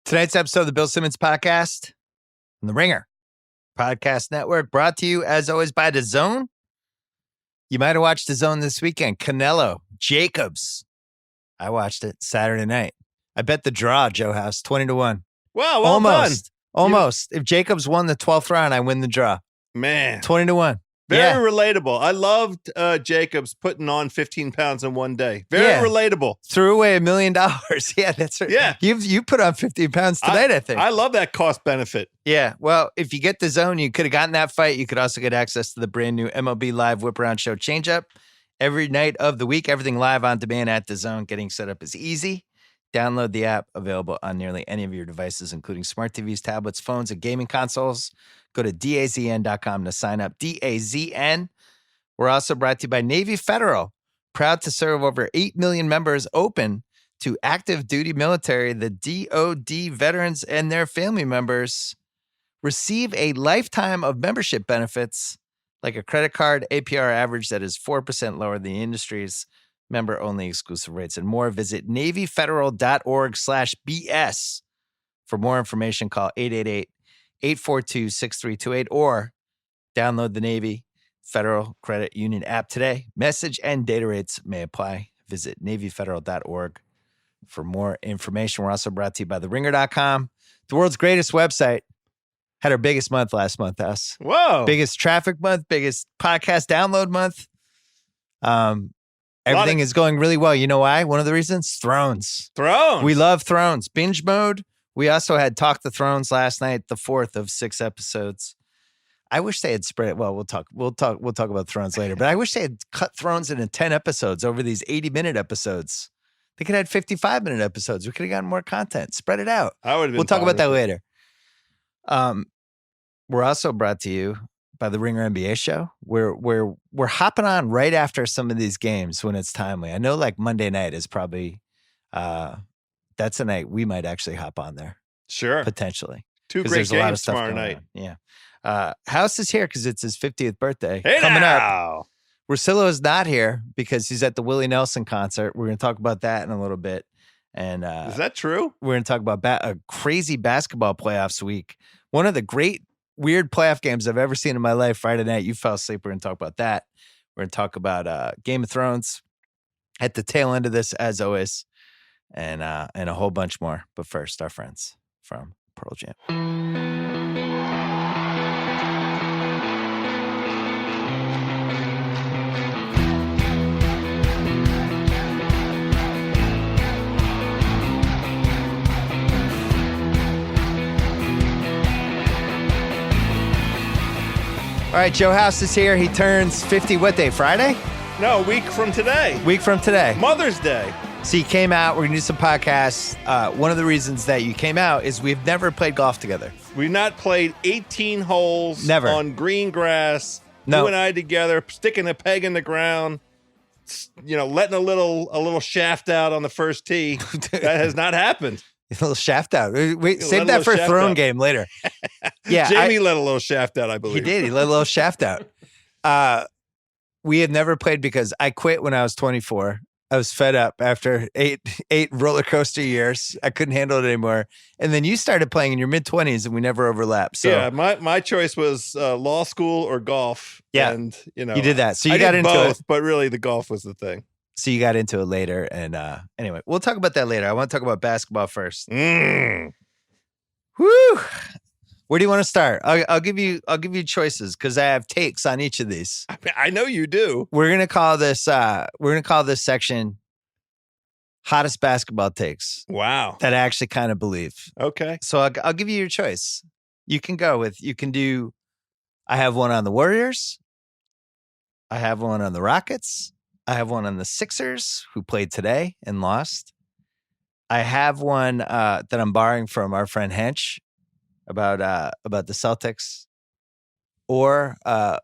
Tonight's episode of the Bill Simmons Podcast on the Ringer Podcast Network, brought to you, as always, by DAZN. You might have watched DAZN this weekend. Canelo, Jacobs. I watched it Saturday night. I bet the draw, Joe House, 20-1. Wow, well done. Almost. If Jacobs won the 12th round, I win the draw. Man. 20-1. Very relatable. I loved Jacobs putting on 15 pounds in one day. Very relatable. Threw away $1 million. Yeah, that's right. Yeah. You put on 15 pounds tonight, I think. I love that cost benefit. Yeah. Well, if you get DAZN, you could have gotten that fight. You could also get access to the brand new MLB Live Whip Around Show Change Up every night of the week. Everything live on demand at DAZN. Getting set up is easy. Download the app, available on nearly any of your devices, including smart TVs, tablets, phones, and gaming consoles. Go to DAZN.com to sign up. DAZN. We're also brought to you by Navy Federal. Proud to serve over 8 million members, open to active duty military. The DOD veterans and their family members receive a lifetime of membership benefits, like a credit card APR average that is 4% lower than the industry's member-only exclusive rates, and more. Visit NavyFederal.org/BS. For more information, call 888-842-6328 or download the Navy Federal Credit Union app today. Message and data rates may apply. Visit NavyFederal.org for more information. We're also brought to you by TheRinger.com, the world's greatest website. Had our biggest month last month, us. Whoa. Biggest traffic month, biggest podcast download month. Everything is going really well. You know why? One of the reasons? Thrones. We love Thrones. Binge mode. We also had Talk the Thrones last night, the 4th of 6 episodes. I wish they had spread it. Well, we'll talk about Thrones later, but I wish they had cut Thrones into 10 episodes over these 80-minute episodes. They could have had 55-minute episodes. We could have gotten more content. Spread it out. We'll talk about that later. We're also brought to you by the Ringer NBA show. We're hopping on right after some of these games when it's timely. I know like Monday night is probably that's a night we might actually hop on there. Sure. Potentially. Two great games tomorrow night. Yeah. House is here because it's his 50th birthday. Hey, coming now. up. Russillo is not here because he's at the Willie Nelson concert. We're going to talk about that in a little bit. And is that true? We're going to talk about a crazy basketball playoffs week. One of the great weird playoff games I've ever seen in my life. Friday night, you fell asleep. We're going to talk about that. We're going to talk about Game of Thrones at the tail end of this, as always, and a whole bunch more. But first, our friends from Pearl Jam. All right, Joe House is here. He turns 50, what day, Friday? No, a week from today. Mother's Day. So you came out. We're going to do some podcasts. One of the reasons that you came out is we've never played golf together. We've not played 18 holes never on green grass. No. You and I together, sticking a peg in the ground, letting a little shaft out on the first tee. That has not happened. A little shaft out. Wait, save that for a throne game later. Yeah, Jamie let a little shaft out, I believe. He did. He let a little shaft out. We had never played because I quit when I was 24. I was fed up after eight roller coaster years. I couldn't handle it anymore. And then you started playing in your mid-20s, and we never overlapped. So yeah, my choice was law school or golf. Yeah, and you did that. So you got into both, it, but really the golf was the thing. So you got into it later, and anyway, we'll talk about that later. I want to talk about basketball first. Woo! Where do you want to start? I'll give you choices because I have takes on each of these. I know you do. We're gonna call this section hottest basketball takes. Wow, that I actually kind of believe. Okay, so I'll give you your choice. You can do. I have one on the Warriors. I have one on the Rockets. I have one on the Sixers, who played today and lost. I have one that I'm borrowing from our friend Hench about the Celtics, or a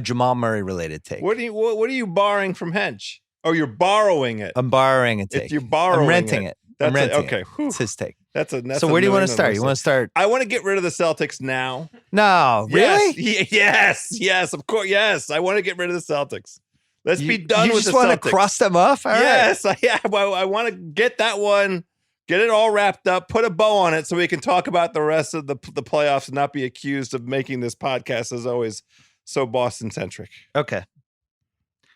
Jamal Murray related take. What are you borrowing from Hench? Oh, you're borrowing it. I'm borrowing a take. If you're borrowing, I'm renting it. I'm renting okay. it. It's his take. So where do you want to start? You want to start? I want to get rid of the Celtics now. No, really? Yes, of course. Yes, I want to get rid of the Celtics. Let's be done with the Celtics. You just want to cross them off? All yes, right. I want to get that one Get it all wrapped up, put a bow on it so we can talk about the rest of the playoffs and not be accused of making this podcast, as always, so Boston-centric. Okay.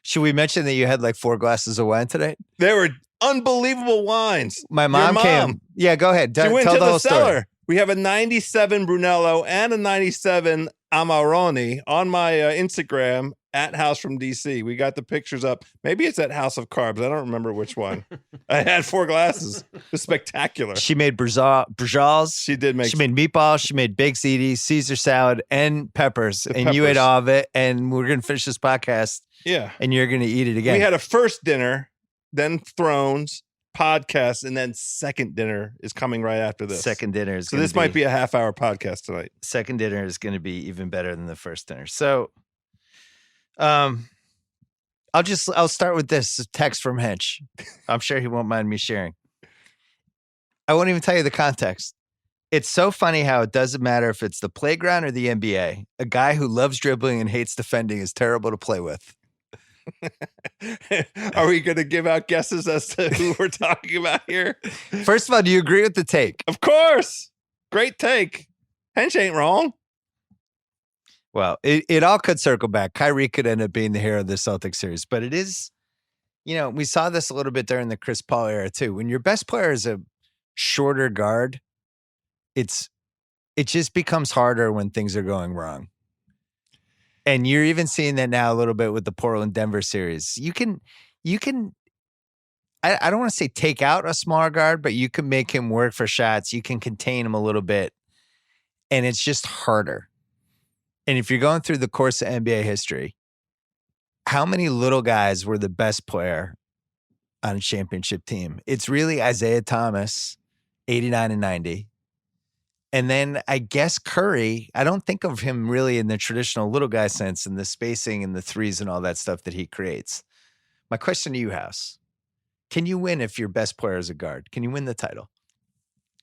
Should we mention that you had like 4 glasses of wine today? They were unbelievable wines. My mom came. Yeah, go ahead. She went tell to the the whole cellar. story. We have a 97 Brunello and a 97 Amarone on my Instagram at House from DC. We got the pictures up. Maybe it's at House of Carbs. I don't remember which one. I had 4 glasses. It was spectacular. She made brujals. She did make. She made meatballs. She made baked ziti, Caesar salad, and peppers. And you ate all of it. And we're going to finish this podcast. Yeah. And you're going to eat it again. We had a first dinner, then Thrones, podcast, and then second dinner is coming right after this. Second dinner is so this might be a half-hour podcast tonight. Second dinner is going to be even better than the first dinner. So, I'll start with this text from Hench. I'm sure he won't mind me sharing. I won't even tell you the context. It's so funny how it doesn't matter if it's the playground or the NBA. A guy who loves dribbling and hates defending is terrible to play with. Are we going to give out guesses as to who we're talking about here? First of all, do you agree with the take? Of course. Great take. Hench ain't wrong. Well, it all could circle back. Kyrie could end up being the hero of the Celtics series, but it is, we saw this a little bit during the Chris Paul era too. When your best player is a shorter guard, it just becomes harder when things are going wrong. And you're even seeing that now a little bit with the Portland-Denver series. You can, I don't want to say take out a smaller guard, but you can make him work for shots. You can contain him a little bit. And it's just harder. And if you're going through the course of NBA history, how many little guys were the best player on a championship team? It's really Isaiah Thomas, 89 and 90. And then I guess Curry, I don't think of him really in the traditional little guy sense and the spacing and the threes and all that stuff that he creates. My question to you, House, can you win if your best player is a guard? Can you win the title?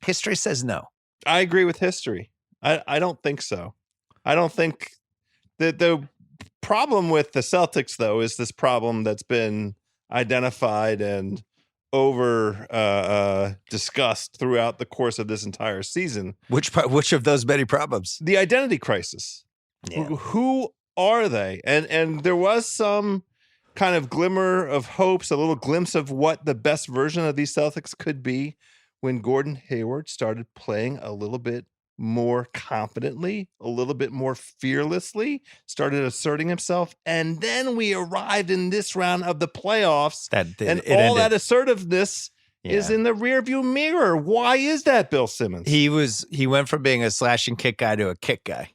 History says no. I agree with history. I don't think so. I don't think that the problem with the Celtics, though, is this problem that's been identified and over discussed throughout the course of this entire season. Which of those many problems? The identity crisis. Yeah. Who are they? And there was some kind of glimmer of hopes, a little glimpse of what the best version of these Celtics could be when Gordon Hayward started playing a little bit more confidently, a little bit more fearlessly, started asserting himself. And then we arrived in this round of the playoffs, that assertiveness is in the rearview mirror. Why is that, Bill Simmons? He went from being a slash and kick guy to a kick guy.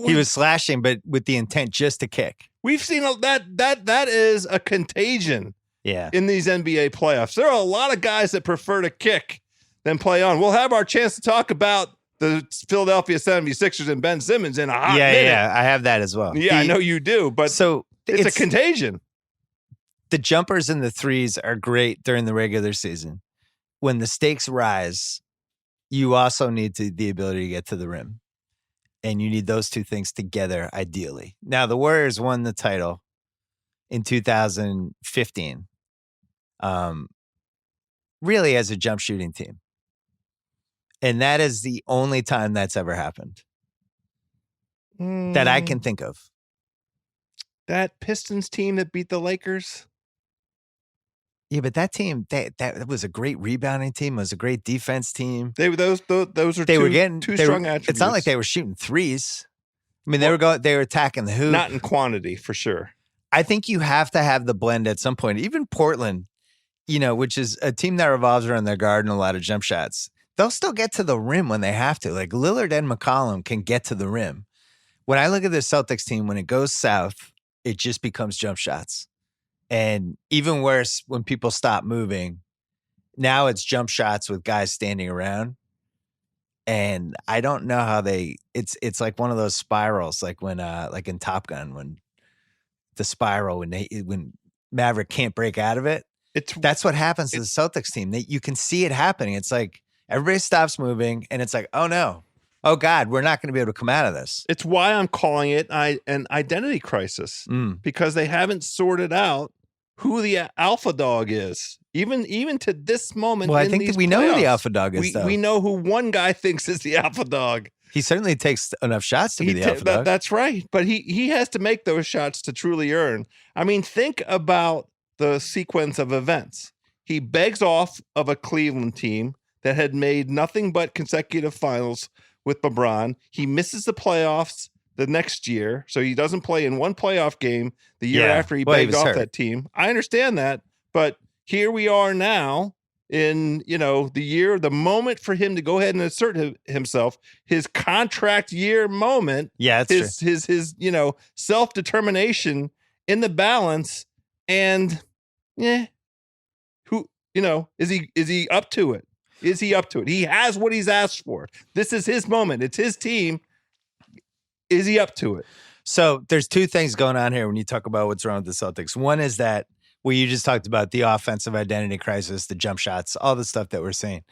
He was slashing, but with the intent just to kick. We've seen that is a contagion in these NBA playoffs. There are a lot of guys that prefer to kick than play on. We'll have our chance to talk about the Philadelphia 76ers and Ben Simmons in a hot minute. Yeah, I have that as well. Yeah, I know you do, but so it's a contagion. The jumpers and the threes are great during the regular season. When the stakes rise, you also need the ability to get to the rim. And you need those two things together, ideally. Now, the Warriors won the title in 2015, really as a jump shooting team. And that is the only time that's ever happened that I can think of. That Pistons team that beat the Lakers? Yeah, but that team, that was a great rebounding team. It was a great defense team. Those are two strong attributes. It's not like they were shooting threes. I mean, they were attacking the hoop. Not in quantity, for sure. I think you have to have the blend at some point. Even Portland, which is a team that revolves around their guard and a lot of jump shots. They'll still get to the rim when they have to. Like Lillard and McCollum can get to the rim. When I look at the Celtics team, when it goes south, it just becomes jump shots. And even worse, when people stop moving, now it's jump shots with guys standing around. And I don't know how it's like one of those spirals, like when like in Top Gun, when the spiral, when Maverick can't break out of it. That's what happens to the Celtics team. You can see it happening. It's like everybody stops moving and it's like, oh no. Oh God, we're not going to be able to come out of this. It's why I'm calling it an identity crisis because they haven't sorted out who the alpha dog is. Even to this moment. Well, I think that we know who the alpha dog is, though. We know who one guy thinks is the alpha dog. He certainly takes enough shots to be the alpha dog. That's right. But he has to make those shots to truly earn. I mean, think about the sequence of events. He begs off of a Cleveland team that had made nothing but consecutive finals with LeBron. He misses the playoffs the next year, so he doesn't play in one playoff game the year after he begged off that team. I understand that, but here we are now in, the moment for him to go ahead and assert himself, his contract year moment. Yeah, that's true. His self-determination in the balance, and is he up to it? Is he up to it? He has what he's asked for. This is his moment. It's his team. Is he up to it? So there's two things going on here when you talk about what's wrong with the Celtics. One is that what you just talked about, the offensive identity crisis, the jump shots, all the stuff that we're seeing.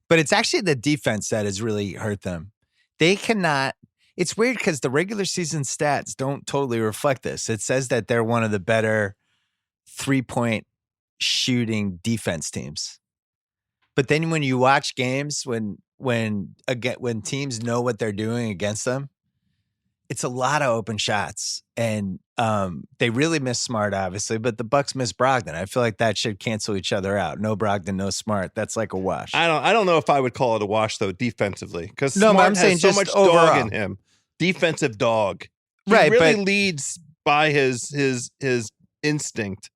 But it's actually the defense that has really hurt them. They cannot – it's weird because the regular season stats don't totally reflect this. It says that they're one of the better three-point shooting defense teams. But then when you watch games, when teams know what they're doing against them, it's a lot of open shots, and they really miss Smart, obviously, but the Bucks miss Brogdon. I feel like that should cancel each other out. No Brogdon, no Smart. That's like a wash. I don't know if I would call it a wash though defensively, because Smart has so much dog in him. Defensive dog, he right? Really leads by his instinct,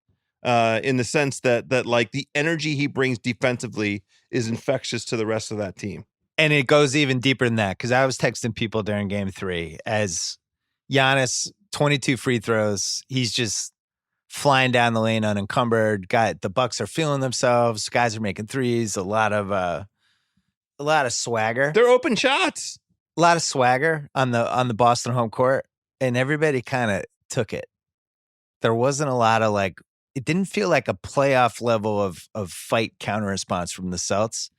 in the sense that like the energy he brings defensively is infectious to the rest of that team. And it goes even deeper than that, because I was texting people during game 3 as Giannis, 22 free throws. He's just flying down the lane unencumbered. The Bucks are feeling themselves. Guys are making threes. A lot of swagger. They're open shots. A lot of swagger on the Boston home court, and everybody kind of took it. There wasn't a lot of it didn't feel like a playoff level of fight counter response from the Celts.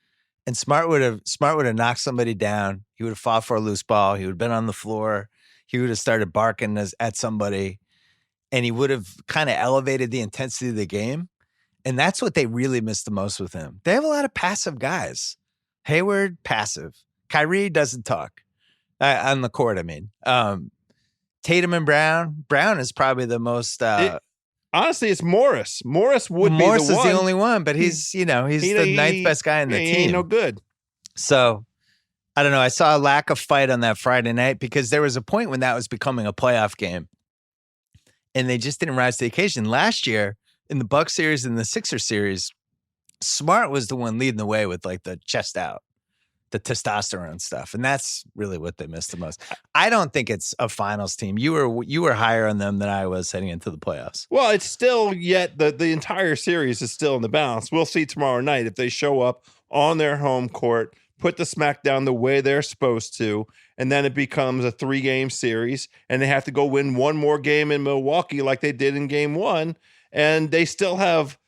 And Smart would have knocked somebody down. He would have fought for a loose ball. He would have been on the floor. He would have started barking at somebody, and he would have kind of elevated the intensity of the game. And that's what they really missed the most with him. They have a lot of passive guys. Hayward, passive. Kyrie doesn't talk on the court. I mean, Tatum and Brown. Brown is probably the most. Honestly, it's Morris. Morris is the only one, but he's the ninth best guy in the team. He ain't no good. So, I don't know. I saw a lack of fight on that Friday night, because there was a point when that was becoming a playoff game, and they just didn't rise to the occasion. Last year, in the Bucks series and the Sixers series, Smart was the one leading the way with the chest out, the testosterone stuff, and that's really what they missed the most. I don't think it's a finals team. You were higher on them than I was heading into the playoffs. Well, it's still yet the entire series is still in the balance. We'll see tomorrow night if they show up on their home court, put the smack down the way they're supposed to, and then it becomes a 3-game series, and they have to go win one more game in Milwaukee like they did in game 1, and they still have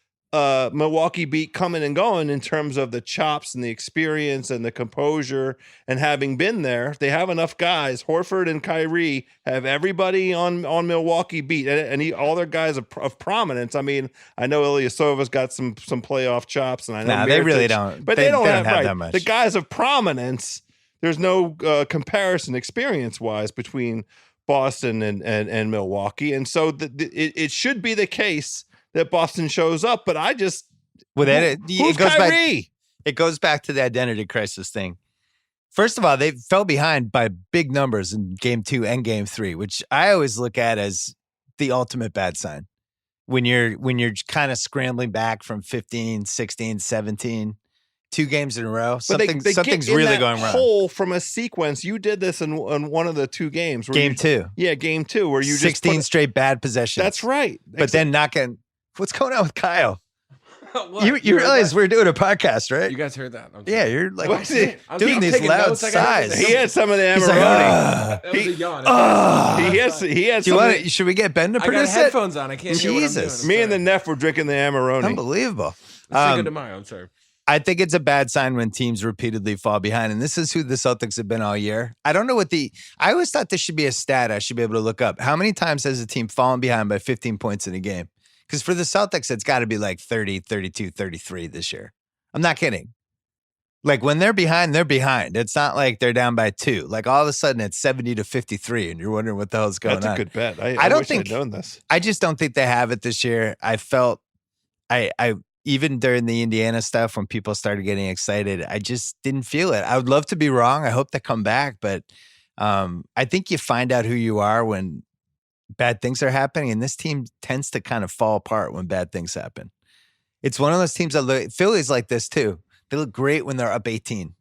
Milwaukee beat coming and going in terms of the chops and the experience and the composure, and having been there, they have enough guys. Horford and Kyrie have everybody on Milwaukee beat, and all their guys of prominence. I mean, I know Ilyasova's got some playoff chops, and I know they really don't. But they don't have that much. The guys of prominence. There's no comparison experience wise between Boston and Milwaukee, and so it should be the case that Boston shows up, but I just who's Kyrie? It goes back to the identity crisis thing. First of all, they fell behind by big numbers in game 2 and game 3, which I always look at as the ultimate bad sign. When you're kind of scrambling back from 15, 16, 17, 2 games in a row, something's really going wrong. Hole from a sequence. You did this in one of the 2 games. Game 2. Yeah, game 2, where you 16 straight bad possessions. That's right. But then knocking. What's going on with Kyle? You realize we're doing a podcast, right? You guys heard that? Yeah, you're doing these loud sighs. He had some of the Amarone. He had some. Should we get Ben to produce it? I got headphones on. I can't hear what I'm doing. Me and the Neff were drinking the Amarone. Unbelievable. Let's say good tomorrow. I'm sorry. I think it's a bad sign when teams repeatedly fall behind, and this is who the Celtics have been all year. I don't know I always thought this should be a stat I should be able to look up. How many times has a team fallen behind by 15 points in a game? Because for the Celtics, it's got to be like 30, 32, 33 this year. I'm not kidding. Like when they're behind, they're behind. It's not like they're down by 2. Like all of a sudden it's 70-53 and you're wondering what the hell's going on. That's a good bet. I don't wish think I'd known this. I just don't think they have it this year. I felt I even during the Indiana stuff when people started getting excited, I just didn't feel it. I would love to be wrong. I hope they come back, but I think you find out who you are when bad things are happening, and this team tends to kind of fall apart when bad things happen. It's one of those teams that Philly's like this too. They look great when they're up 18.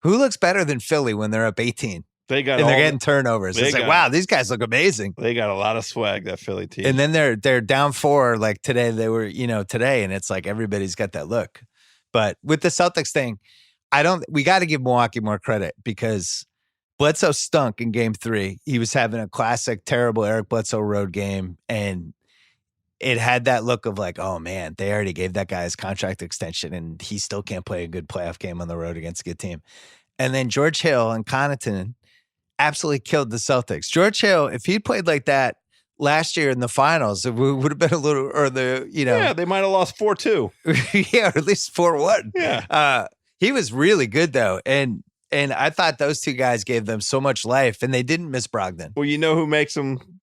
Who looks better than Philly when they're up 18? They're getting turnovers. It's like, wow, these guys look amazing. They got a lot of swag, that Philly team. And then they're down 4 like today. They were, today, and it's like everybody's got that look. But with the Celtics thing, we got to give Milwaukee more credit because Bledsoe stunk in game 3. He was having a classic, terrible Eric Bledsoe road game. And it had that look of like, oh man, they already gave that guy his contract extension and he still can't play a good playoff game on the road against a good team. And then George Hill and Connaughton absolutely killed the Celtics. George Hill, if he played like that last year in the finals, it would have been a little, Yeah, they might have lost 4-2. Yeah, or at least 4-1. Yeah. He was really good though. And I thought those two guys gave them so much life, and they didn't miss Brogdon. Well, you know who makes them?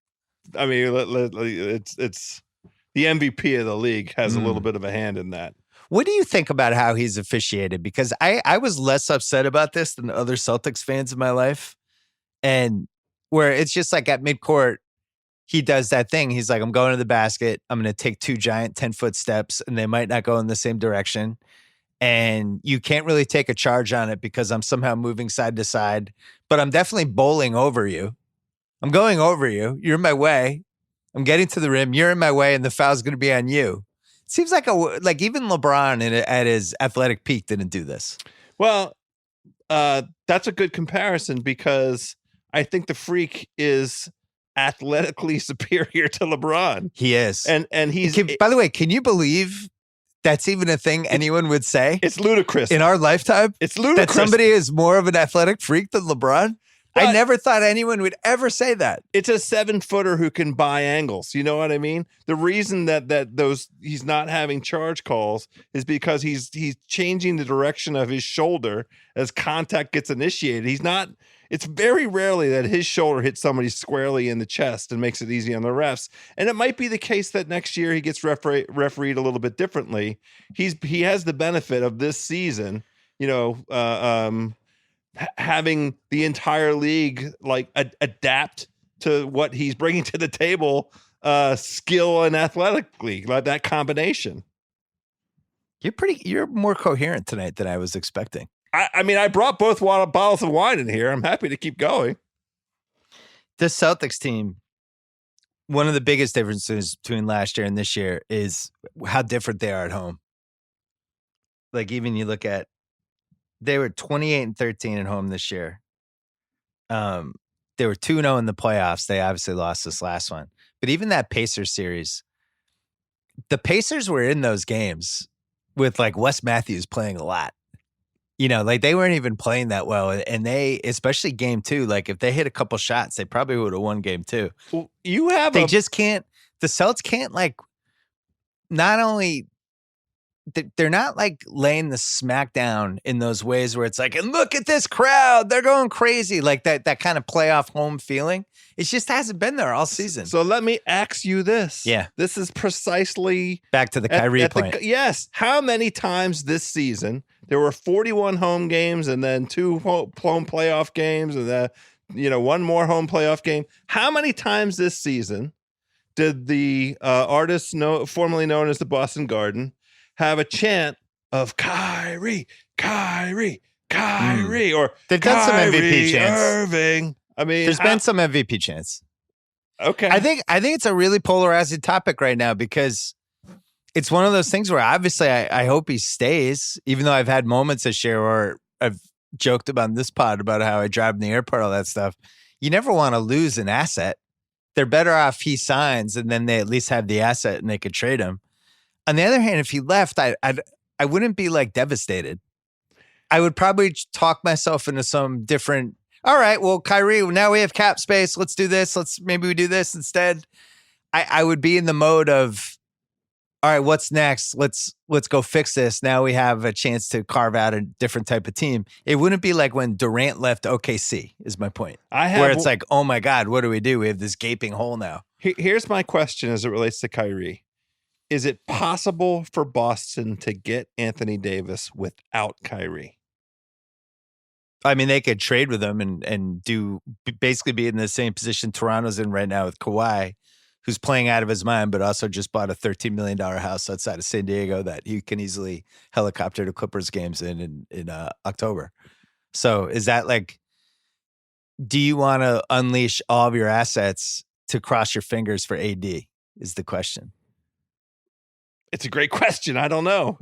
I mean, it's the MVP of the league has a little bit of a hand in that. What do you think about how he's officiated? Because I was less upset about this than other Celtics fans in my life, and where it's just like at midcourt, he does that thing. He's like, I'm going to the basket. I'm going to take 2 giant 10-foot steps, and they might not go in the same direction. And you can't really take a charge on it because I'm somehow moving side to side, but I'm definitely bowling over you. I'm going over you. You're in my way. I'm getting to the rim. You're in my way, and the foul's going to be on you. It seems like even LeBron at his athletic peak didn't do this. Well, that's a good comparison because I think the freak is athletically superior to LeBron. He is, and he's. By the way, can you believe that's even a thing anyone would say? It's ludicrous. In our lifetime? It's ludicrous. That somebody is more of an athletic freak than LeBron? But I never thought anyone would ever say that. It's a 7-footer who can buy angles. You know what I mean? The reason that he's not having charge calls is because he's changing the direction of his shoulder as contact gets initiated. It's very rarely that his shoulder hits somebody squarely in the chest and makes it easy on the refs. And it might be the case that next year he gets refereed a little bit differently. He has the benefit of this season, having the entire league like adapt to what he's bringing to the table, skill and athletically, like that combination. You're more coherent tonight than I was expecting. I mean, I brought both bottles of wine in here. I'm happy to keep going. This Celtics team, one of the biggest differences between last year and this year is how different they are at home. Like even you look at, they were 28-13 at home this year. They were 2-0 in the playoffs. They obviously lost this last one. But even that Pacers series, the Pacers were in those games with like Wes Matthews playing a lot. Like they weren't even playing that well. And they, especially game 2, like if they hit a couple shots, they probably would have won game 2. Well, just can't, the Celtics can't like, not only, they're not like laying the smack down in those ways where it's like, and look at this crowd, they're going crazy. Like that kind of playoff home feeling. It just hasn't been there all season. So let me ask you this. Yeah. This is precisely back to the Kyrie point. Yes. How many times this season there were 41 home games and then 2 home playoff games and then, one more home playoff game? How many times this season did the artist formerly known as the Boston Garden have a chant of Kyrie, Kyrie, Kyrie, or they've done some MVP chants. Irving. I mean, there's been some MVP chants. Okay. I think it's a really polarizing topic right now because it's one of those things where obviously I hope he stays, even though I've had moments this year where I've joked about this pod about how I drive in the airport, all that stuff. You never want to lose an asset. They're better off he signs and then they at least have the asset and they could trade him. On the other hand, if he left, I wouldn't be like devastated. I would probably talk myself into some different, all right, well, Kyrie, now we have cap space. Let's do this. Maybe we do this instead. I would be in the mode of, all right, what's next? Let's go fix this. Now we have a chance to carve out a different type of team. It wouldn't be like when Durant left OKC, is my point. Where it's like, oh my God, what do? We have this gaping hole now. Here's my question as it relates to Kyrie. Is it possible for Boston to get Anthony Davis without Kyrie? I mean, they could trade with him and basically be in the same position Toronto's in right now with Kawhi, who's playing out of his mind, but also just bought a $13 million house outside of San Diego that he can easily helicopter to Clippers games in October. So is that like, do you want to unleash all of your assets to cross your fingers for AD is the question. It's a great question. I don't know.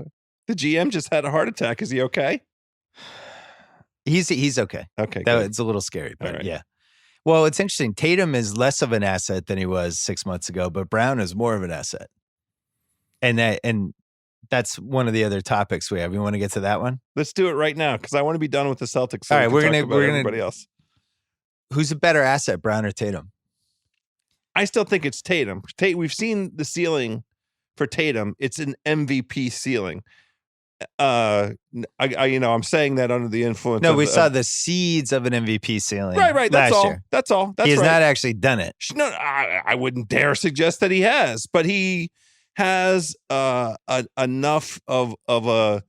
The GM just had a heart attack. Is he okay? He's okay. Okay. It's a little scary, but yeah. Well, it's interesting. Tatum is less of an asset than he was 6 months ago, but Brown is more of an asset. And that's one of the other topics we have. We want to get to that one? Let's do it right now because I want to be done with the Celtics. So all right, we're gonna everybody else. Who's a better asset, Brown or Tatum? I still think it's Tatum. We've seen the ceiling for Tatum. It's an MVP ceiling. I'm saying that under the influence. No, we saw the seeds of an MVP ceiling. Right. That's all. Year. That's all. That's he has right. not actually done it. No, I wouldn't dare suggest that he has, but he has enough of a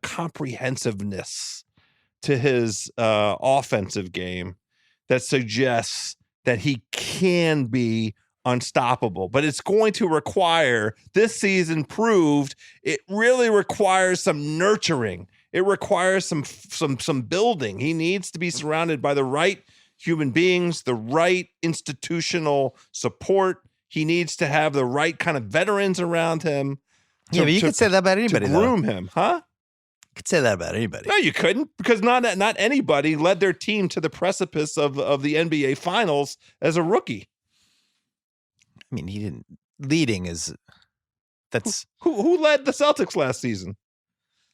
comprehensiveness to his offensive game that suggests that he can be unstoppable, but it's going to require, this season proved, it really requires some nurturing. It requires some building. He needs to be surrounded by the right human beings, the right institutional support. He needs to have the right kind of veterans around him. But you could say that about anybody. To groom him, huh? You could say that about anybody. No, you couldn't, because not anybody led their team to the precipice of the NBA Finals as a rookie. I mean, he didn't. Leading is that's who led the Celtics last season.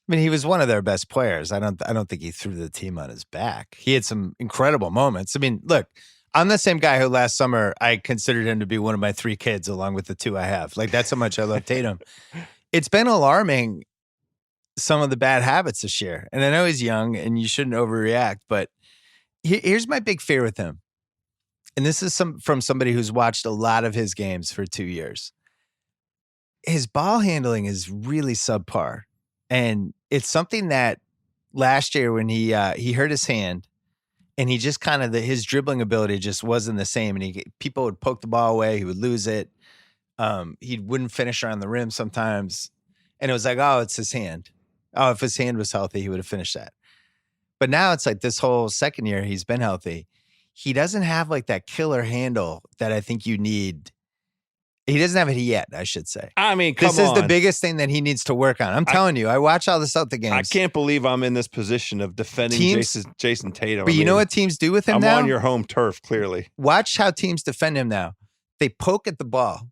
I mean, he was one of their best players. I don't think he threw the team on his back. He had some incredible moments. I mean, look, I'm the same guy who last summer I considered him to be one of my 3 kids, along with the 2 I have. Like, that's how much I love Tatum. It's been alarming, some of the bad habits this year. And I know he's young and you shouldn't overreact, but here's my big fear with him. And this is from somebody who's watched a lot of his games for 2 years. His ball handling is really subpar. And it's something that last year when he hurt his hand and he just kind of, his dribbling ability just wasn't the same. And people would poke the ball away. He would lose it. He wouldn't finish around the rim sometimes. And it was like, oh, it's his hand. Oh, if his hand was healthy, he would have finished that. But now it's like this whole second year he's been healthy. He doesn't have like that killer handle that I think you need. He doesn't have it yet, I should say. I mean, this is the biggest thing that he needs to work on. I'm telling you, I watch all the Celtic games. I can't believe I'm in this position of defending Jayson Tatum. But you know what teams do with him now? I'm on your home turf, clearly. Watch how teams defend him now. They poke at the ball.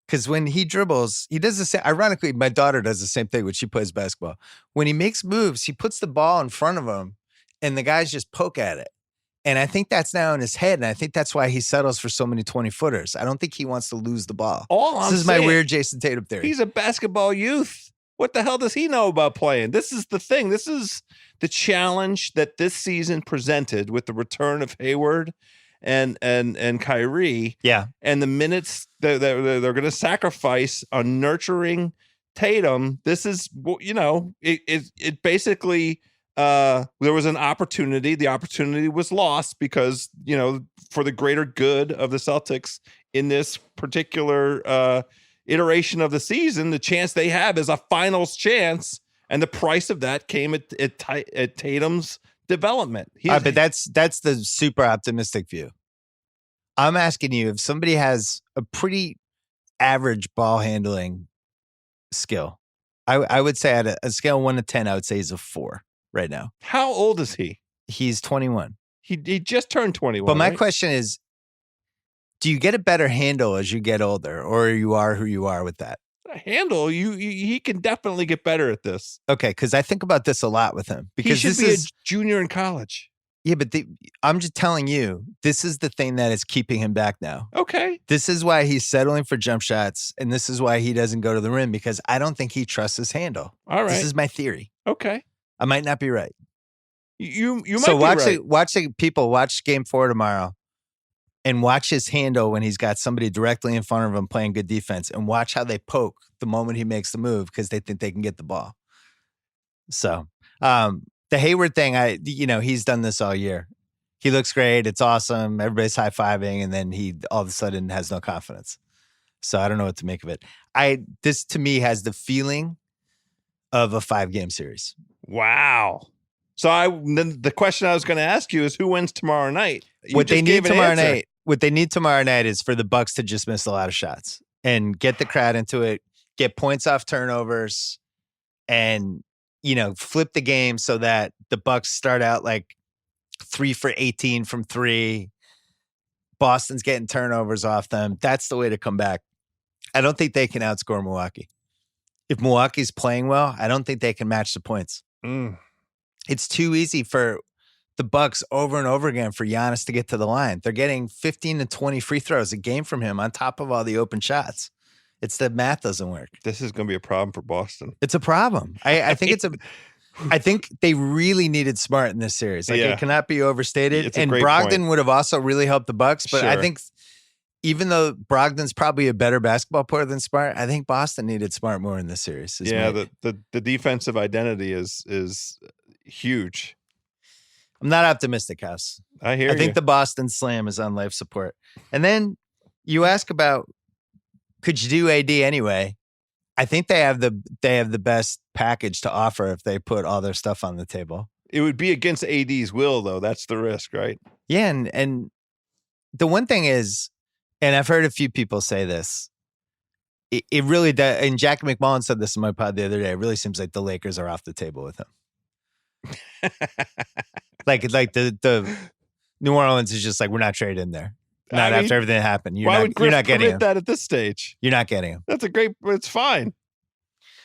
Because when he dribbles, he does the same. Ironically, my daughter does the same thing when she plays basketball. When he makes moves, he puts the ball in front of him, and the guys just poke at it. And I think that's now in his head, and I think that's why he settles for so many 20-footers. I don't think he wants to lose the ball. This is my weird Jayson Tatum theory. He's a basketball youth. What the hell does he know about playing? This is the thing. This is the challenge that this season presented with the return of Hayward and Kyrie. Yeah. And the minutes that they're going to sacrifice on nurturing Tatum. This is, it basically... there was an opportunity. The opportunity was lost because, for the greater good of the Celtics in this particular iteration of the season, the chance they have is a finals chance. And the price of that came at Tatum's development. But that's the super optimistic view. I'm asking you, if somebody has a pretty average ball handling skill, I would say at a scale of 1 to 10, I would say he's a 4. Right now. How old is he? He's 21. He just turned 21. But my question is, do you get a better handle as you get older, or you are who you are with that? A handle, he can definitely get better at this. Okay, because I think about this a lot with him. Because he should be a junior in college. Yeah, but I'm just telling you, this is the thing that is keeping him back now. Okay. This is why he's settling for jump shots, and this is why he doesn't go to the rim, because I don't think he trusts his handle. All right. This is my theory. Okay. I might not be right. You might so be right. Watch Game 4 tomorrow, and watch his handle when he's got somebody directly in front of him playing good defense, and watch how they poke the moment he makes the move because they think they can get the ball. So, the Hayward thing, he's done this all year. He looks great. It's awesome. Everybody's high-fiving, and then he all of a sudden has no confidence. So I don't know what to make of it. This to me has the feeling of a 5-game series. Wow. So then the question I was going to ask you is who wins tomorrow night? What they need tomorrow night is for the Bucks to just miss a lot of shots and get the crowd into it, get points off turnovers, and flip the game so that the Bucks start out like 3 for 18 from 3. Boston's getting turnovers off them. That's the way to come back. I don't think they can outscore Milwaukee. If Milwaukee's playing well, I don't think they can match the points. It's too easy for the Bucks over and over again for Giannis to get to the line. They're getting 15 to 20 free throws a game from him on top of all the open shots. It's the math doesn't work. This is going to be a problem for Boston. It's a problem. I think they really needed Smart in this series. It cannot be overstated. And Brogdon would have also really helped the Bucks. But I think even though Brogdon's probably a better basketball player than Smart, I think Boston needed Smart more in this series. The defensive identity is huge. I'm not optimistic, House. I think the Boston Slam is on life support. And then you ask about, could you do AD anyway? I think they have the best package to offer if they put all their stuff on the table. It would be against AD's will, though. That's the risk, right? Yeah, and the one thing is, and I've heard a few people say this, it really does, and Jack McMullen said this in my pod the other day, it really seems like the Lakers are off the table with him. like the New Orleans is just like, we're not trading there. After everything that happened. You're not getting him. That at this stage? You're not getting him. It's fine.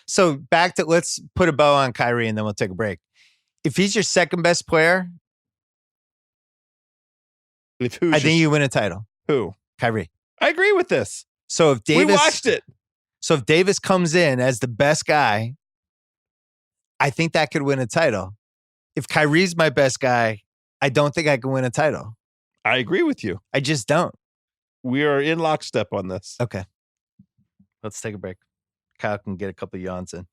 So let's put a bow on Kyrie and then we'll take a break. If he's your second best player, I think you win a title. Who? Kyrie. I agree with this. So if Davis, we watched it. So if Davis comes in as the best guy, I think that could win a title. If Kyrie's my best guy, I don't think I can win a title. I agree with you. I just don't. We are in lockstep on this. Okay. Let's take a break. Kyle can get a couple yawns in.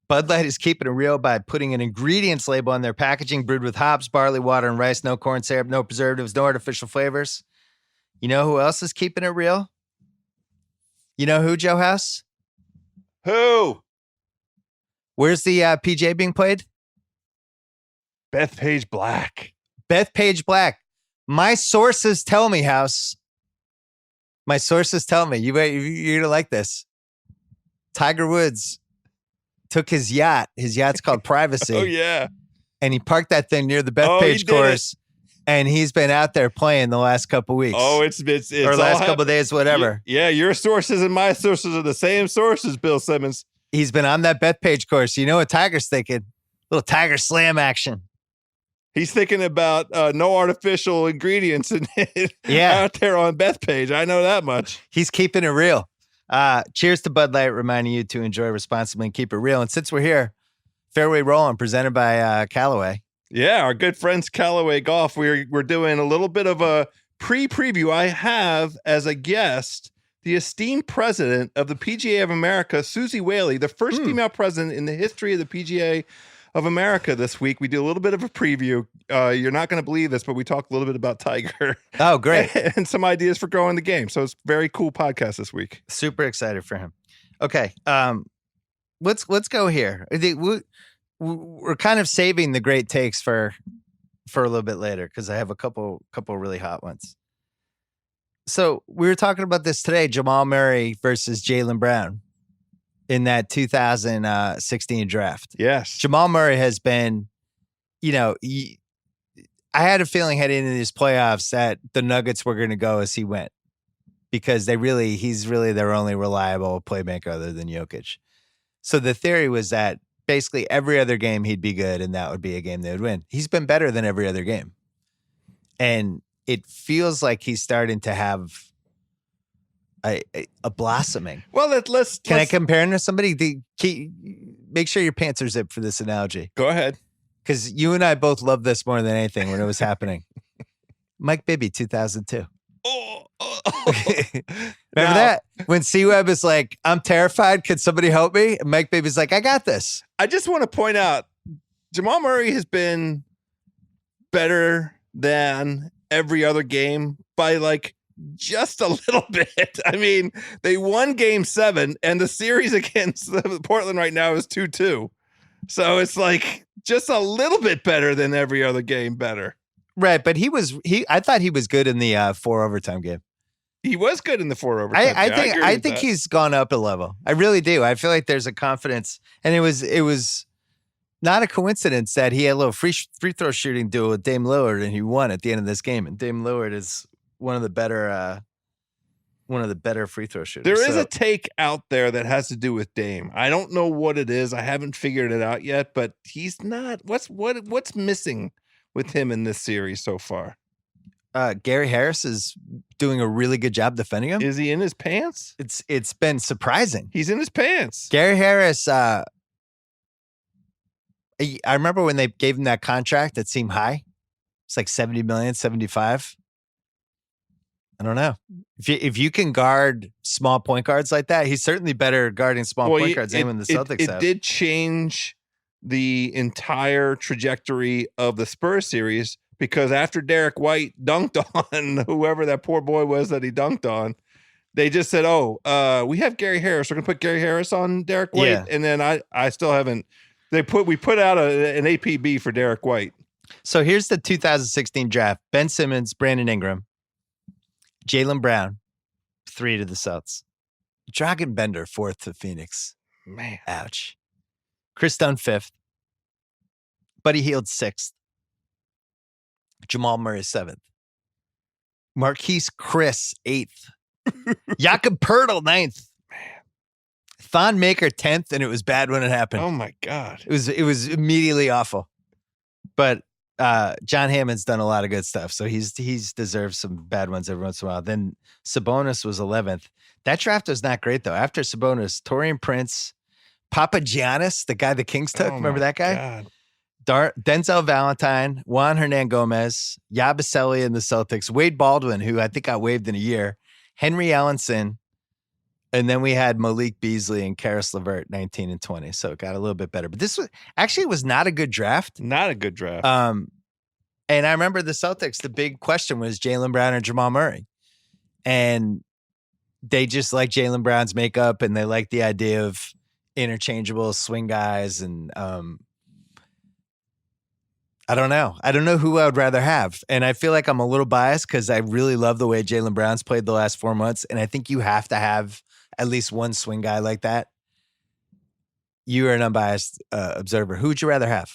Bud Light is keeping it real by putting an ingredients label on their packaging, brewed with hops, barley, water, and rice. No corn syrup, no preservatives, no artificial flavors. You know who else is keeping it real? You know who, Joe House? Who? Where's the PJ being played? Bethpage Black. Bethpage Black. My sources tell me, House. My sources tell me. You're going to like this. Tiger Woods took his yacht. His yacht's called Privacy. Oh, yeah. And he parked that thing near the Bethpage course. And he's been out there playing the last couple weeks. Oh, it's or last couple of days, whatever. Yeah, your sources and my sources are the same sources, Bill Simmons. He's been on that Bethpage course. You know what Tiger's thinking? Little Tiger Slam action. He's thinking about no artificial ingredients out there on Bethpage. I know that much. He's keeping it real. Cheers to Bud Light, reminding you to enjoy responsibly and keep it real. And since we're here, Fairway Rolling, presented by Callaway. Yeah, our good friends Callaway Golf. We're doing a little bit of a pre-preview. I have as a guest the esteemed president of the PGA of America, Susie Whaley, the first female president in the history of the PGA of America this week. We do a little bit of a preview. You're not going to believe this, but we talk a little bit about Tiger. Oh, great. And some ideas for growing the game. So it's a very cool podcast this week. Super excited for him. Okay. Let's go here. We're kind of saving the great takes for a little bit later because I have a couple really hot ones. So we were talking about this today, Jamal Murray versus Jaylen Brown in that 2016 draft. Yes. Jamal Murray has been, I had a feeling heading into these playoffs that the Nuggets were going to go as he went because he's really their only reliable playmaker other than Jokic. So the theory was that basically every other game he'd be good, and that would be a game they would win. He's been better than every other game. And it feels like he's starting to have a blossoming. Well, let's Can I compare him to somebody? Make sure your pants are zipped for this analogy. Go ahead. Because you and I both love this more than anything when it was happening. Mike Bibby, 2002. Remember that? When C-Web is like, I'm terrified. Could somebody help me? And Mike Bibby's like, I got this. I just want to point out, Jamal Murray has been better than every other game by like just a little bit. I mean, they won game 7 and the series against Portland right now is 2-2. So it's like just a little bit better than every other game better. Right. But I thought he was good in the 4 overtime game. He was good in the 4 overtime. I think he's gone up a level. I really do. I feel like there's a confidence, and it was not a coincidence that he had a little free throw shooting duel with Dame Lillard, and he won at the end of this game. And Dame Lillard is one of the better free throw shooters. There is a take out there that has to do with Dame. I don't know what it is. I haven't figured it out yet, but he's not. What's missing with him in this series so far? Gary Harris is doing a really good job defending him. Is he in his pants? It's been surprising. He's in his pants. Gary Harris, I remember when they gave him that contract that seemed high. It's like 70 million, 75. I don't know. If you can guard small point guards like that, he's certainly better guarding small point guards than when the Celtics have. It did change the entire trajectory of the Spurs series, because after Derek White dunked on whoever that poor boy was that he dunked on, they just said, we have Gary Harris. We're going to put Gary Harris on Derek White. Yeah. And then I still haven't. We put out an APB for Derek White. So here's the 2016 draft. Ben Simmons, Brandon Ingram, Jaylen Brown, 3 to the Celtics. Dragan Bender, 4th to Phoenix. Man. Ouch. Chris Dunn, 5th. Buddy Hield, 6th. Jamal Murray, 7th. Marquise Chris, 8th. Jakob Poeltl, 9th. Man. Thon Maker, 10th, and it was bad when it happened. Oh my God. It was immediately awful. But John Hammond's done a lot of good stuff, so he's deserved some bad ones every once in a while. Then Sabonis was 11th. That draft was not great though. After Sabonis, Taurean Prince, Papa Giannis, the guy the Kings took. Remember that guy? God. Denzel Valentine, Juan Hernan-Gomez, Yabusele in the Celtics, Wade Baldwin, who I think got waived in a year, Henry Ellenson, and then we had Malik Beasley and Karis LeVert, 19 and 20. So it got a little bit better. But this was not a good draft. Not a good draft. And I remember the Celtics, the big question was Jaylen Brown or Jamal Murray. And they just like Jaylen Brown's makeup, and they like the idea of interchangeable swing guys. And I don't know. I don't know who I would rather have. And I feel like I'm a little biased because I really love the way Jaylen Brown's played the last 4 months. And I think you have to have at least one swing guy like that. You are an unbiased observer. Who would you rather have?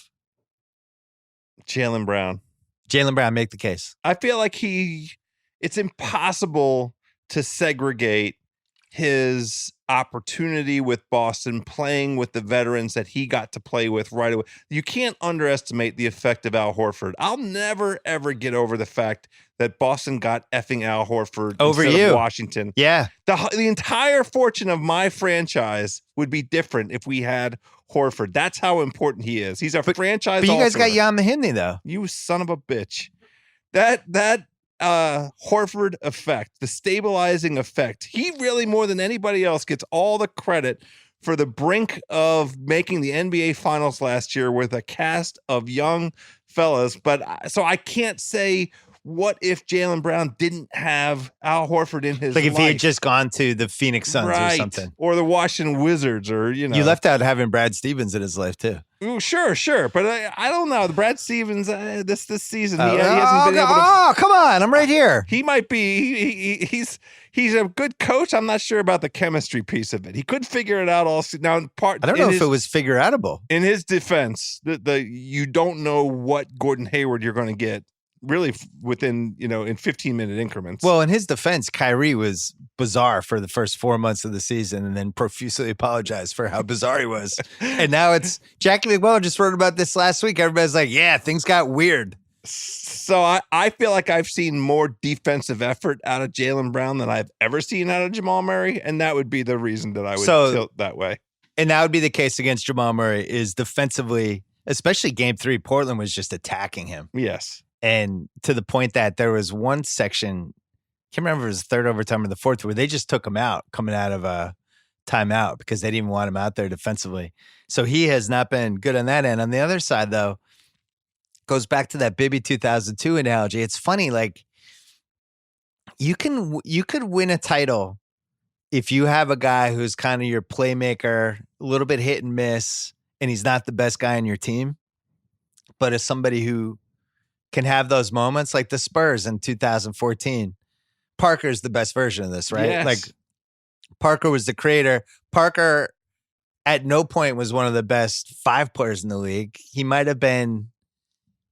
Jaylen Brown. Jaylen Brown, make the case. I feel like it's impossible to segregate his opportunity with Boston, playing with the veterans that he got to play with right away. You can't underestimate the effect of Al Horford. I'll never, ever get over the fact that Boston got effing Al Horford over instead you. Of Washington. Yeah. The entire fortune of my franchise would be different if we had Horford. That's how important he is. He's a franchise. But you guys got Jan Mahinmi, though. You son of a bitch. That Horford effect, the stabilizing effect, he really more than anybody else gets all the credit for the brink of making the NBA Finals last year with a cast of young fellas. But so I can't say what if Jaylen Brown didn't have Al Horford in his life. Like if he had life. just gone to the Phoenix Suns or something. Or the Washington Wizards or, You left out having Brad Stevens in his life too. Ooh, sure. But I don't know. The Brad Stevens, this season, he hasn't been able to. Oh, come on. I'm right here. He might be. He's a good coach. I'm not sure about the chemistry piece of it. He could figure it out all. Now, I don't know if it was figure outable. In his defense, you don't know what Gordon Hayward you're going to get really within, in 15-minute increments. Well, in his defense, Kyrie was bizarre for the first 4 months of the season and then profusely apologized for how bizarre he was. And now it's Jackie McMullen just wrote about this last week. Everybody's like, yeah, things got weird. So I feel like I've seen more defensive effort out of Jaylen Brown than I've ever seen out of Jamal Murray. And that would be the reason that I would tilt that way. And that would be the case against Jamal Murray is defensively, especially game 3, Portland was just attacking him. Yes. And to the point that there was one section, I can't remember if it was the third overtime or the fourth, where they just took him out coming out of a timeout because they didn't even want him out there defensively. So he has not been good on that end. On the other side, though, goes back to that Bibby 2002 analogy. It's funny, like you could win a title if you have a guy who's kind of your playmaker, a little bit hit and miss, and he's not the best guy on your team, but is somebody who can have those moments like the Spurs in 2014. Parker's the best version of this, right? Yes. Like Parker was the creator. Parker at no point was one of the best 5 players in the league. He might have been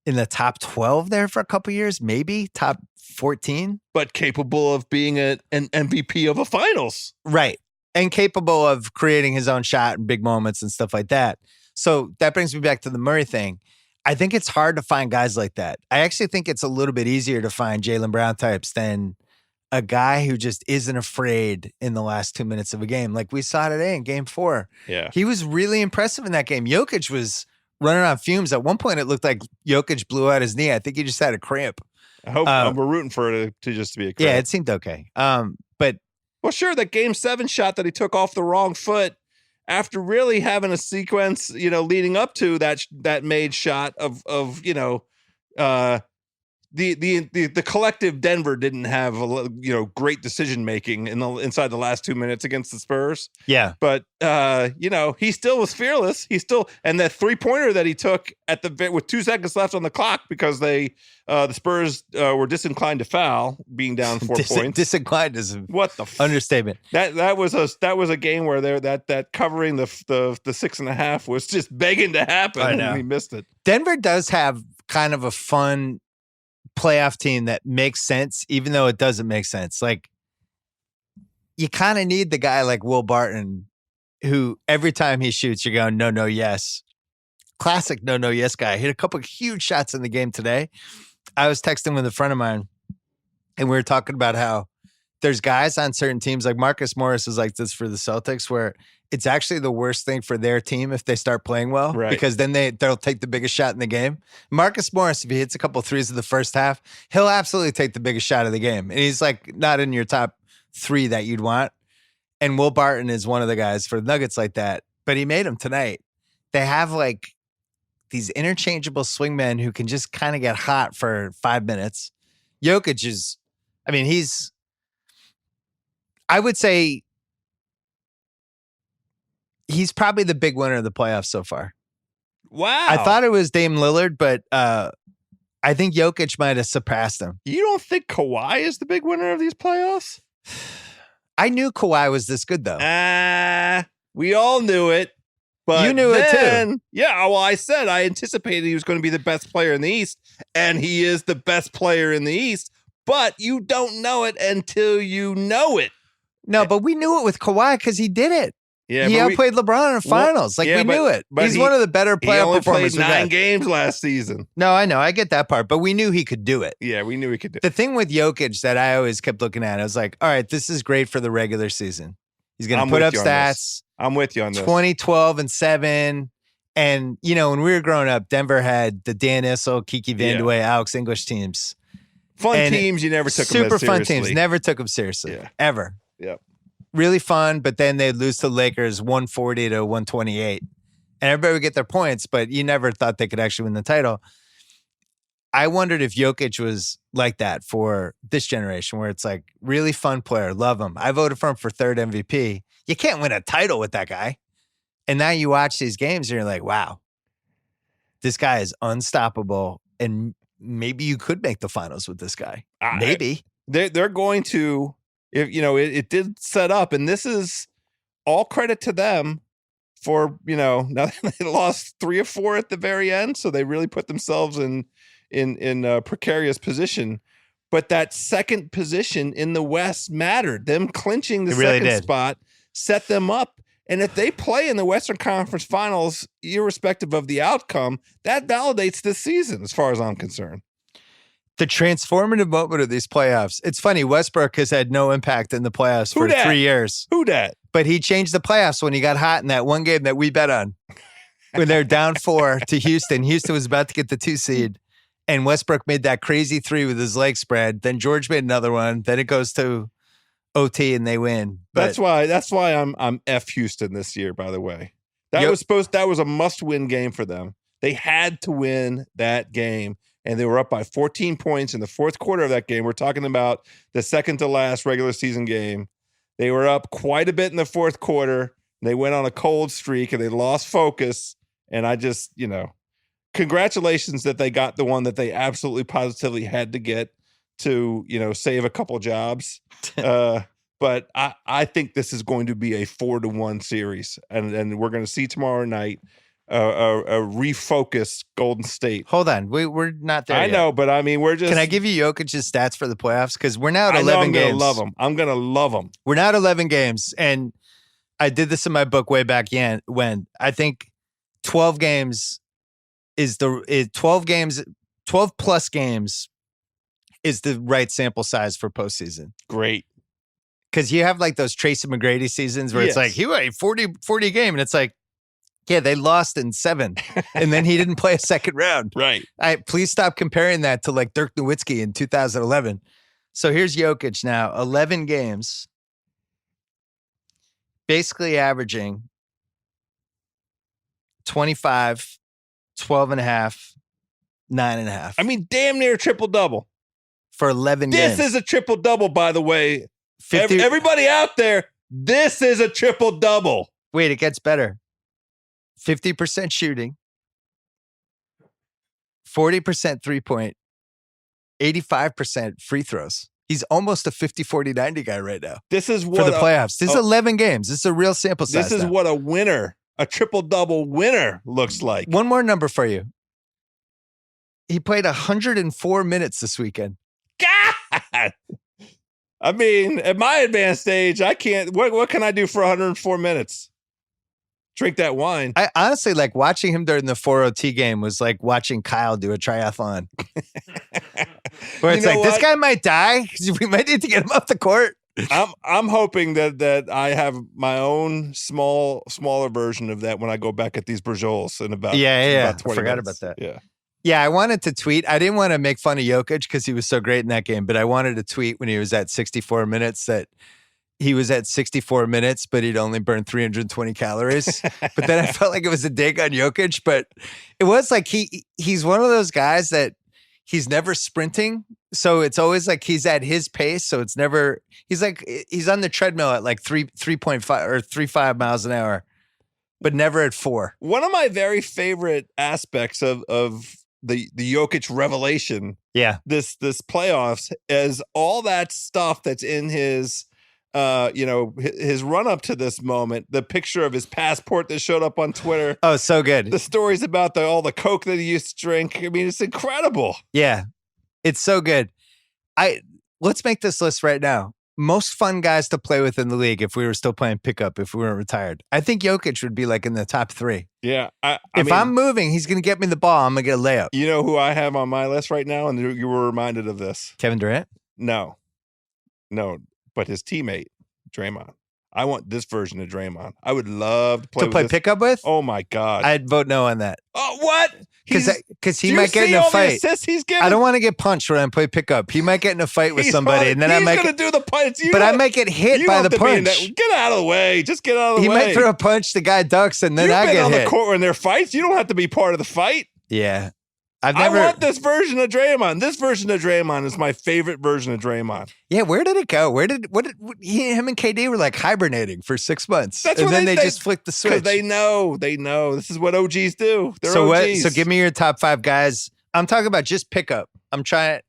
in the top 12 there for a couple years, maybe top 14. But capable of being an MVP of a finals. Right. And capable of creating his own shot in big moments and stuff like that. So that brings me back to the Murray thing. I think it's hard to find guys like that. I actually think it's a little bit easier to find Jaylen Brown types than a guy who just isn't afraid in the last 2 minutes of a game. Like we saw today in game 4. Yeah. He was really impressive in that game. Jokic was running on fumes. At one point, it looked like Jokic blew out his knee. I think he just had a cramp. I hope we're rooting for it to just be a cramp. Yeah, it seemed okay. But well, sure, that game 7 shot that he took off the wrong foot after really having a sequence, leading up to that made shot of the collective Denver didn't have great decision making inside the last 2 minutes against the Spurs. Yeah, but he still was fearless. And that 3-pointer that he took with 2 seconds left on the clock because the Spurs were disinclined to foul, being down 4 points. Disinclined is understatement. That was a game where that covering the 6.5 was just begging to happen, and we missed it. Denver does have kind of a fun playoff team that makes sense, even though it doesn't make sense. Like you kind of need the guy like Will Barton, who every time he shoots, you're going, no, yes. Classic no, yes guy. Hit a couple of huge shots in the game today. I was texting with a friend of mine, and we were talking about how there's guys on certain teams, like Marcus Morris is like this for the Celtics, where it's actually the worst thing for their team if they start playing well, right? Because then they'll take the biggest shot in the game. Marcus Morris, if he hits a couple threes in the first half, he'll absolutely take the biggest shot of the game. And he's like not in your top 3 that you'd want. And Will Barton is one of the guys for the Nuggets like that, but he made them tonight. They have like these interchangeable swingmen who can just kind of get hot for 5 minutes. Jokic is, I would say he's probably the big winner of the playoffs so far. Wow. I thought it was Dame Lillard, but I think Jokic might have surpassed him. You don't think Kawhi is the big winner of these playoffs? I knew Kawhi was this good, though. We all knew it. But you knew it too. Yeah, well, I said I anticipated he was going to be the best player in the East, and he is the best player in the East, but you don't know it until you know it. No, but we knew it with Kawhi because he did it. Yeah, he outplayed LeBron in the finals. We knew it. He's one of the better playoff performers. He only played 9 games last season. No, I know. I get that part. But we knew he could do it. Yeah, we knew he could do it. The thing with Jokic that I always kept looking at, I was like, all right, this is great for the regular season. He's going to put up stats. I'm with you on this. 20, 12, and 7. And, when we were growing up, Denver had the Dan Issel, Kiki Vandeweghe, Alex English teams. Fun teams. You never took them as seriously. Super fun teams. Never took them seriously. Yeah. Ever. Yep. Really fun, but then they'd lose to the Lakers 140 to 128. And everybody would get their points, but you never thought they could actually win the title. I wondered if Jokic was like that for this generation, where it's like really fun player, love him. I voted for him for 3rd MVP. You can't win a title with that guy. And now you watch these games and you're like, wow, this guy is unstoppable. And maybe you could make the finals with this guy. Maybe. They're going to, it did set up, and this is all credit to them now they lost 3 or 4 at the very end, so they really put themselves in a precarious position. But that second position in the West mattered. Them clinching the second spot set them up. And if they play in the Western Conference Finals, irrespective of the outcome, that validates this season as far as I'm concerned. The transformative moment of these playoffs. It's funny, Westbrook has had no impact in the playoffs for 3 years. Who dat? But he changed the playoffs when he got hot in that one game that we bet on. When they're down 4 to Houston. Houston was about to get the 2 seed. And Westbrook made that crazy 3 with his leg spread. Then George made another one. Then it goes to OT and they win. But that's why I'm F Houston this year, by the way. That was a must-win game for them. They had to win that game. And they were up by 14 points in the fourth quarter of that game. We're talking about the second to last regular season game. They were up quite a bit in the fourth quarter. They went on a cold streak and they lost focus. And I just, congratulations that they got the one that they absolutely positively had to get to, save a couple jobs. But I think this is going to be a 4-1 series. And we're going to see tomorrow night a refocused Golden State. Hold on. We're not there yet. I know, but I mean, we're just... Can I give you Jokic's stats for the playoffs? Because we're now at 11 games. I'm going to love them. We're now at 11 games. And I did this in my book way back when I think 12 games is 12 plus games is the right sample size for postseason. Great. Because you have like those Tracy McGrady seasons where it's like, he went 40 game. And it's like, yeah, they lost in 7. And then he didn't play a second round. Right. Please stop comparing that to like Dirk Nowitzki in 2011. So here's Jokic now, 11 games, basically averaging 25, 12 and a half, 9 and a half. I mean, damn near triple-double. For 11 games. This is a triple-double, by the way. 50, everybody out there, this is a triple-double. Wait, it gets better. 50% shooting, 40% three-point, 85% free throws. He's almost a 50-40-90 guy right now. This is what for the playoffs. This is 11 games. This is a real sample size. This is what a winner, a triple-double winner looks like. One more number for you. He played 104 minutes this weekend. God! I mean, at my advanced age, I can't. What can I do for 104 minutes? Drink that wine. I honestly like watching him during the 4OT game was like watching Kyle do a triathlon. Where it's like, this guy might die. We might need to get him off the court. I'm hoping that I have my own smaller version of that when I go back at these Brajols in about 20 I forgot minutes. about that. Yeah, I wanted to tweet. I didn't want to make fun of Jokic because he was so great in that game, but I wanted to tweet when he was at 64 minutes that he was at 64 minutes, but he'd only burned 320 calories. But then I felt like it was a dig on Jokic, but it was like he's one of those guys that he's never sprinting. So it's always like he's at his pace. So it's never, he's on the treadmill at like 3.5 or 3.5 miles an hour, but never at 4. One of my very favorite aspects of the Jokic revelation, this playoffs, is all that stuff that's in his his run up to this moment, the picture of his passport that showed up on Twitter. Oh, so good. The stories about all the Coke that he used to drink. I mean, it's incredible. Yeah, it's so good. Let's make this list right now. Most fun guys to play with in the league if we were still playing pickup, if we weren't retired. I think Jokic would be like in the top 3. Yeah. If I'm moving, he's going to get me the ball. I'm going to get a layup. You know who I have on my list right now? And you were reminded of this. Kevin Durant? No, but his teammate, Draymond. I want this version of Draymond. I would love to play pickup with? Oh my God. I'd vote no on that. Oh, what? Because he might get in a fight. He's getting? I don't want to get punched when I play pickup. He might get in a fight with somebody, and then I might going to do the punch. But I might get hit by the punch. Get out of the way. Just get out of the way. He might throw a punch, the guy ducks, and then I get hit. You've been on the court when there are fights. You don't have to be part of the fight. Yeah. I want this version of Draymond. This version of Draymond is my favorite version of Draymond. Yeah, where did it go? Him and KD were like hibernating for 6 months. That's and then they just flicked the switch. They know. This is what OGs do. They're OGs. So give me your top 5 guys. I'm talking about just pickup. I'm trying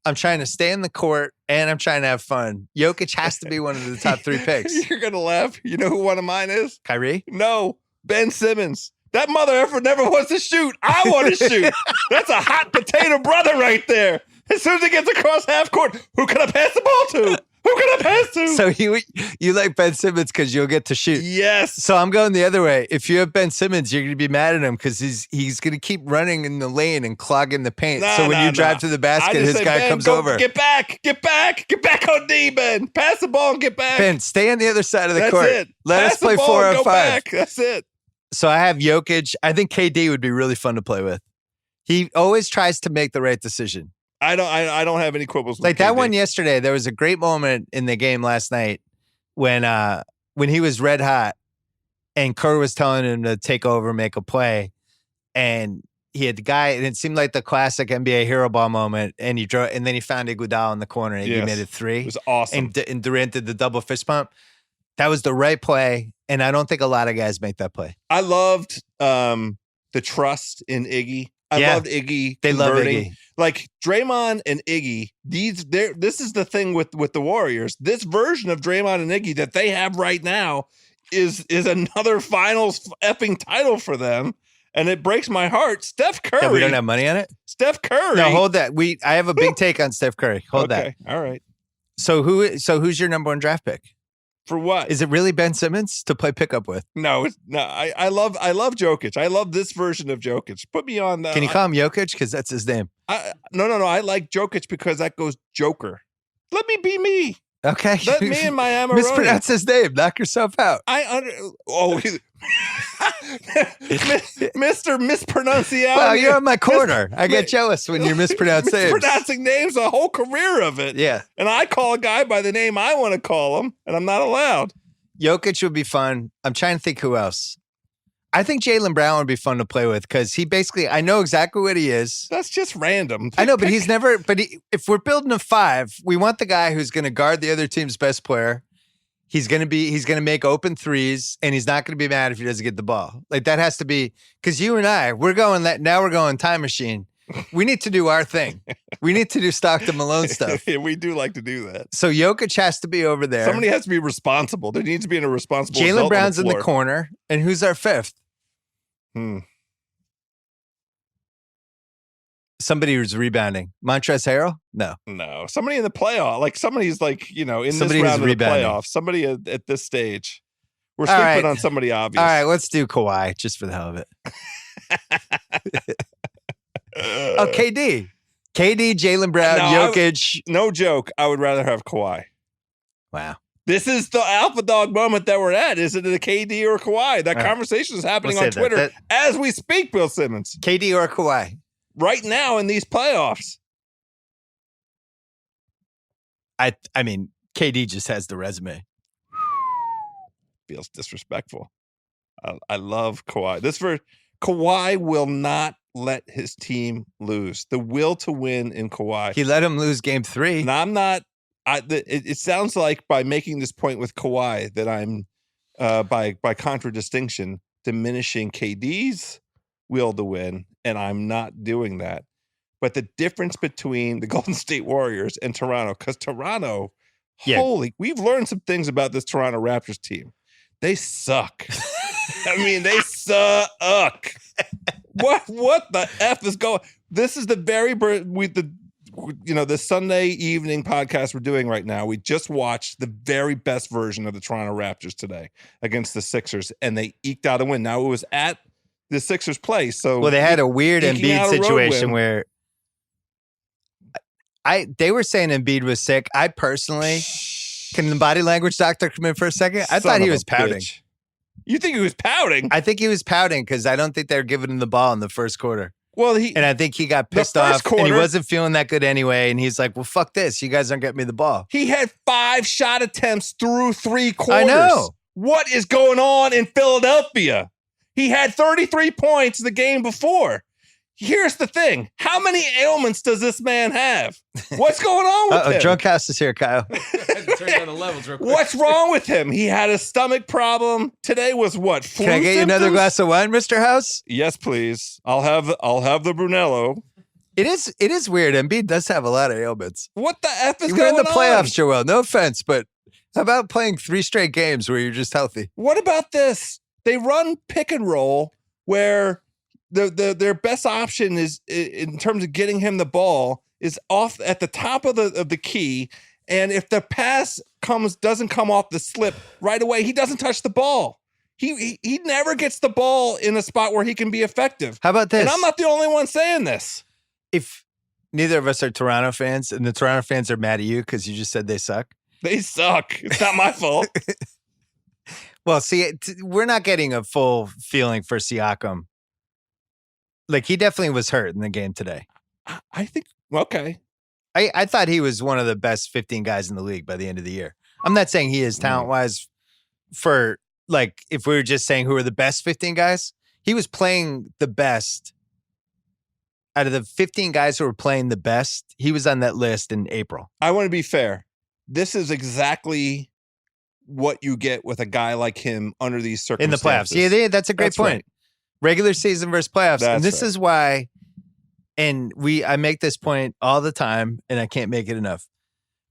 to stay in the court and I'm trying to have fun. Jokic has to be one of the top 3 picks. You're going to laugh. You know who one of mine is? Kyrie? No. Ben Simmons. That mother effer never wants to shoot. I want to shoot. That's a hot potato brother right there. As soon as he gets across half court, who can I pass the ball to? Who can I pass to? So you like Ben Simmons because you'll get to shoot. Yes. So I'm going the other way. If you have Ben Simmons, you're going to be mad at him because he's going to keep running in the lane and clogging the paint. So when you drive to the basket, his guy comes over. Get back on D, Ben. Pass the ball and get back. Ben, stay on the other side of the court. That's it. Let us play 4 on 5. That's it. So I have Jokic. I think KD would be really fun to play with. He always tries to make the right decision. I don't have any quibbles with like KD. That one yesterday. There was a great moment in the game last night when he was red hot and Kerr was telling him to take over, make a play, and he had the guy, and it seemed like the classic NBA hero ball moment. And and then he found Iguodala in the corner and he made it 3. It was awesome. And Durant did the double fist pump. That was the right play, and I don't think a lot of guys make that play. I loved the trust in Iggy. I loved Iggy. They love Iggy. Like Draymond and Iggy. This is the thing with the Warriors. This version of Draymond and Iggy that they have right now is another finals effing title for them, and it breaks my heart. Steph Curry. That we don't have money on it. Steph Curry. No, hold that. I have a big take on Steph Curry. Hold that. All right. So who's your number 1 draft pick? For what? Is it really Ben Simmons to play pickup with? No, it's no. I love Jokic. I love this version of Jokic. Put me on that. Can you call him Jokic? Because that's his name. No. I like Jokic because that goes Joker. Let me be me. Okay. Let me and my Amarone. Mispronounce his name. Knock yourself out. Mr. Mispronunciation. Well, you're on my corner. I get jealous when you mispronounce names. Mispronouncing names, a whole career of it. Yeah. And I call a guy by the name I want to call him, and I'm not allowed. Jokic would be fun. I'm trying to think who else. I think Jaylen Brown would be fun to play with because I know exactly what he is. That's just random. I know, but if we're building a 5, we want the guy who's going to guard the other team's best player. He's going to make open threes, and he's not going to be mad if he doesn't get the ball. Like that has to be, because you and I, we're going time machine. We need to do our thing. We need to do Stockton Malone stuff. Yeah, we do like to do that. So Jokic has to be over there. Somebody has to be responsible. There needs to be a responsible Jaylen Brown's in the corner. And who's our 5th? Somebody who's rebounding. Montrezl Harrell? No. Somebody in the playoff. Like somebody's like, in this Somebody round of the rebounding. playoffs. Somebody at this stage. We're sleeping on somebody obvious. All right, let's do Kawhi just for the hell of it. KD, Jaylen Brown, Jokic. No joke. I would rather have Kawhi. Wow. This is the alpha dog moment that we're at. Is it the KD or Kawhi? That conversation is happening on Twitter as we speak, Bill Simmons. KD or Kawhi? Right now in these playoffs. I mean, KD just has the resume. Feels disrespectful. I love Kawhi. Kawhi will not let his team lose. The will to win in Kawhi. He let him lose game 3. And I'm not. It sounds like by making this point with Kawhi that I'm, by contradistinction, diminishing KD's will to win, and I'm not doing that. But the difference between the Golden State Warriors and Toronto, because Toronto, we've learned some things about this Toronto Raptors team. They suck. I mean, they suck. What the F is going? This is the the Sunday evening podcast we're doing right now. We just watched the very best version of the Toronto Raptors today against the Sixers, and they eked out a win. Now it was at the Sixers' place, so they had a weird Embiid situation where they were saying Embiid was sick. I personally, can the body language doctor come in for a second? I thought he was pouting. Bitch. You think he was pouting? I think he was pouting because I don't think they were giving him the ball in the first quarter. Well, and I think he got pissed off, and he wasn't feeling that good anyway. And he's like, "Well, fuck this! You guys aren't getting me the ball." He had 5 shot attempts through 3 quarters. I know. What is going on in Philadelphia? He had 33 points the game before. Here's the thing. How many ailments does this man have? What's going on with him? Drunk house is here, Kyle. Turn down the levels real quick. What's wrong with him? He had a stomach problem. Today was what? Flu Can I get you another glass of wine, Mr. House? Yes, please. I'll have the Brunello. It is weird. Embiid does have a lot of ailments. What the F is going on? You're in the playoffs, Joel. No offense, but how about playing 3 straight games where you're just healthy? What about this? they run pick and roll where their best option is in terms of getting him the ball is off at the top of the key. And if the pass doesn't come off the slip right away, he doesn't touch the ball. He never gets the ball in a spot where he can be effective. How about this? And I'm not the only one saying this. If neither of us are Toronto fans and the Toronto fans are mad at you because you just said they suck. They suck. It's not my fault. Well, see, we're not getting a full feeling for Siakam. Like, he definitely was hurt in the game today. I think, okay. I thought he was one of the best 15 guys in the league by the end of the year. I'm not saying he is talent-wise for, like, if we were just saying who are the best 15 guys, he was playing the best. Out of the 15 guys who were playing the best, he was on that list in April. I want to be fair. This is exactly what you get with a guy like him under these circumstances. In the playoffs. Yeah, that's a great point. Right. Regular season versus playoffs. That's and this right. is why, and I make this point all the time, and I can't make it enough.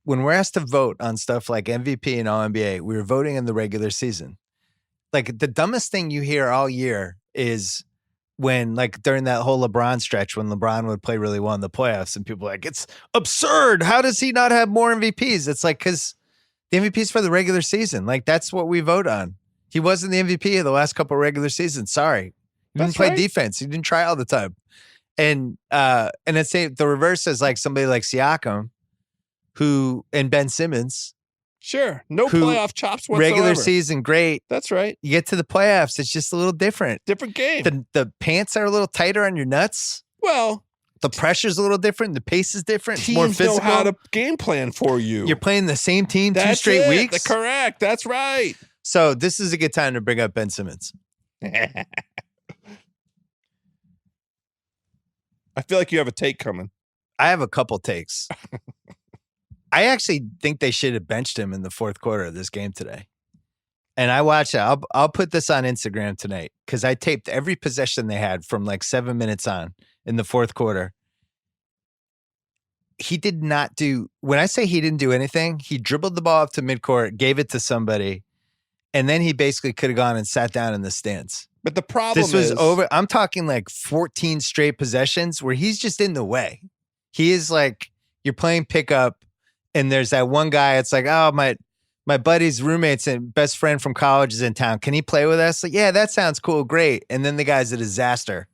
When we're asked to vote on stuff like MVP and All-NBA, we were voting in the regular season. Like, the dumbest thing you hear all year is when, like, during that whole LeBron stretch, when LeBron would play really well in the playoffs, and people are like, it's absurd. How does he not have more MVPs? It's like, because the MVP's for the regular season. Like, that's what we vote on. He wasn't the MVP of the last couple of regular seasons. Sorry. He didn't play defense. He didn't try all the time. And it's the reverse is like somebody like Siakam, and Ben Simmons. Sure. No playoff chops whatsoever. Regular season, great. That's right. You get to the playoffs, it's just a little different. Different game. The pants are a little tighter on your nuts. Well, the pressure's a little different. The pace is different. It's teams more physical. know how to game plan for you. You're playing the same team That's 2 straight it. weeks. Correct. That's right. So this is a good time to bring up Ben Simmons. I feel like you have a take coming. I have a couple takes. I actually think they should have benched him in the fourth quarter of this game today. And I watched it. I'll put this on Instagram tonight because I taped every possession they had from like 7 minutes on in the fourth quarter. He did not do, when I say he didn't do anything, he dribbled the ball up to midcourt, gave it to somebody, and then he basically could have gone and sat down in the stands. But the problem this was over. I'm talking like 14 straight possessions where he's just in the way. He is like, you're playing pickup, and there's that one guy. It's like, oh, my buddy's roommates and best friend from college is in town. Can he play with us? Like, yeah, that sounds cool, great. And then the guy's a disaster,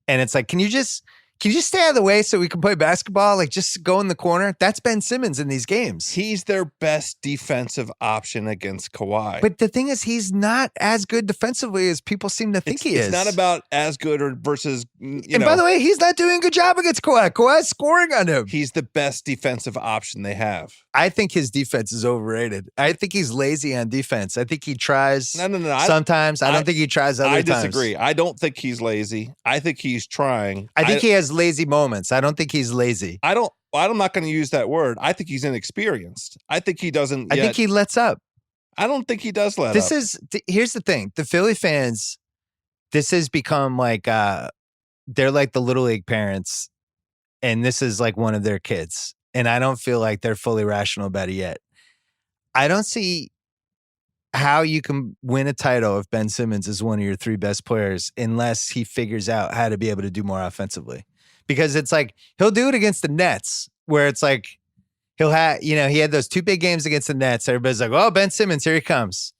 and it's like, can you just stay out of the way so we can play basketball? Like, just go in the corner. That's Ben Simmons in these games. He's their best defensive option against Kawhi. But the thing is, he's not as good defensively as people seem to think he is. It's not about as good or versus, and by the way, he's not doing a good job against Kawhi. Kawhi's scoring on him. He's the best defensive option they have. I think his defense is overrated. I think he's lazy on defense. I think he tries sometimes. I don't think he tries other times. I disagree. I don't think he's lazy. I think he's trying. I think he has lazy moments. I don't think he's lazy. I'm not going to use that word. I think he's inexperienced. I think he doesn't. I think he lets up. I don't think he does let up. Here's the thing. The Philly fans, this has become like, they're like the Little League parents, and this is like one of their kids. And I don't feel like they're fully rational about it yet. I don't see how you can win a title if Ben Simmons is one of your 3 best players unless he figures out how to be able to do more offensively. Because it's like, he'll do it against the Nets, where it's like, he had those 2 big games against the Nets. Everybody's like, oh, Ben Simmons, here he comes.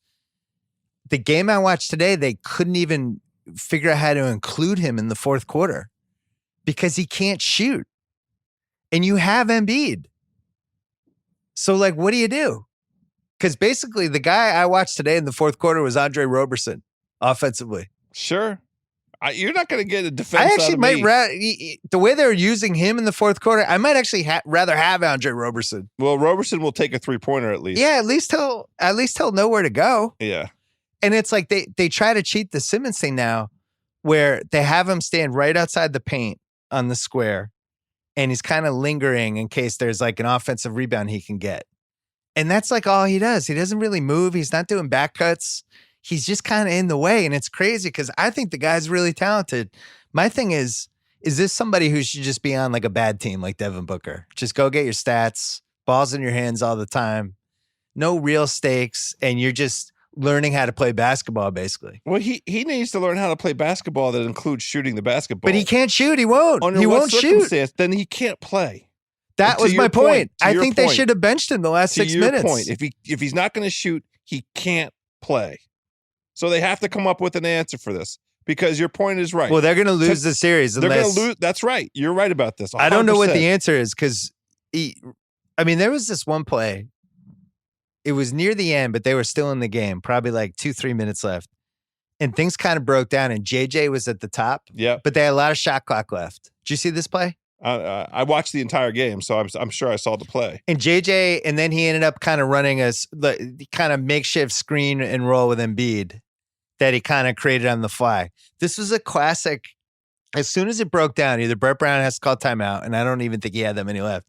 The game I watched today, they couldn't even figure out how to include him in the fourth quarter because he can't shoot. And you have Embiid. So, like, what do you do? Because basically the guy I watched today in the fourth quarter was Andre Roberson offensively. Sure. You're not going to get a defense. I actually might the way they're using him in the fourth quarter, I might actually rather have Andre Roberson. Well, Roberson will take a 3-pointer at least. Yeah, at least he'll know where to go. Yeah. And it's like they try to cheat the Simmons thing now, where they have him stand right outside the paint on the square, and he's kind of lingering in case there's like an offensive rebound he can get. And that's like all he does. He doesn't really move. He's not doing back cuts. He's just kind of in the way. And it's crazy because I think the guy's really talented. My thing is this somebody who should just be on like a bad team like Devin Booker? Just go get your stats, balls in your hands all the time, no real stakes, and you're just learning how to play basketball, basically. Well, he needs to learn how to play basketball that includes shooting the basketball. But he can't shoot. He won't. Under He what won't shoot. circumstance, then he can't play. That to was your my point. to I your think they point. should have benched him the last To 6 your minutes. point, if he's not going to shoot, he can't play. So they have to come up with an answer for this because your point is right. Well, they're going to lose the series They're unless going to lose. That's right. You're right about this. 100%. I don't know what the answer is because there was this one play. It was near the end, but they were still in the game, probably like 2-3 minutes left. And things kind of broke down, and JJ was at the top. Yeah. But they had a lot of shot clock left. Did you see this play? I watched the entire game, so I'm sure I saw the play. And JJ, and then he ended up kind of running the kind of makeshift screen and roll with Embiid that he kind of created on the fly. This was a classic. As soon as it broke down, either Brett Brown has to call timeout, and I don't even think he had that many left,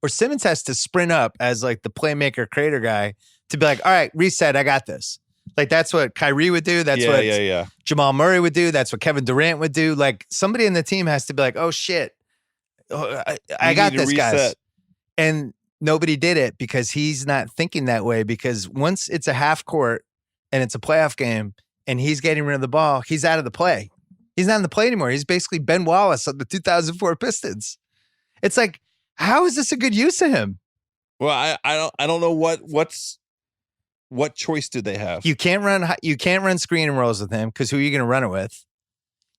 or Simmons has to sprint up as like the playmaker creator guy to be like, all right, reset, I got this. Like that's what Kyrie would do. That's what Jamal Murray would do. That's what Kevin Durant would do. Like somebody in the team has to be like, oh shit, I got this, guys. And nobody did it because he's not thinking that way, because once it's a half court and it's a playoff game and he's getting rid of the ball, he's out of the play. He's not in the play anymore. He's basically Ben Wallace of the 2004 Pistons. It's like, how is this a good use of him? Well, I don't know what choice did they have? You can't run screen and rolls with him because who are you going to run it with?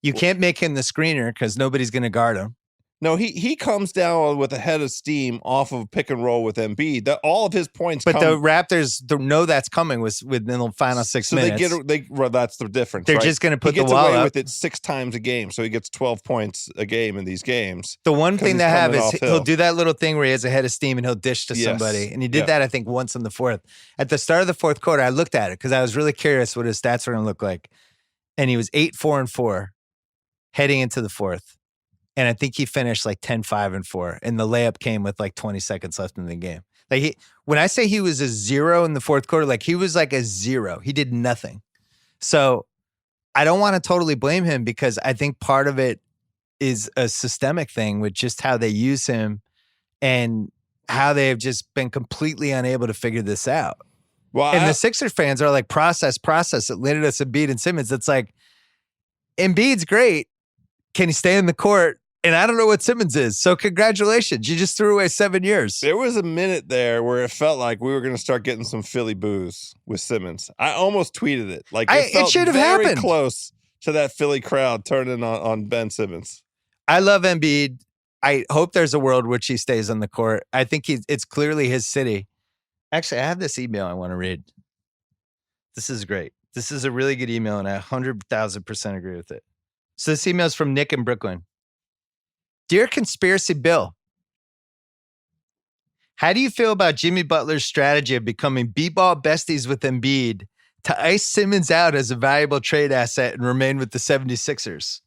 You can't make him the screener because nobody's going to guard him. No, he comes down with a head of steam off of pick and roll with Embiid. All of his points, but the Raptors know that's coming within the final 6 minutes. So that's the difference. They're right? just going to put he the gets wall away up with it 6 times a game, so he gets 12 points a game in these games. The one thing they have is off hill. he'll do that little thing where he has a head of steam and he'll dish to somebody, and he did that I think once in the fourth. At the start of the fourth quarter, I looked at it because I was really curious what his stats were going to look like, and he was 8-4-4 heading into the fourth. And I think he finished like 10-5-4. And the layup came with like 20 seconds left in the game. Like when I say he was a 0 in the fourth quarter, like he was like a 0. He did nothing. So I don't want to totally blame him because I think part of it is a systemic thing with just how they use him and how they have just been completely unable to figure this out. Well, and the Sixers fans are like, process. It landed us Embiid and Simmons. It's like, Embiid's great. Can he stay in the court? And I don't know what Simmons is. So congratulations. You just threw away 7 years. There was a minute there where it felt like we were going to start getting some Philly boos with Simmons. I almost tweeted it. Like it should have very happened. Close to that Philly crowd turning on Ben Simmons. I love Embiid. I hope there's a world which he stays on the court. I think it's clearly his city. Actually, I have this email I want to read. This is great. This is a really good email, and I 100,000% agree with it. So this email is from Nick in Brooklyn. Dear Conspiracy Bill, how do you feel about Jimmy Butler's strategy of becoming b-ball besties with Embiid to ice Simmons out as a valuable trade asset and remain with the 76ers?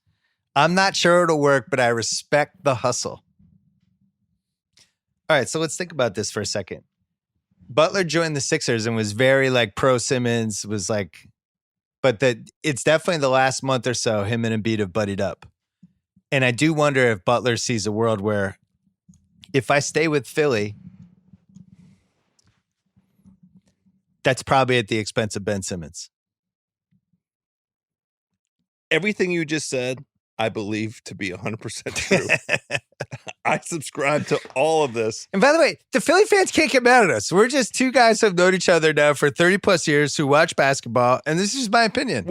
I'm not sure it'll work, but I respect the hustle. All right, so let's think about this for a second. Butler joined the Sixers and was very like pro Simmons, but it's definitely the last month or so him and Embiid have buddied up. And I do wonder if Butler sees a world where if I stay with Philly, that's probably at the expense of Ben Simmons. Everything you just said, I believe to be 100% true. I subscribe to all of this. And by the way, the Philly fans can't get mad at us. We're just two guys who have known each other now for 30 plus years who watch basketball. And this is my opinion.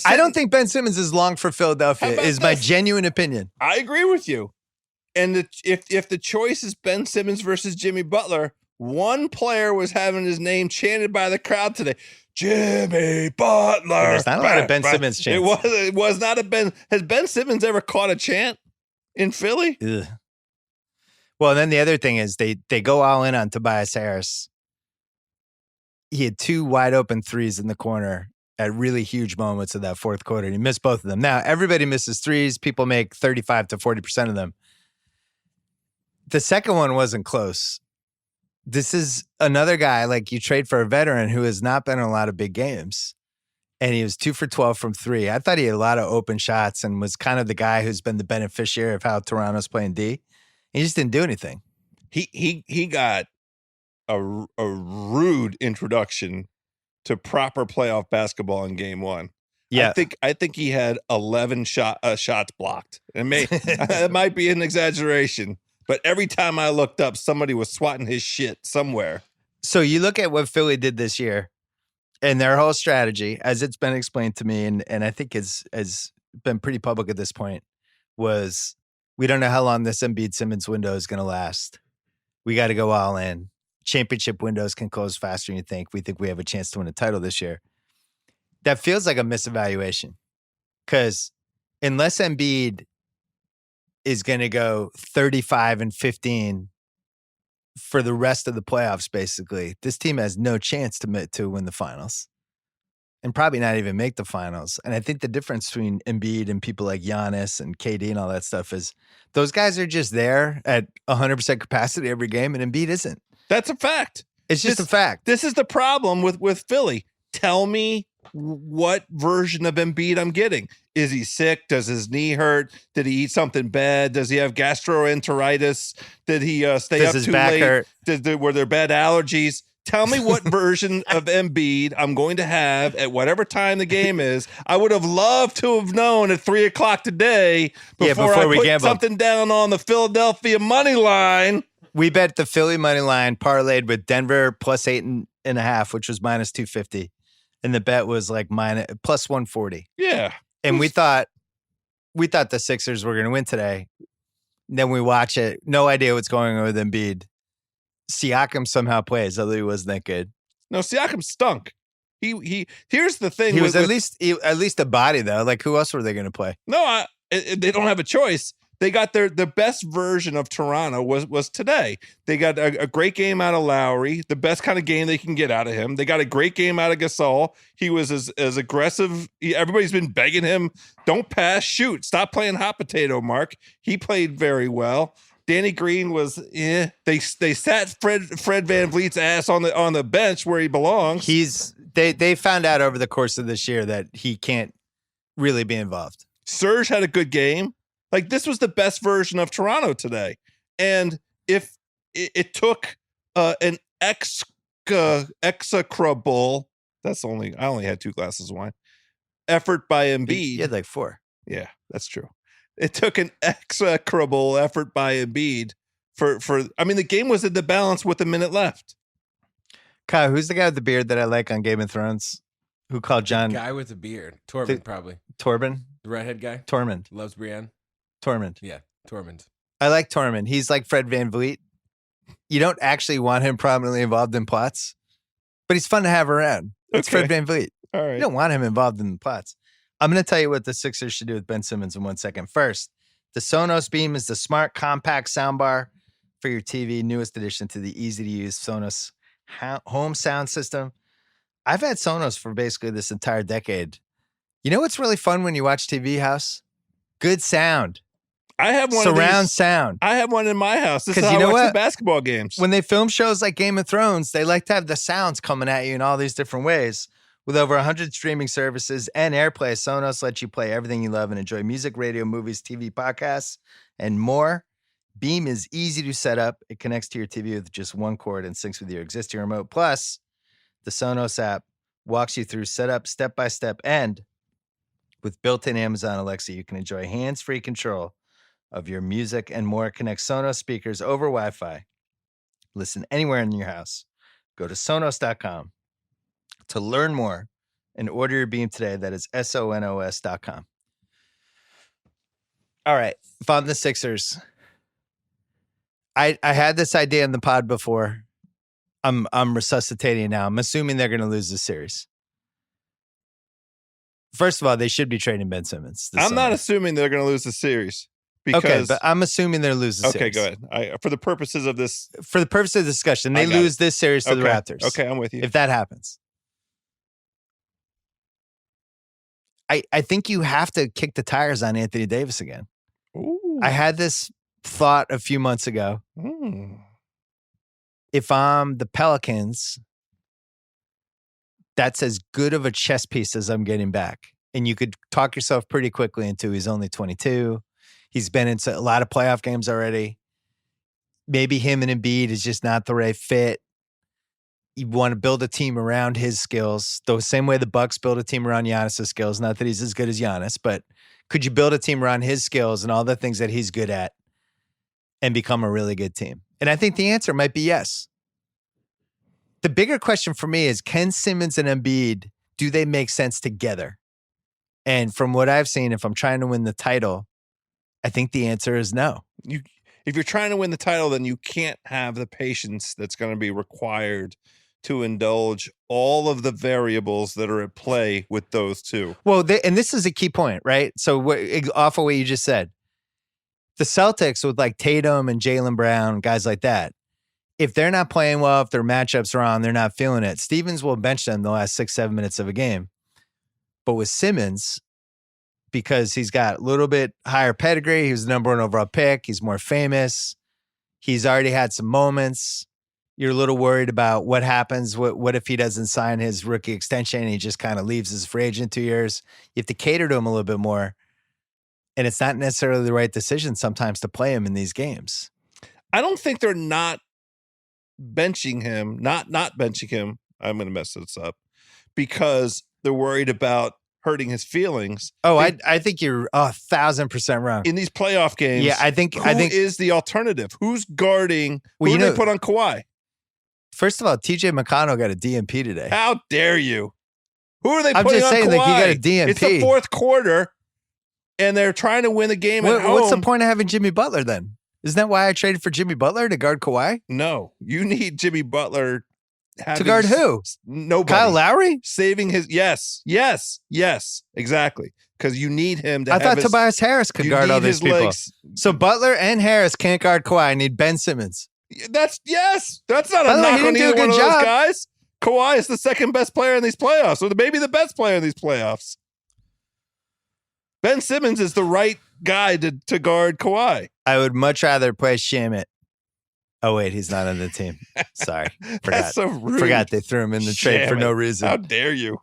I don't think Ben Simmons is long for Philadelphia, is my genuine opinion. I agree with you. And if the choice is Ben Simmons versus Jimmy Butler, one player was having his name chanted by the crowd today. Jimmy Butler. Well, there's not a lot of Ben Simmons chants. It was not a Ben. Has Ben Simmons ever caught a chant in Philly? Ugh. Well, and then the other thing is they go all in on Tobias Harris. He had 2 wide open threes in the corner at really huge moments of that fourth quarter, and he missed both of them. Now, everybody misses threes. People make 35 to 40% of them. The second one wasn't close. This is another guy, like you trade for a veteran who has not been in a lot of big games. And he was 2 for 12 from 3. I thought he had a lot of open shots and was kind of the guy who's been the beneficiary of how Toronto's playing D. He just didn't do anything. He got a rude introduction to proper playoff basketball in game one. Yeah. I think he had 11 shots blocked. It might be an exaggeration, but every time I looked up, somebody was swatting his shit somewhere. So you look at what Philly did this year and their whole strategy, as it's been explained to me, and I think has been pretty public at this point, was we don't know how long this Embiid Simmons window is going to last. We got to go all in. Championship windows can close faster than you think. We think we have a chance to win a title this year. That feels like a misevaluation because unless Embiid is going to go 35 and 15 for the rest of the playoffs, basically, this team has no chance to win the finals and probably not even make the finals. And I think the difference between Embiid and people like Giannis and KD and all that stuff is those guys are just there at 100% capacity every game, and Embiid isn't. That's a fact. It's just a fact. This is the problem with Philly. Tell me what version of Embiid I'm getting. Is he sick? Does his knee hurt? Did he eat something bad? Does he have gastroenteritis? Did he stay Does up his too back late? hurt? Were there bad allergies? Tell me what version of Embiid I'm going to have at whatever time the game is. I would have loved to have known at 3:00 today before I we put gambled. something down on the Philadelphia money line. We bet the Philly money line parlayed with Denver plus 8.5, which was minus 250. And the bet was like plus 140. Yeah. And we thought the Sixers were going to win today. Then we watch it. No idea what's going on with Embiid. Siakam somehow plays, although he wasn't that good. No, Siakam stunk. He. Here's the thing. He was at least a body though. Like who else were they going to play? No, they don't have a choice. They got the best version of Toronto was today. They got a great game out of Lowry, the best kind of game they can get out of him. They got a great game out of Gasol. He was as aggressive. Everybody's been begging him, don't pass, shoot, stop playing hot potato, Mark. He played very well. Danny Green was, They sat Fred VanVleet's ass on the bench where he belongs. They found out over the course of this year that he can't really be involved. Serge had a good game. Like this was the best version of Toronto today. And if it took an execrable, I only had 2 glasses of wine, effort by Embiid. You had like 4. Yeah, that's true. It took an execrable effort by Embiid the game was in the balance with a minute left. Kyle, who's the guy with the beard that I like on Game of Thrones? Who called John? The guy with the beard. Tormund, probably. Tormund? The redhead guy? Tormund. Loves Brienne? Tormund. Yeah, Tormund. I like Tormund. He's like Fred VanVleet. You don't actually want him prominently involved in plots, but he's fun to have around. That's Fred VanVleet. All right. You don't want him involved in the plots. I'm going to tell you what the Sixers should do with Ben Simmons in 1 second. First, the Sonos Beam is the smart, compact soundbar for your TV, newest addition to the easy-to-use Sonos home sound system. I've had Sonos for basically this entire decade. You know what's really fun when you watch TV, House? Good sound. I have one surround sound. I have one in my house. This is how you know I watch what? the basketball games. When they film shows like Game of Thrones, they like to have the sounds coming at you in all these different ways. With over 100 streaming services and AirPlay, Sonos lets you play everything you love and enjoy music, radio, movies, TV, podcasts, and more. Beam is easy to set up. It connects to your TV with just one cord and syncs with your existing remote. Plus, the Sonos app walks you through setup step by step, and with built-in Amazon Alexa, you can enjoy hands-free control of your music and more. Connect Sonos speakers over Wi-Fi. Listen anywhere in your house. Go to Sonos.com to learn more and order your Beam today. That is Sonos.com. All right. If I'm the Sixers, I had this idea in the pod before. I'm resuscitating it now. I'm assuming they're going to lose the series. First of all, they should be trading Ben Simmons. I'm not assuming they're going to lose the series. Okay, but I'm assuming they're losing the series. Okay, go ahead. For the purposes of this. For the purpose of the discussion, they lose this series to the Raptors. Okay, I'm with you. If that happens. I think you have to kick the tires on Anthony Davis again. Ooh. I had this thought a few months ago. If I'm the Pelicans, that's as good of a chess piece as I'm getting back. And you could talk yourself pretty quickly into he's only 22. He's been into a lot of playoff games already. Maybe him and Embiid is just not the right fit. you want to build a team around his skills, the same way the Bucks build a team around Giannis' skills. Not that he's as good as Giannis, but could you build a team around his skills and all the things that he's good at and become a really good team? And I think the answer might be yes. The bigger question for me is, can Simmons and Embiid, do they make sense together? And from what I've seen, if I'm trying to win the title, I think the answer is no. If you're trying to win the title, then you can't have the patience that's going to be required to indulge all of the variables that are at play with those two. Well, and this is a key point, right? So off of what you just said, the Celtics with like Tatum and Jaylen Brown, guys like that, if they're not playing well, if their matchups are on, they're not feeling it, Stevens will bench them the last 6-7 minutes of a game. But with Simmons, because he's got a little bit higher pedigree, he was the number 1 overall pick, he's more famous, he's already had some moments. You're a little worried about what happens. What if he doesn't sign his rookie extension and he just kind of leaves as a free agent 2 years? You have to cater to him a little bit more. And it's not necessarily the right decision sometimes to play him in these games. I don't think they're not benching him, not benching him. I'm going to mess this up because they're worried about hurting his feelings. Oh, I think you're 1,000% wrong. In these playoff games, yeah, I think is the alternative? Who's guarding? Who do they put on Kawhi? First of all, TJ McConnell got a DNP today. How dare you? Who are they putting on Kawhi? I'm just saying, like, he got a DNP. It's the fourth quarter, and they're trying to win the game at home. What's the point of having Jimmy Butler then? Isn't that why I traded for Jimmy Butler to guard Kawhi? No, you need Jimmy Butler to guard who? Nobody. Kyle Lowry? Saving his yes, exactly. Because you need him to. I thought Tobias Harris could guard all these people. Legs. So Butler and Harris can't guard Kawhi. I need Ben Simmons. That's not a knock on either one of those guys. Kawhi is the second best player in these playoffs, or maybe the best player in these playoffs. Ben Simmons is the right guy to guard Kawhi. I would much rather play Shamit. Oh wait, he's not on the team. Sorry, forgot. That's so rude. Forgot they threw him in the trade for no reason. How dare you?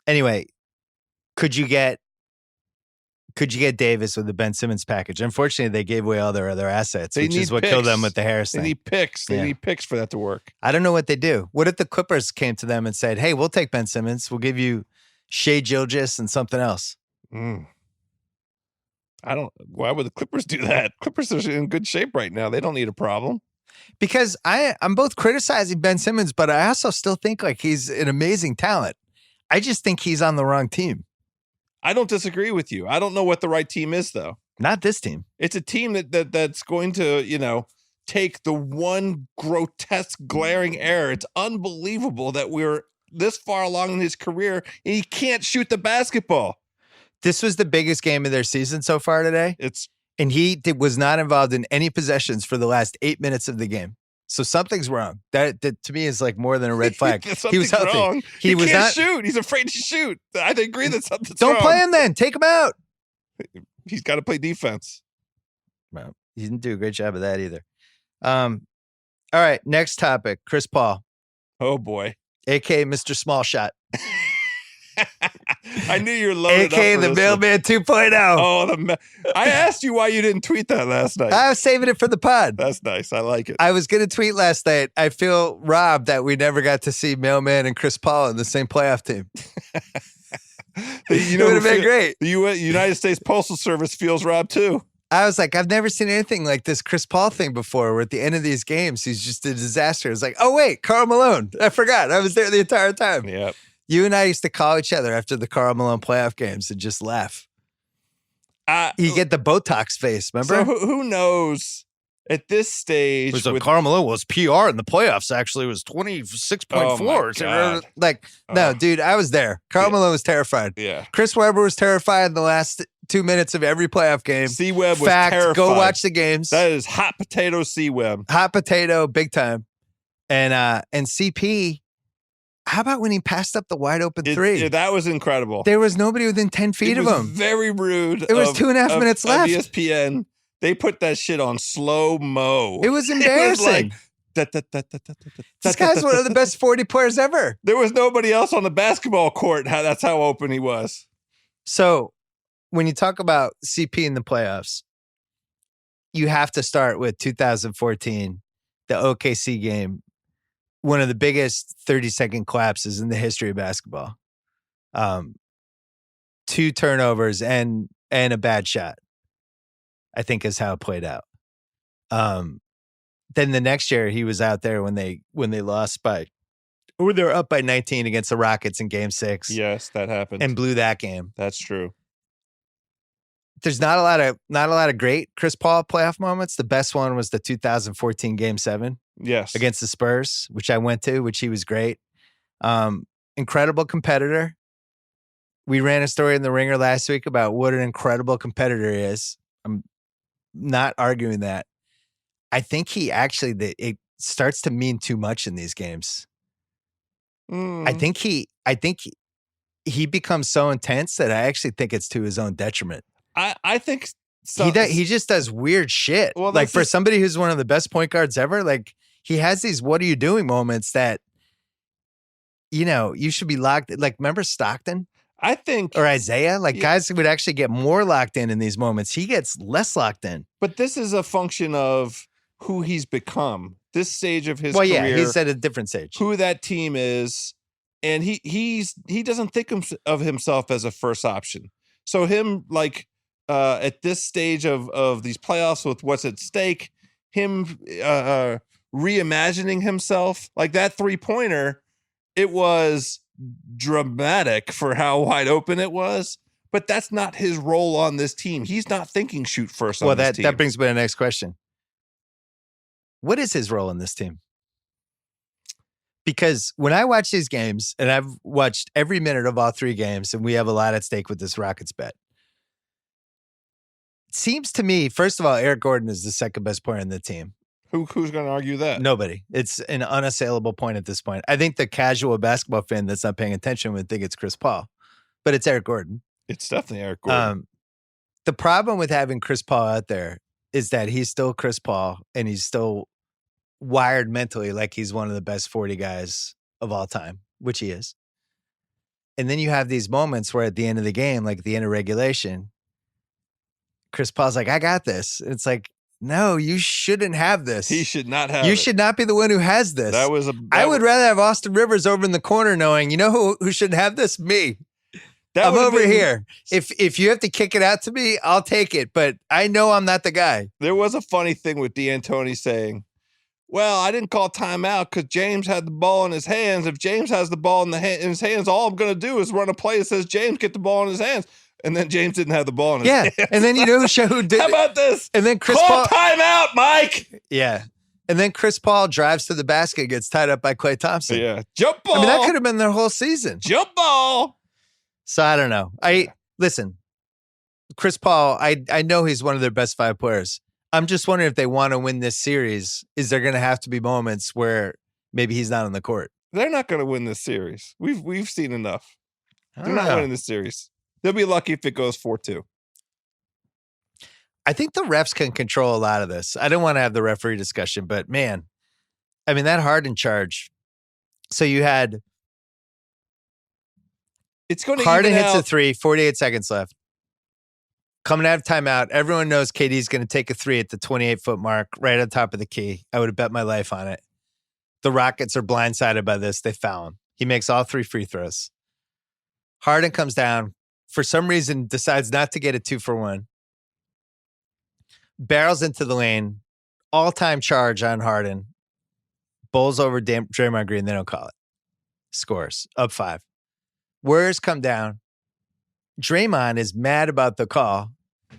Anyway, could you get Davis with the Ben Simmons package? Unfortunately, they gave away all their other assets, which is what killed them with the Harris thing. They need picks. They need picks for that to work. I don't know what they do. What if the Clippers came to them and said, "Hey, we'll take Ben Simmons. We'll give you Shai Gilgeous and something else." Why would the Clippers do that? Clippers are in good shape right now. They don't need a problem. Because I'm both criticizing Ben Simmons, but I also still think like he's an amazing talent. I just think he's on the wrong team. I don't disagree with you. I don't know what the right team is, though. Not this team. It's a team that's going to, take the one grotesque, glaring error. It's unbelievable that we're this far along in his career and he can't shoot the basketball. This was the biggest game of their season so far today. And he was not involved in any possessions for the last 8 minutes of the game. So something's wrong. That to me is like more than a red flag. He was healthy. Wrong. He was can't not shoot. He's afraid to shoot. I agree that something's Don't wrong. play him then. Take him out. He's got to play defense. Well, he didn't do a great job of that either. All right, next topic. Chris Paul. Oh boy. AKA Mr. Small Shot. I knew you were loaded AKA up for the Mailbag 2.0. Oh, I asked you why you didn't tweet that last night. I was saving it for the pod. That's nice. I like it. I was going to tweet last night. I feel robbed that we never got to see Mailman and Chris Paul in the same playoff team. It would have been great. The United States Postal Service feels robbed too. I was like, I've never seen anything like this Chris Paul thing before, where at the end of these games, he's just a disaster. It's like, oh, wait, Karl Malone. I forgot. I was there the entire time. Yeah. You and I used to call each other after the Karl Malone playoff games and just laugh. You get the Botox face, remember? So who knows at this stage? Karl Malone was PR in the playoffs, actually. It was 26.4. No, dude, I was there. Karl Malone was terrified. Yeah. Chris Webber was terrified in the last 2 minutes of every playoff game. C-Web was terrified. Go watch the games. That is hot potato C-Web. Hot potato, big time. And CP, how about when he passed up the wide open three? That was incredible. There was nobody within 10 feet of him. Very rude. It was 2.5 minutes left. ESPN, they put that shit on slow-mo. It was embarrassing. This guy's one of the best 40 players ever. There was nobody else on the basketball court. That's how open he was. So when you talk about CP in the playoffs, you have to start with 2014. the OKC game, one of the biggest 30-second collapses in the history of basketball. 2 turnovers and a bad shot, I think is how it played out. Then the next year he was out there when they lost by, or they were up by 19 against the Rockets in Game 6. Yes, that happened. And blew that game. That's true. There's not a lot of great Chris Paul playoff moments. The best one was the 2014 Game 7. Yes. Against the Spurs, which I went to, which he was great. Incredible competitor. We ran a story in the Ringer last week about what an incredible competitor he is. I'm not arguing that. I think he actually, it starts to mean too much in these games. I think he becomes so intense that I actually think it's to his own detriment. I think so. He just does weird shit. Well, like for somebody who's one of the best point guards ever, like he has these "what are you doing" moments that, you should be locked. Like remember Stockton? I think, or Isaiah, guys would actually get more locked in these moments. He gets less locked in. But this is a function of who he's become. This stage of his career. Yeah, he's at a different stage. Who that team is, and he doesn't think of himself as a first option. So him at this stage of these playoffs with what's at stake, him reimagining himself, like that 3-pointer, it was dramatic for how wide open it was, but that's not his role on this team. He's not thinking shoot first on this team. That brings me to the next question. What is his role in this team? Because when I watch these games, and I've watched every minute of all 3 games, and we have a lot at stake with this Rockets bet, it seems to me, first of all, Eric Gordon is the second best player in the team. Who's going to argue that? Nobody. It's an unassailable point at this point. I think the casual basketball fan that's not paying attention would think it's Chris Paul, but it's Eric Gordon. It's definitely Eric Gordon. The problem with having Chris Paul out there is that he's still Chris Paul, and he's still wired mentally like he's one of the best 40 guys of all time, which he is. And then you have these moments where at the end of the game, like at the end of regulation, Chris Paul's like, I got this. It's like, no, you shouldn't have this. He should not have You it. should not be the one who has this. I would rather have Austin Rivers over in the corner knowing, who shouldn't have this? Me. I'm over here. If you have to kick it out to me, I'll take it. But I know I'm not the guy. There was a funny thing with D'Antoni saying, well, I didn't call timeout because James had the ball in his hands. If James has the ball in his hands, all I'm going to do is run a play that says James get the ball in his hands. And then James didn't have the ball in his hands. And then who did? How about this? And then Chris Call Paul timeout, Mike. Yeah. And then Chris Paul drives to the basket, gets tied up by Klay Thompson. Yeah. Jump ball. I mean, that could have been their whole season. Jump ball. So I don't know. Listen, Chris Paul, I know he's one of their best 5 players. I'm just wondering if they want to win this series, is there going to have to be moments where maybe he's not on the court? They're not going to win this series. We've seen enough. They're not know. winning this series. They'll be lucky if it goes 4-2. I think the refs can control a lot of this. I don't want to have the referee discussion, but man, I mean, that Harden charge. So you had Harden hits a 3, 48 seconds left. Coming out of timeout, everyone knows KD's going to take a 3 at the 28-foot mark, right on top of the key. I would have bet my life on it. The Rockets are blindsided by this. They foul him. He makes all 3 free throws. Harden comes down. For some reason, decides not to get a 2-for-1. Barrels into the lane. All-time charge on Harden. Bowls over Draymond Green. They don't call it. Scores. Up 5. Warriors come down. Draymond is mad about the call.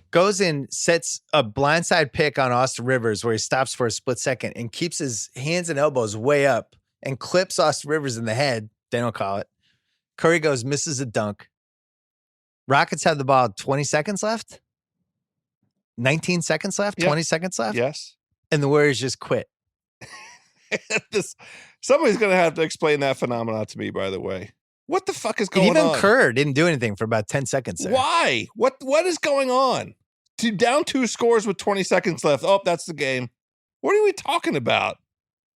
Goes in, sets a blindside pick on Austin Rivers where he stops for a split second and keeps his hands and elbows way up and clips Austin Rivers in the head. They don't call it. Curry goes, misses a dunk. Rockets have the ball 20 seconds left. 19 seconds left, 20 seconds left. Yes. And the Warriors just quit. Somebody's going to have to explain that phenomenon to me, by the way. What the fuck is going on? Even Kerr didn't do anything for about 10 seconds there. Why? What is going on? Down 2 scores with 20 seconds left. Oh, that's the game. What are we talking about?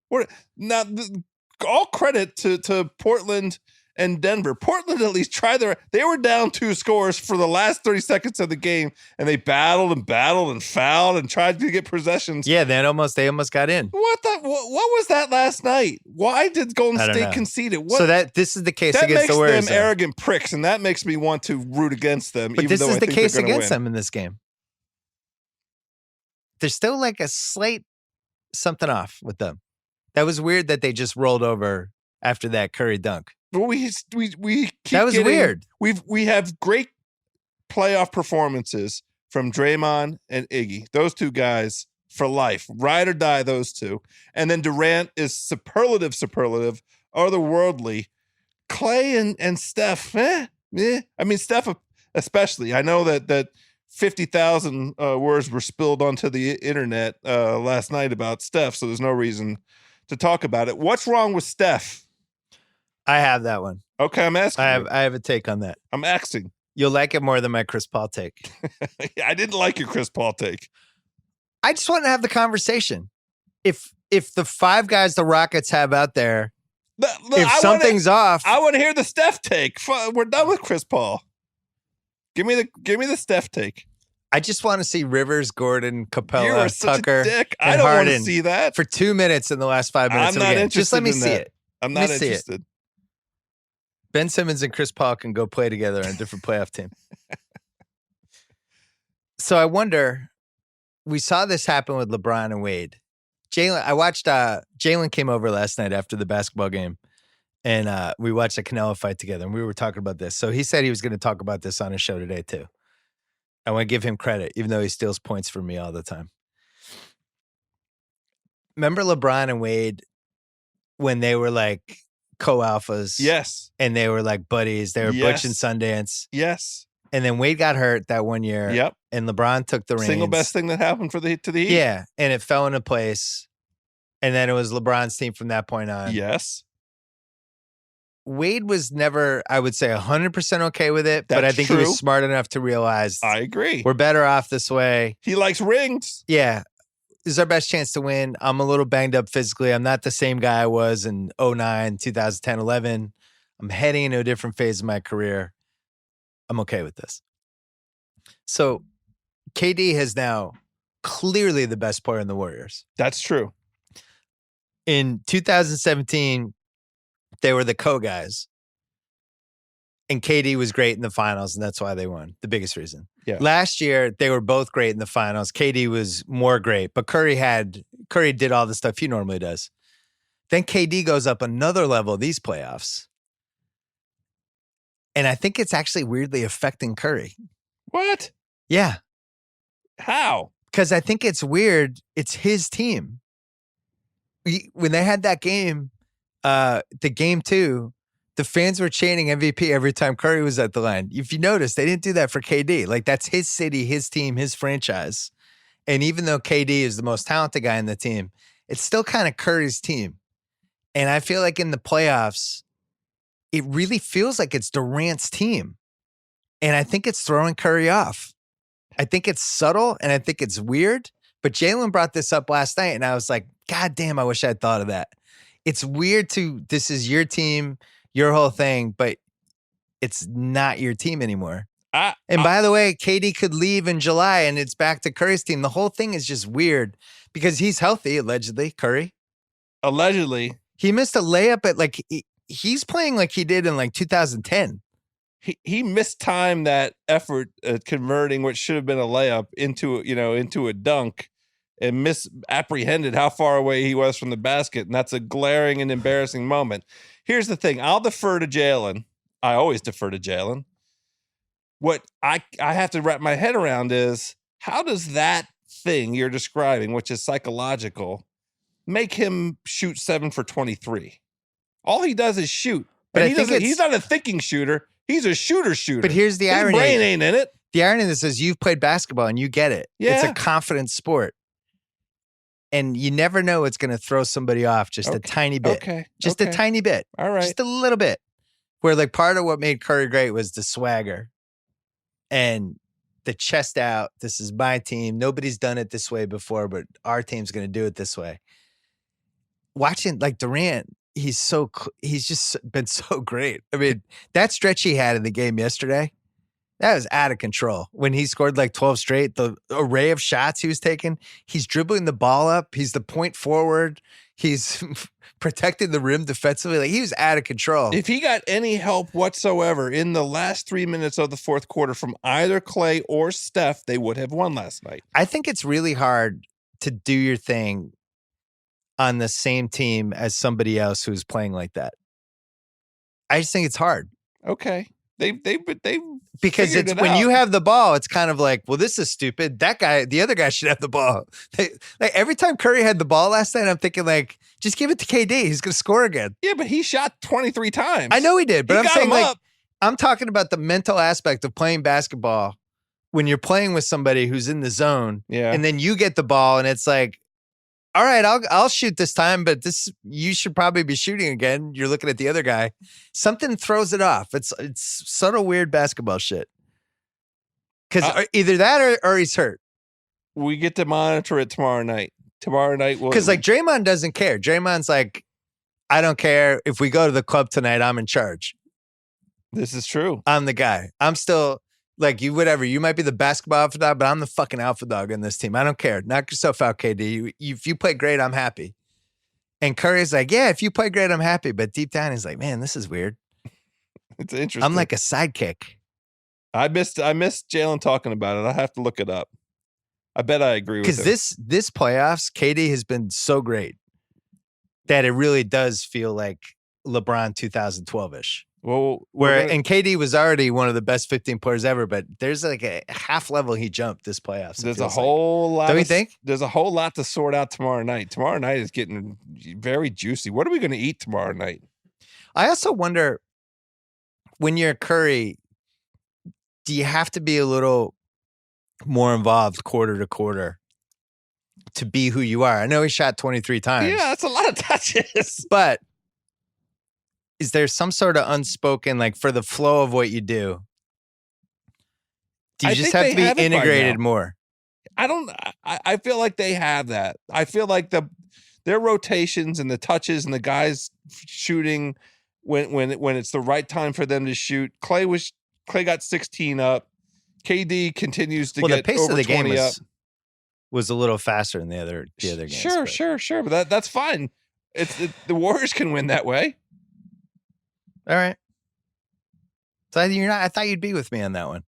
All credit to Portland and Denver. Portland at least tried they were down 2 scores for the last 30 seconds of the game, and they battled and fouled and tried to get possessions. Yeah, they almost got in. What was that last night? Why did Golden State concede it? So this is the case that against the Warriors. Makes them arrogant pricks, and that makes me want to root against them. But even this is the case against them them in this game. There's still like a slight something off with them. That was weird that they just rolled over after that Curry dunk. But we keep that was weird. We have great playoff performances from Draymond and Iggy. Those 2 guys for life, ride or die. Those 2, and then Durant is superlative, otherworldly. Clay and Steph, I mean Steph especially. I know that 50,000 words were spilled onto the internet last night about Steph, so there's no reason to talk about it. What's wrong with Steph? I have that one. Okay, I'm asking. I have a take on that. I'm asking. You'll like it more than my Chris Paul take. I didn't like your Chris Paul take. I just want to have the conversation. If the 5 guys the Rockets have out there, if something's off, I want to hear the Steph take. We're done with Chris Paul. Give me the Steph take. I just want to see Rivers, Gordon, Capella, You're such Tucker, a dick. and I don't Harden want to see that for 2 minutes in the last 5 minutes. I'm not interested. Just let me see it. I'm not interested. Ben Simmons and Chris Paul can go play together on a different playoff team. So I wonder, we saw this happen with LeBron and Wade. I watched Jaylen came over last night after the basketball game, and we watched a Canelo fight together, and we were talking about this. So he said he was going to talk about this on his show today too. I want to give him credit, even though he steals points from me all the time. Remember LeBron and Wade when they were like co-alphas? Yes. And they were like buddies. They were Butch and Sundance. Yes. And then Wade got hurt that one year. Yep. And LeBron took the reins. Single best thing that happened to the Heat. Yeah. And it fell into place. And then it was LeBron's team from that point on. Yes. Wade was never, I would say, 100% okay with it. That's but I think true. he was smart enough to realize. I agree. We're better off this way. He likes rings. Yeah. This is our best chance to win. I'm a little banged up physically. I'm not the same guy I was in 09, 2010, 11. I'm heading into a different phase of my career. I'm okay with this. So KD is now clearly the best player in the Warriors. That's true. In 2017, they were the co-guys. And KD was great in the finals, and that's why they won. The biggest reason. Yeah. Last year, they were both great in the finals. KD was more great, but Curry did all the stuff he normally does. Then KD goes up another level these playoffs. And I think it's actually weirdly affecting Curry. What? Yeah. How? Because I think it's weird. It's his team. When they had that game, the game 2, the fans were chanting MVP every time Curry was at the line. If you notice, they didn't do that for KD. Like, that's his city, his team, his franchise. And even though KD is the most talented guy in the team, it's still kind of Curry's team. And I feel like in the playoffs, it really feels like it's Durant's team. And I think it's throwing Curry off. I think it's subtle and I think it's weird. But Jaylen brought this up last night and I was like, God damn, I wish I'd thought of that. It's weird this is your team, your whole thing, but it's not your team anymore. And by the way, KD could leave in July and it's back to Curry's team. The whole thing is just weird because he's healthy, allegedly, Curry. Allegedly. He missed a layup at like, he's playing like he did in like 2010. He mistimed that effort at converting what should have been a layup into a dunk and misapprehended how far away he was from the basket. And that's a glaring and embarrassing moment. Here's the thing. I'll defer to Jaylen. I always defer to Jaylen. What I have to wrap my head around is how does that thing you're describing, which is psychological, make him shoot 7 for 23? All he does is shoot. But he's not a thinking shooter. He's a shooter. But here's the irony. His brain ain't in it. The irony is you've played basketball and you get it. Yeah. It's a confident sport. And you never know what's going to throw somebody off just a tiny bit. Okay. Just a tiny bit. All right. Just a little bit. Where like part of what made Curry great was the swagger and the chest out. This is my team. Nobody's done it this way before, but our team's going to do it this way. Watching like Durant, he's just been so great. I mean, that stretch he had in the game yesterday, that was out of control. When he scored like 12 straight, the array of shots he was taking, he's dribbling the ball up. He's the point forward. He's protecting the rim defensively. Like, he was out of control. If he got any help whatsoever in the last 3 minutes of the fourth quarter from either Clay or Steph, they would have won last night. I think it's really hard to do your thing on the same team as somebody else who's playing like that. I just think it's hard. Okay. They because it's when you have the ball, it's kind of like, well, this is stupid. That guy, the other guy should have the ball. Like every time Curry had the ball last night, I'm thinking like, just give it to KD. He's going to score again. Yeah, but he shot 23 times. I know he did, but I'm saying like, up. I'm talking about the mental aspect of playing basketball when you're playing with somebody who's in the zone. Yeah. And then you get the ball and it's like, all right, I'll shoot this time, but you should probably be shooting again. You're looking at the other guy. Something throws it off. It's subtle, weird basketball shit. Because either that or he's hurt. We get to monitor it tomorrow night. Because like Draymond doesn't care. Draymond's like, I don't care if we go to the club tonight. I'm in charge. This is true. I'm the guy. I'm still. Like, you, whatever. You might be the basketball alpha dog, but I'm the fucking alpha dog in this team. I don't care. Knock yourself out, KD. If you play great, I'm happy. And Curry's like, yeah, if you play great, I'm happy. But deep down, he's like, man, this is weird. It's interesting. I'm like a sidekick. I missed Jaylen talking about it. I have to look it up. I bet I agree with him. Because this playoffs, KD has been so great that it really does feel like LeBron 2012-ish. Well, and KD was already one of the best 15 players ever, but there's like a half level he jumped this playoffs. There's a whole lot. Don't you think? There's a whole lot to sort out tomorrow night. Tomorrow night is getting very juicy. What are we going to eat tomorrow night? I also wonder, when you're Curry, do you have to be a little more involved quarter to quarter to be who you are? I know he shot 23 times. Yeah, that's a lot of touches. But is there some sort of unspoken, like, for the flow of what you do you just have to be integrated more? I feel like they have that. I feel like their rotations and the touches and the guys shooting when it's the right time for them to shoot. Clay got 16 up. KD continues to get the pace over of the 20 game up. Was a little faster than the other games. Sure. But that's fine. The Warriors can win that way. All right. So I thought you'd be with me on that one.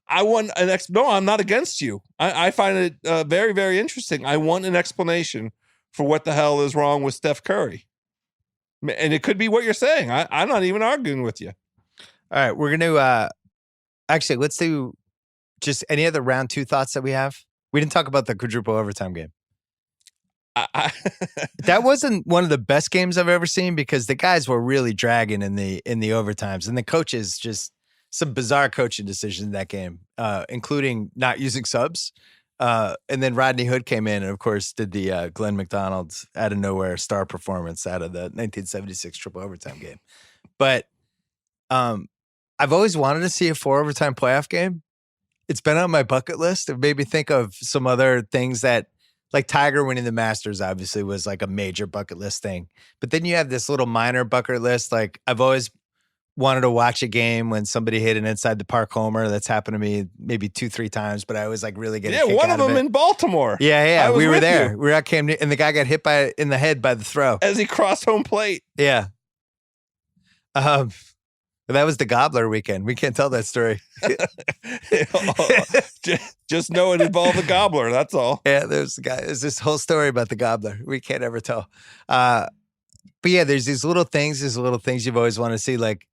I want an no, I'm not against you. I find it very, very interesting. I want an explanation for what the hell is wrong with Steph Curry. And it could be what you're saying. I'm not even arguing with you. All right. We're going to actually, let's do just any other round 2 thoughts that we have. We didn't talk about the quadruple overtime game. That wasn't one of the best games I've ever seen because the guys were really dragging in the overtimes, and the coaches just some bizarre coaching decisions in that game, including not using subs. And then Rodney Hood came in and, of course, did the Glenn McDonald out of nowhere star performance out of the 1976 triple overtime game. But I've always wanted to see a 4 overtime playoff game. It's been on my bucket list. It made me think of some other things that, like Tiger winning the Masters, obviously was like a major bucket list thing. But then you have this little minor bucket list. Like, I've always wanted to watch a game when somebody hit an inside the park homer. That's happened to me maybe 2-3 times, but I always like really get a kick one out of them it. in Baltimore. Yeah. We were there. We were at Camden, and the guy got hit in the head by the throw as he crossed home plate. Yeah. That was the Gobbler weekend. We can't tell that story. Just know it involved the Gobbler. That's all. Yeah, there's this whole story about the Gobbler. We can't ever tell. But yeah, there's these little things you've always wanted to see. Like,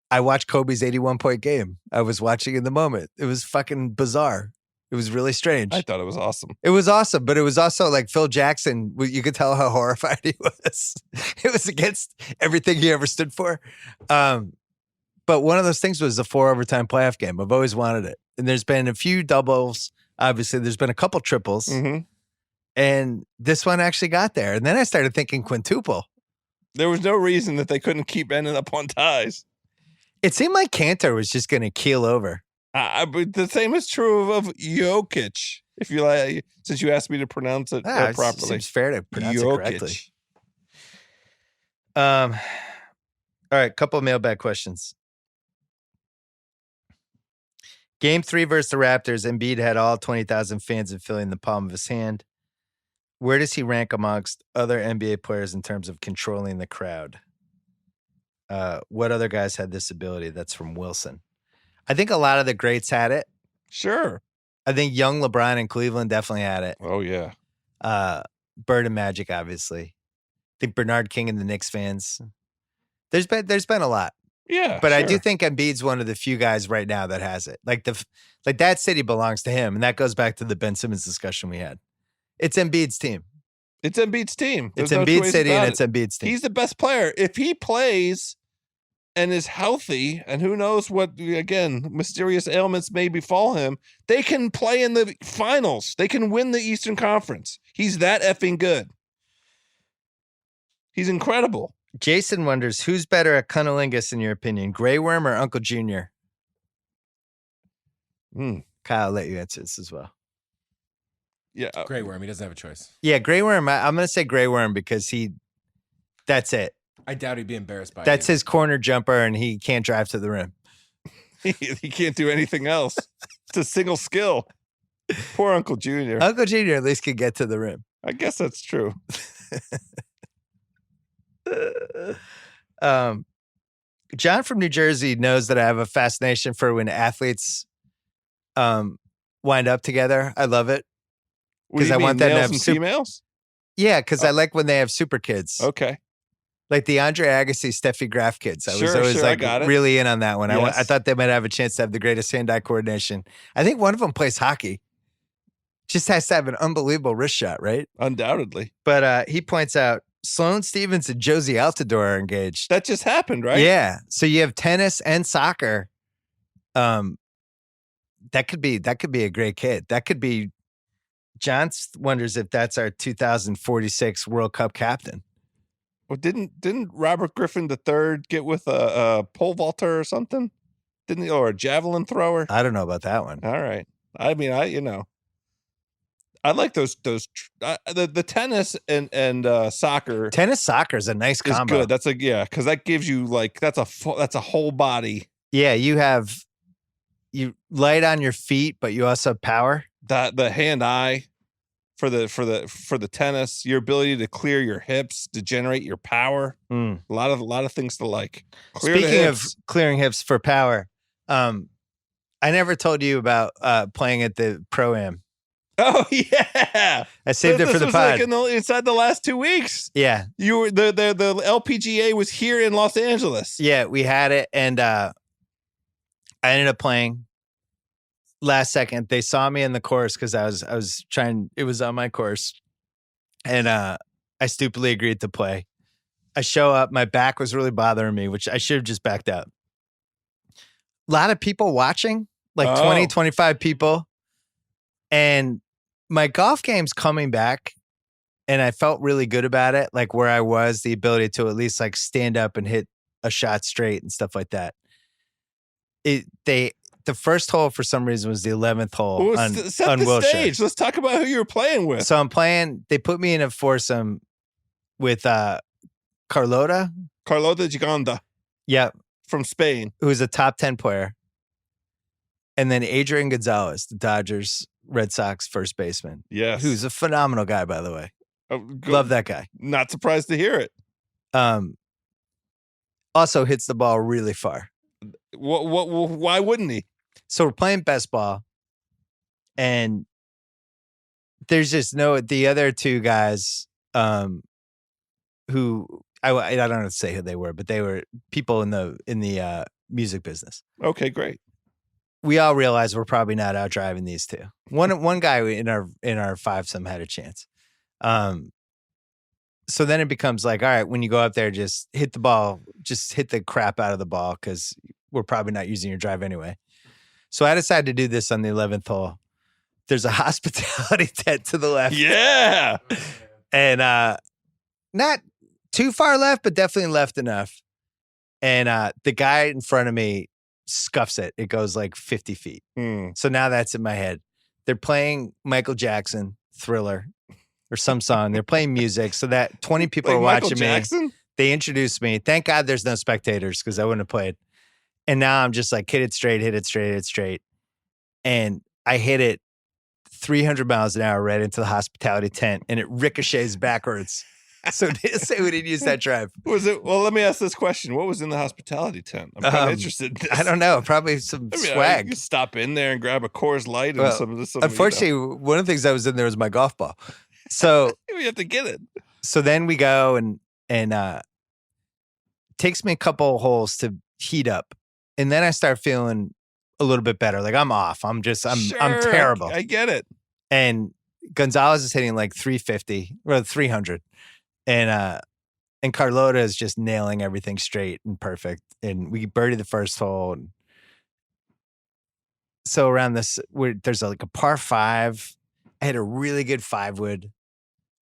I watched Kobe's 81-point game. I was watching in the moment. It was fucking bizarre. It was really strange. I thought it was awesome. It was awesome, but it was also like Phil Jackson. You could tell how horrified he was. It was against everything he ever stood for. But one of those things was a 4 overtime playoff game. I've always wanted it. And there's been a few doubles. Obviously, there's been a couple triples. Mm-hmm. And this one actually got there. And then I started thinking quintuple. There was no reason that they couldn't keep ending up on ties. It seemed like Cantor was just going to keel over. But the same is true of Jokic. If you like, since you asked me to pronounce it properly. It seems fair to pronounce it correctly. All right, couple of mailbag questions. Game 3 versus the Raptors, Embiid had all 20,000 fans in Philly in the palm of his hand. Where does he rank amongst other NBA players in terms of controlling the crowd? What other guys had this ability? That's from Wilson. I think a lot of the greats had it. Sure. I think young LeBron in Cleveland definitely had it. Oh, yeah. Bird and Magic, obviously. I think Bernard King and the Knicks fans. There's been a lot. Yeah. But sure. I do think Embiid's one of the few guys right now that has it. Like that city belongs to him. And that goes back to the Ben Simmons discussion we had. It's Embiid's team. It's Embiid's team. It's Embiid's city and it's Embiid's team. He's the best player. If he plays and is healthy, and who knows what, again, mysterious ailments may befall him, they can play in the finals. They can win the Eastern Conference. He's that effing good. He's incredible. Jason wonders, who's better at cunnilingus in your opinion, Grey Worm or Uncle Junior? Kyle, I'll let you answer this as well. Yeah, Grey Worm. He doesn't have a choice. Yeah, Grey Worm. I'm going to say Grey Worm because that's it. I doubt he'd be embarrassed by it. That's his corner jumper, and he can't drive to the rim. he can't do anything else. It's a single skill. Poor Uncle Junior. Uncle Junior at least can get to the rim. I guess that's true. John from New Jersey knows that I have a fascination for when athletes wind up together. I love it. Because I want them to have females? Yeah, because I like when they have super kids. Okay. Like the Andre Agassi, Steffi Graf kids. I was always like really in on that one. Yes. I thought they might have a chance to have the greatest hand-eye coordination. I think one of them plays hockey. Just has to have an unbelievable wrist shot, right? Undoubtedly. But he points out Sloane Stephens and Josie Altidore are engaged. That just happened, right? Yeah. So you have tennis and soccer. That could be a great kid. That could be. John wonders if that's our 2046 World Cup captain. Well, didn't Robert Griffin III get with a pole vaulter or something? Didn't he, or a javelin thrower? I don't know about that one. All right. I mean, I like those the tennis and soccer. Tennis soccer is a nice combo. Is good. That's because that gives you that's a whole body. Yeah, you light on your feet, but you also have power. The hand-eye for the tennis, your ability to clear your hips, to generate your power. A lot of things to like. Speaking of clearing hips for power, I never told you about playing at the Pro-Am. Oh yeah, I saved it for the pod. Like inside the last 2 weeks. Yeah, you were the LPGA was here in Los Angeles. Yeah, we had it, and I ended up playing. Last second, they saw me in the course because I was trying. It was on my course, and I stupidly agreed to play. I show up. My back was really bothering me, which I should have just backed out. A lot of people watching, like 20, 25 people. And my golf game's coming back, and I felt really good about it. Like where I was, the ability to at least like stand up and hit a shot straight and stuff like that. The first hole for some reason was the 11th hole on the Wilshire. Stage. Let's talk about who you were playing with. So I'm playing. They put me in a foursome with Carlota Giganda. Yep, from Spain, who's a top 10 player, and then Adrian Gonzalez, the Dodgers Red Sox first baseman. Yes, who's a phenomenal guy, by the way. Love that guy. Not surprised to hear it. Also hits the ball really far. Why wouldn't he? So we're playing best ball, and there's just the other two guys who I don't know to say who they were, but they were people in the music business. Okay, great. We all realize we're probably not out driving these two. One guy in our fivesome had a chance. So then it becomes like, all right, when you go up there, just hit the ball, just hit the crap out of the ball because we're probably not using your drive anyway. So I decided to do this on the 11th hole. There's a hospitality tent to the left. Yeah. And not too far left, but definitely left enough. And the guy in front of me scuffs it. It goes like 50 feet. So now that's in my head. They're playing Michael Jackson, Thriller, or some song. They're playing music. So that 20 people like are Michael watching Jackson? me. They introduced me. Thank God there's no spectators because I wouldn't have played. And now I'm just like, hit it straight, hit it straight, hit it straight. And I hit it 300 miles an hour right into the hospitality tent, and it ricochets backwards. So say we didn't use that drive. Was it? Well, let me ask this question: what was in the hospitality tent? I'm kind of interested in this. I don't know. Probably some swag. You could stop in there and grab a Coors Light and some. Unfortunately, one of the things that was in there was my golf ball. So we have to get it. So then we go and it takes me a couple holes to heat up, and then I start feeling a little bit better. Like I'm off. I'm terrible. I get it. And Gonzalez is hitting like 350 or 300. And Carlota is just nailing everything straight and perfect. And we birdied the first hole. And so around this, there's like a par 5. I had a really good 5-wood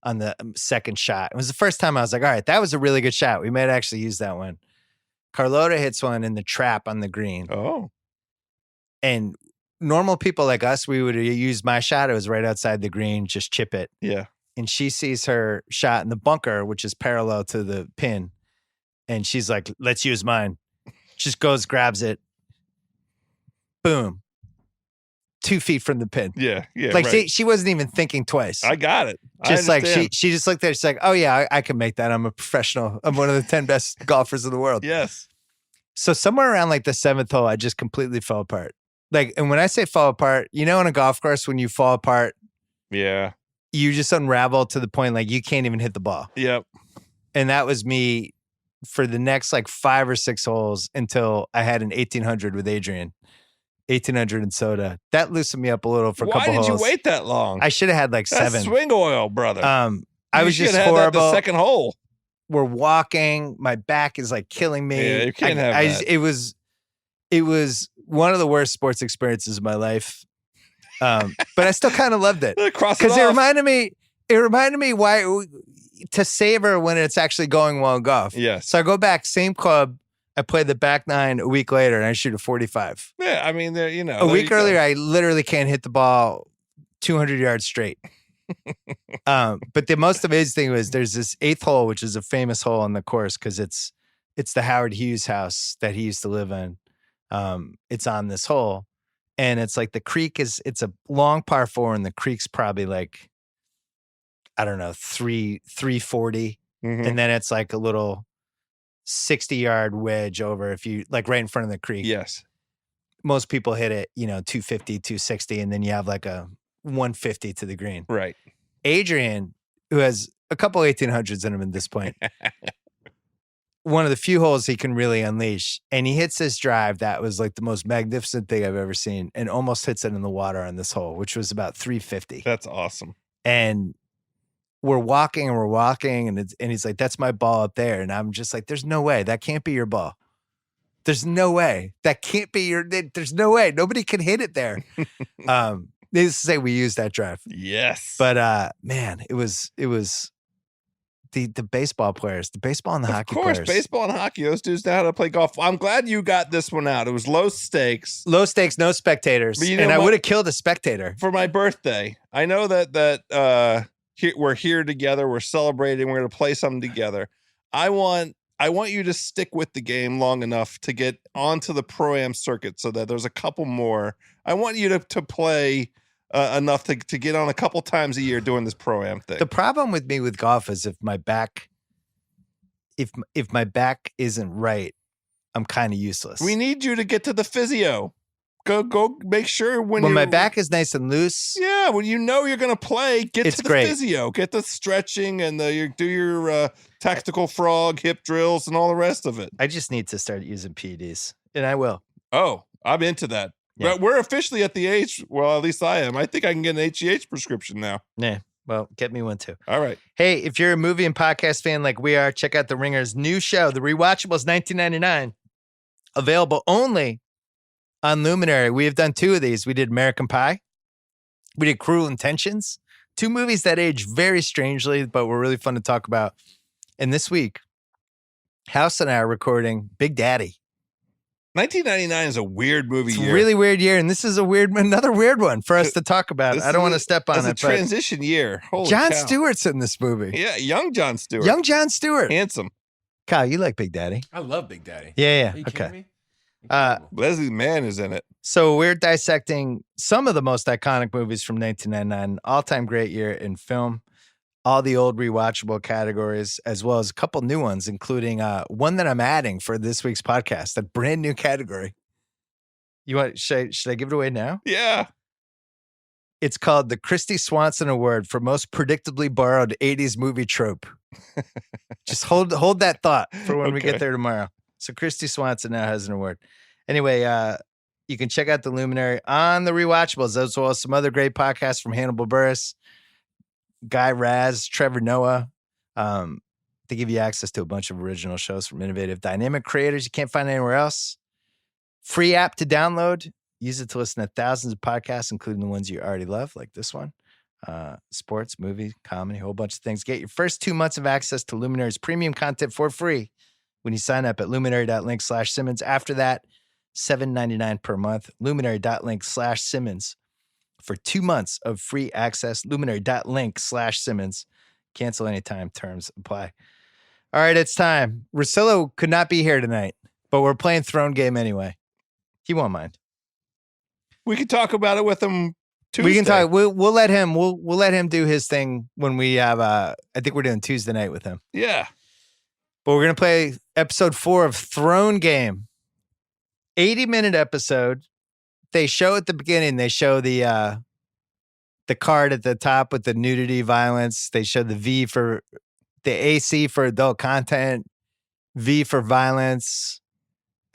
on the second shot. It was the first time I was like, all right, that was a really good shot. We might actually use that one. Carlota hits one in the trap on the green. Oh. And normal people like us, we would use my shot. It was right outside the green, just chip it. Yeah. And she sees her shot in the bunker, which is parallel to the pin. And she's like, let's use mine. Just goes, grabs it. Boom. 2 feet from the pin. Yeah. Yeah. Like right. she wasn't even thinking twice. I got it. Just like she just looked at it. She's like, oh yeah, I can make that. I'm a professional. I'm one of the 10 best golfers in the world. Yes. So somewhere around like the 7th hole, I just completely fell apart. Like, and when I say fall apart, you know, on a golf course, when you fall apart, yeah, you just unravel to the point like you can't even hit the ball. Yep. And that was me for the next like 5 or 6 holes until I had an 1800 with Adrian. 1800 and soda. That loosened me up a little for a couple holes. Why did you wait that long? I should have had like That's 7. Swing oil, brother. I was just horrible. The second hole. We're walking. My back is like killing me. Yeah, you can't have that. It was one of the worst sports experiences of my life. But I still kind of loved it because it reminded me why to savor when it's actually going well in golf. Yes. So I go back, same club. I played the back 9 a week later, and I shoot a 45. Yeah, I mean, a week earlier, I literally can't hit the ball 200 yards straight. But the most amazing thing was there's this 8th hole, which is a famous hole on the course because it's the Howard Hughes house that he used to live in. It's on this hole, and it's like the creek it's a long par 4, and the creek's probably like, I don't know, 340, and then it's like a little 60-yard wedge over if you like right in front of the creek. Yes. Most people hit it, 250, 260, and then you have like a 150 to the green. Right. Adrian, who has a couple 1800s in him at this point, one of the few holes he can really unleash, and he hits this drive that was like the most magnificent thing I've ever seen, and almost hits it in the water on this hole, which was about 350. That's awesome. And we're walking, and he's like, that's my ball up there. And I'm just like, there's no way. That can't be your ball. There's no way. That can't be there's no way. Nobody can hit it there. Needless to say, we used that drive. Yes. But man, it was the baseball players, the baseball and the hockey players. Of course, baseball and hockey. Those dudes know how to play golf. I'm glad you got this one out. It was low stakes. Low stakes, no spectators. And I would have killed a spectator. For my birthday, I know that we're here together. We're celebrating. We're going to play something together. I want you to stick with the game long enough to get onto the Pro-Am circuit so that there's a couple more. I want you to play enough to get on a couple times a year doing this Pro-Am thing. The problem with me with golf is if my back isn't right, I'm kind of useless. We need you to get to the physio. Go make sure when my back is nice and loose. Yeah, when you know you're going to play, get to the great. physio. Get the stretching and do your tactical frog, hip drills, and all the rest of it. I just need to start using PEDs, and I will. Oh, I'm into that. Yeah. But we're officially at the age, well, at least I am. I think I can get an HGH prescription now. Yeah, well, get me one too. All right. Hey, if you're a movie and podcast fan like we are, check out The Ringer's new show, The Rewatchables, $19.99. Available only on Luminary. We have done 2 of these. We did American Pie. We did Cruel Intentions. 2 movies that age very strangely, but were really fun to talk about. And this week, House and I are recording Big Daddy. 1999 is a weird movie year. It's a really weird year, and this is another weird one for us to talk about. I don't want to step on it. It's a transition year. Holy Jon cow. Stewart's in this movie. Yeah, young Jon Stewart. Young Jon Stewart. Handsome. Kyle, you like Big Daddy. I love Big Daddy. Yeah. Are you Okay. kidding me? Leslie Mann is in it. So we're dissecting some of the most iconic movies from 1999, all-time great year in film, all the old rewatchable categories, as well as a couple new ones, including one that I'm adding for this week's podcast, a brand new category. You want? Should I give it away now? Yeah. It's called the Christy Swanson Award for most predictably borrowed 80s movie trope. Just hold that thought for when we get there tomorrow. So Christy Swanson now has an award. Anyway, you can check out The Luminary on the Rewatchables, as well as some other great podcasts from Hannibal Buress, Guy Raz, Trevor Noah. They give you access to a bunch of original shows from innovative, dynamic creators you can't find anywhere else. Free app to download. Use it to listen to thousands of podcasts, including the ones you already love, like this one. Sports, movie, comedy, a whole bunch of things. Get your first 2 months of access to Luminary's premium content for free when you sign up at luminary.link/Simmons. After that, $7.99 per month. Luminary.link/Simmons for 2 months of free access. Luminary.link/Simmons. Cancel anytime. Terms apply. All right, it's time. Russillo could not be here tonight, but we're playing Throne Game anyway. He won't mind. We can talk about it with him Tuesday. We can talk. We'll let him. We'll let him do his thing when we have. I think we're doing Tuesday night with him. Yeah. But we're gonna play episode 4 of Throne Game. 80-minute episode. They show at the beginning. They show the card at the top with the nudity, violence. They show the V for the AC for adult content, V for violence,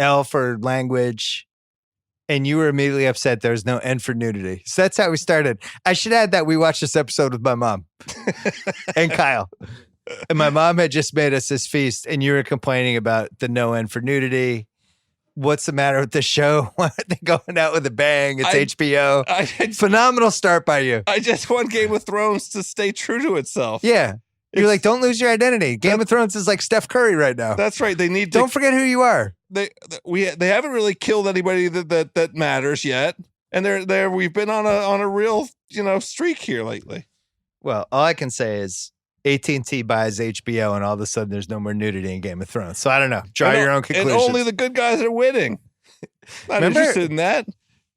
L for language. And you were immediately upset there's no N for nudity. So that's how we started. I should add that we watched this episode with my mom and Kyle. And my mom had just made us this feast, and you were complaining about the no N for nudity. What's the matter with the show? Why aren't they going out with a bang? It's HBO. Phenomenal start by you. I just want Game of Thrones to stay true to itself. Yeah. You're like, don't lose your identity. Game of Thrones is like Steph Curry right now. That's right. They need to. Don't forget who you are. They haven't really killed anybody that matters yet, and we've been on a real streak here lately. Well, all I can say is AT&T buys HBO, and all of a sudden there's no more nudity in Game of Thrones. So I don't know. Draw your own conclusions. And only the good guys are winning. Not interested in that.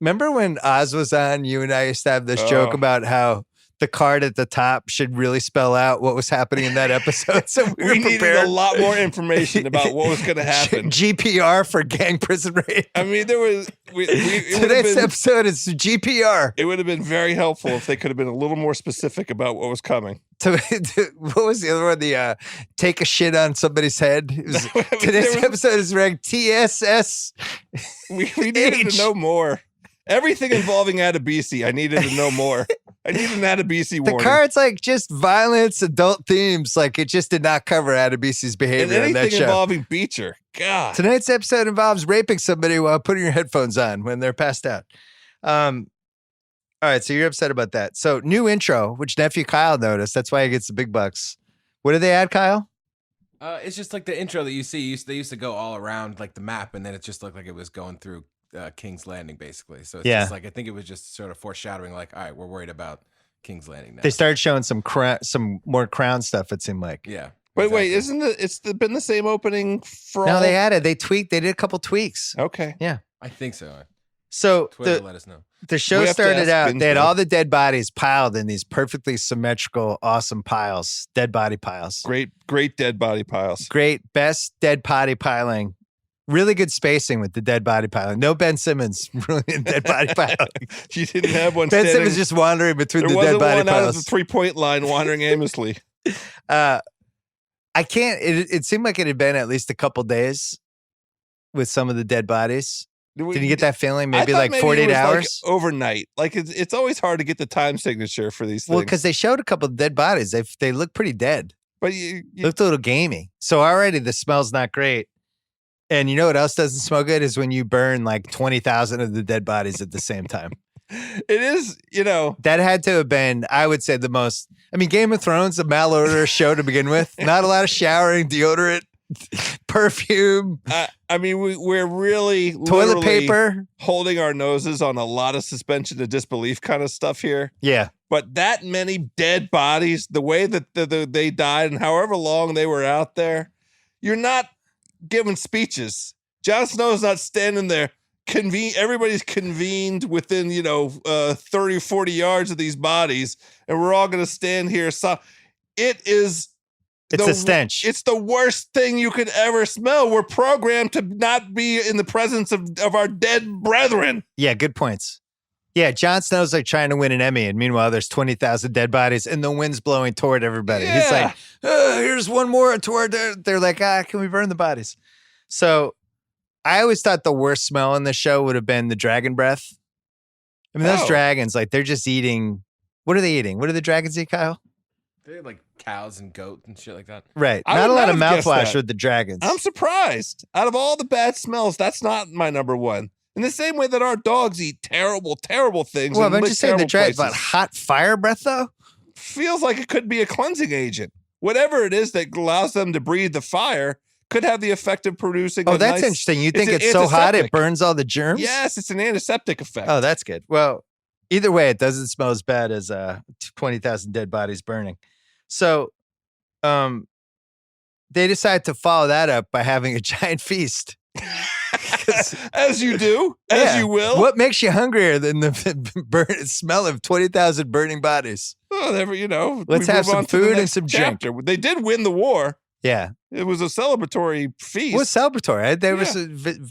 Remember when Oz was on? You and I used to have this joke about how the card at the top should really spell out what was happening in that episode. So we needed a lot more information about what was going to happen. GPR for gang prison rape. I mean, there was today's episode is GPR. It would have been very helpful if they could have been a little more specific about what was coming. What was the other one? The take a shit on somebody's head. Today's episode is ranked TSS. We needed to know more. Everything involving Adebisi, I needed to know more. I need an Adebisi warning. The card's like just violence, adult themes. Like it just did not cover Adebisi's behavior in that show. Anything involving Beecher. God. Tonight's episode involves raping somebody while putting your headphones on when they're passed out. All right, so you're upset about that. So new intro, which nephew Kyle noticed. That's why he gets the big bucks. What did they add, Kyle? It's just like the intro that you see. They used to go all around like the map, and then it just looked like it was going through King's Landing, basically. So it's just like, I think it was just sort of foreshadowing, like, all right, we're worried about King's Landing now. They started showing some more Crown stuff, it seemed like. Yeah. Wait, it's been the same opening for No, they added, they did a couple tweaks. Okay. Yeah. I think so. So Twitter, let us know. The show started out, they had all the dead bodies piled in these perfectly symmetrical, awesome piles, dead body piles. Great dead body piles. Great, best dead body piling. Really good spacing with the dead body piling. No Ben Simmons really in dead body piling. You didn't have one. Ben Simmons just wandering between the dead body piles. There wasn't one out of the 3-point line wandering aimlessly. I can't. It seemed like it had been at least a couple days with some of the dead bodies. Did you get that feeling? Maybe like 48 hours? Like overnight. Like it's always hard to get the time signature for these things. Well, because they showed a couple of dead bodies. They look pretty dead. But you looked a little gamey. So already the smell's not great. And you know what else doesn't smell good is when you burn like 20,000 of the dead bodies at the same time. It is, That had to have been, I would say, the most. I mean, Game of Thrones, a malodorous show to begin with. Not a lot of showering, deodorant, perfume. I mean, we're really toilet paper, holding our noses on a lot of suspension of disbelief kind of stuff here. Yeah. But that many dead bodies, the way that they died and however long they were out there, you're not giving speeches. Jon Snow's not standing there. Everybody's convened within 30 or 40 yards of these bodies, and we're all going to stand here. So it's a stench. It's the worst thing you could ever smell. We're programmed to not be in the presence of our dead brethren. Yeah, good points. Yeah, Jon Snow's like trying to win an Emmy, and meanwhile there's 20,000 dead bodies, and the wind's blowing toward everybody. Yeah. He's like, here's one more toward. They're like, can we burn the bodies? So I always thought the worst smell in the show would have been the dragon breath. I mean, those dragons, like they're just eating. What are they eating? What do the dragons eat, Kyle? They're like cows and goat and shit like that. Right. Not a lot of mouthwash with the dragons. I'm surprised. Out of all the bad smells, that's not my number one. In the same way that our dogs eat terrible, terrible things. Well, I'm just saying the dragon, but hot fire breath, though? Feels like it could be a cleansing agent. Whatever it is that allows them to breathe the fire could have the effect of producing that's interesting. You think it's so hot it burns all the germs? Yes, it's an antiseptic effect. Oh, that's good. Well, either way, it doesn't smell as bad as 20,000 dead bodies burning. So they decide to follow that up by having a giant feast. As you do, as you will. What makes you hungrier than the smell of 20,000 burning bodies? Oh, let's have some food and some drink. They did win the war. Yeah. It was a celebratory feast. It was celebratory. There was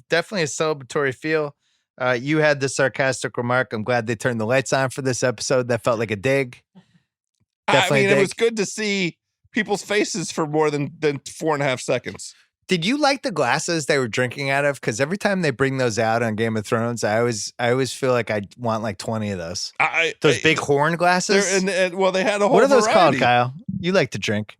definitely a celebratory feel. You had the sarcastic remark. I'm glad they turned the lights on for this episode. That felt like a dig. Definitely it was good to see people's faces for more than 4.5 seconds. Did you like the glasses they were drinking out of? Because every time they bring those out on Game of Thrones, I always feel like I want like 20 of those. Those big horn glasses. Well, they had a whole. What are those variety. called, Kyle? You like to drink?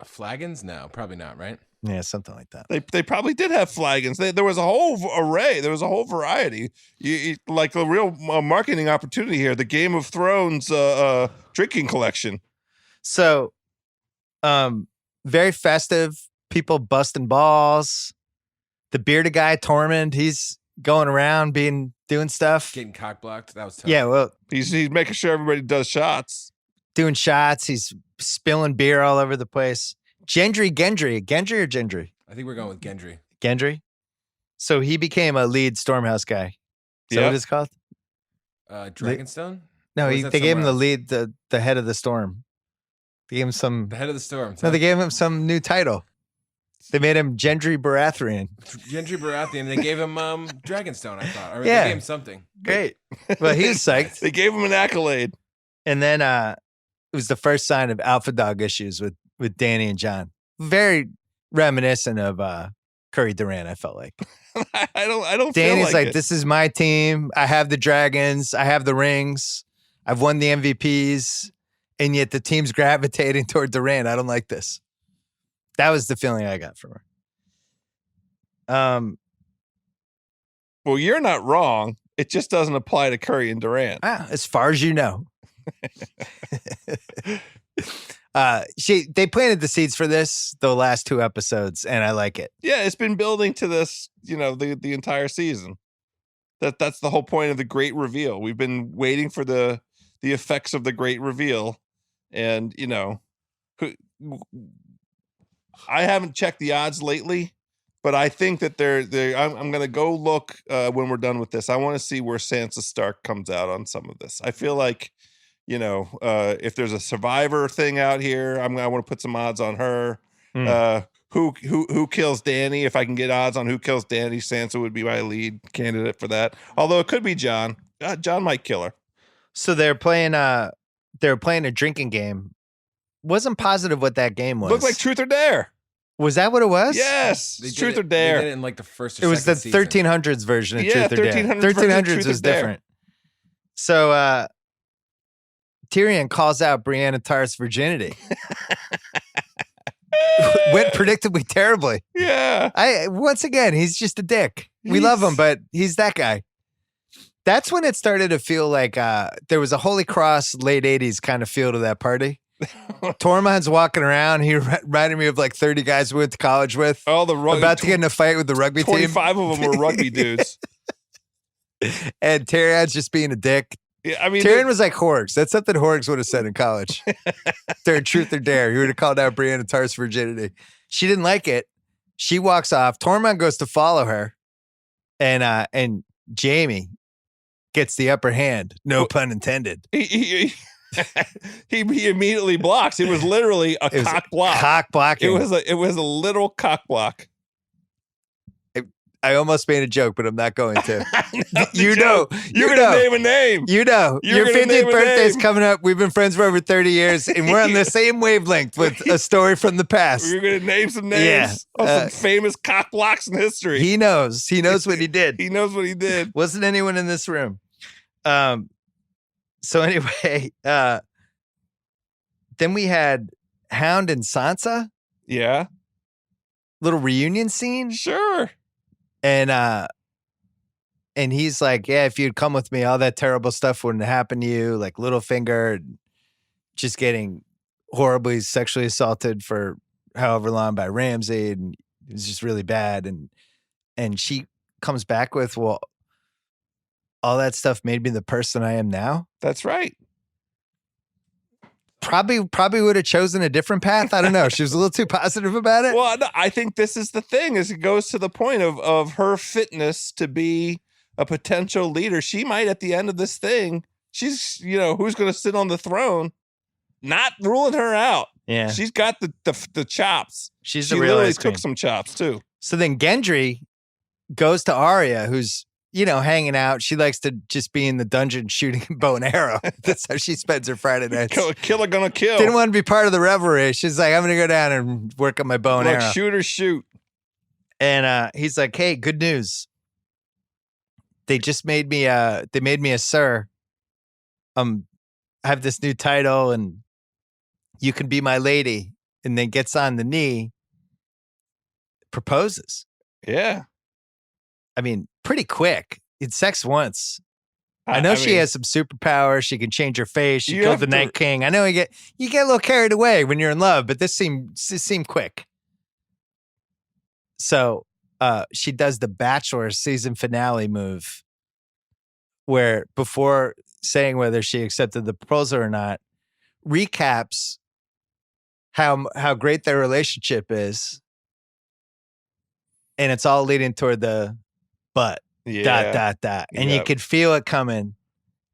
Flagons? No, probably not. Right? Yeah, something like that. They probably did have flagons. There was a whole array. There was a whole variety. You like a real marketing opportunity here. The Game of Thrones drinking collection. So, very festive. People busting balls. The bearded guy, Tormund, he's going around doing stuff. Getting cock blocked. That was tough. Yeah, well. He's making sure everybody does shots. Doing shots. He's spilling beer all over the place. Gendry or Gendry? I think we're going with Gendry. Gendry? So he became a lead Stormhouse guy. Is that what it's called? Dragonstone? No, they gave him the lead, the head of the storm. They gave him the head of the storm. No, they gave him some new title. They made him Gendry Baratheon. Gendry Baratheon. They gave him Dragonstone, I thought. Or they gave him something. Great. Well, he was psyched. They gave him an accolade. And then it was the first sign of alpha dog issues with Danny and John. Very reminiscent of Curry Durant, I felt like. I don't Danny's feel like, it. this is my team. I have the dragons. I have the rings. I've won the MVPs. And yet the team's gravitating toward Durant. I don't like this. That was the feeling I got from her. Well, you're not wrong. It just doesn't apply to Curry and Durant. As far as you know. They planted the seeds for this the last 2 episodes, and I like it. Yeah, it's been building to this, the entire season. That's the whole point of the great reveal. We've been waiting for the effects of the great reveal, and I haven't checked the odds lately, but I think that I'm going to go look when we're done with this. I want to see where Sansa Stark comes out on some of this. I feel like, if there's a survivor thing out here, I want to put some odds on her. Who kills Danny? If I can get odds on who kills Danny, Sansa would be my lead candidate for that. Although it could be John. John might kill her. So they're playing a drinking game. Wasn't positive what that game was. Looked like Truth or Dare. Was that what it was? Yes. Truth or Dare. They did it in like the first or It was the second season. 1300s version of Truth or Dare. 1300s was different. So Tyrion calls out Brienne of Tarth's virginity. Went predictably terribly. Yeah. Once again, he's just a dick. We love him, but he's that guy. That's when it started to feel like there was a Holy Cross late 80s kind of feel to that party. Tormund's walking around. He reminded me of like 30 guys we went to college with. Oh, about to get in a fight with the rugby 25 team. 25 of them were rugby dudes. And Tyrion's just being a dick. Yeah, I mean, Tyrion was like Horgs. That's something Horgs would have said in college. During Truth or Dare, he would have called out Brienne of Tarth's virginity. She didn't like it. She walks off. Tormund goes to follow her, and Jaime gets the upper hand. No pun intended. He immediately blocks. It was literally a cock block. Cock blocking. It was a literal cock block. I almost made a joke, but I'm not going to. You're going to name a name. You know. Your 50th birthday is coming up. We've been friends for over 30 years, and we're on the same wavelength with a story from the past. You're going to name some names of some famous cock blocks in history. He knows. He knows what he did. He knows what he did. Wasn't anyone in this room. So anyway, then we had Hound and Sansa. Yeah. Little reunion scene. Sure. And he's like, yeah, if you'd come with me, all that terrible stuff wouldn't happen to you. Like Littlefinger just getting horribly sexually assaulted for however long by Ramsay, and it was just really bad. And she comes back with, well, all that stuff made me the person I am now. That's right. Probably would have chosen a different path. I don't know. She was a little too positive about it. Well, no, I think this is the thing, is it goes to the point of her fitness to be a potential leader. She might, at the end of this thing, she's, who's going to sit on the throne, not ruling her out. Yeah. She's got the chops. She literally took some chops too. So then Gendry goes to Arya, who's, hanging out. She likes to just be in the dungeon shooting bow and arrow. That's how she spends her Friday nights. Killer gonna kill. Didn't want to be part of the revelry. She's like, I'm going to go down and work on my bow and arrow. Shoot or shoot. And he's like, hey, good news. They just made me a sir. I have this new title, and you can be my lady. And then gets on the knee, proposes. Yeah. I mean, pretty quick. It's sex once. I know she has some superpower. She can change her face. She killed the Night King. I know you get a little carried away when you're in love, but this seemed quick. So she does the Bachelor season finale move, where before saying whether she accepted the proposal or not, recaps how great their relationship is, and it's all leading toward the but. Yeah. ... And you could feel it coming.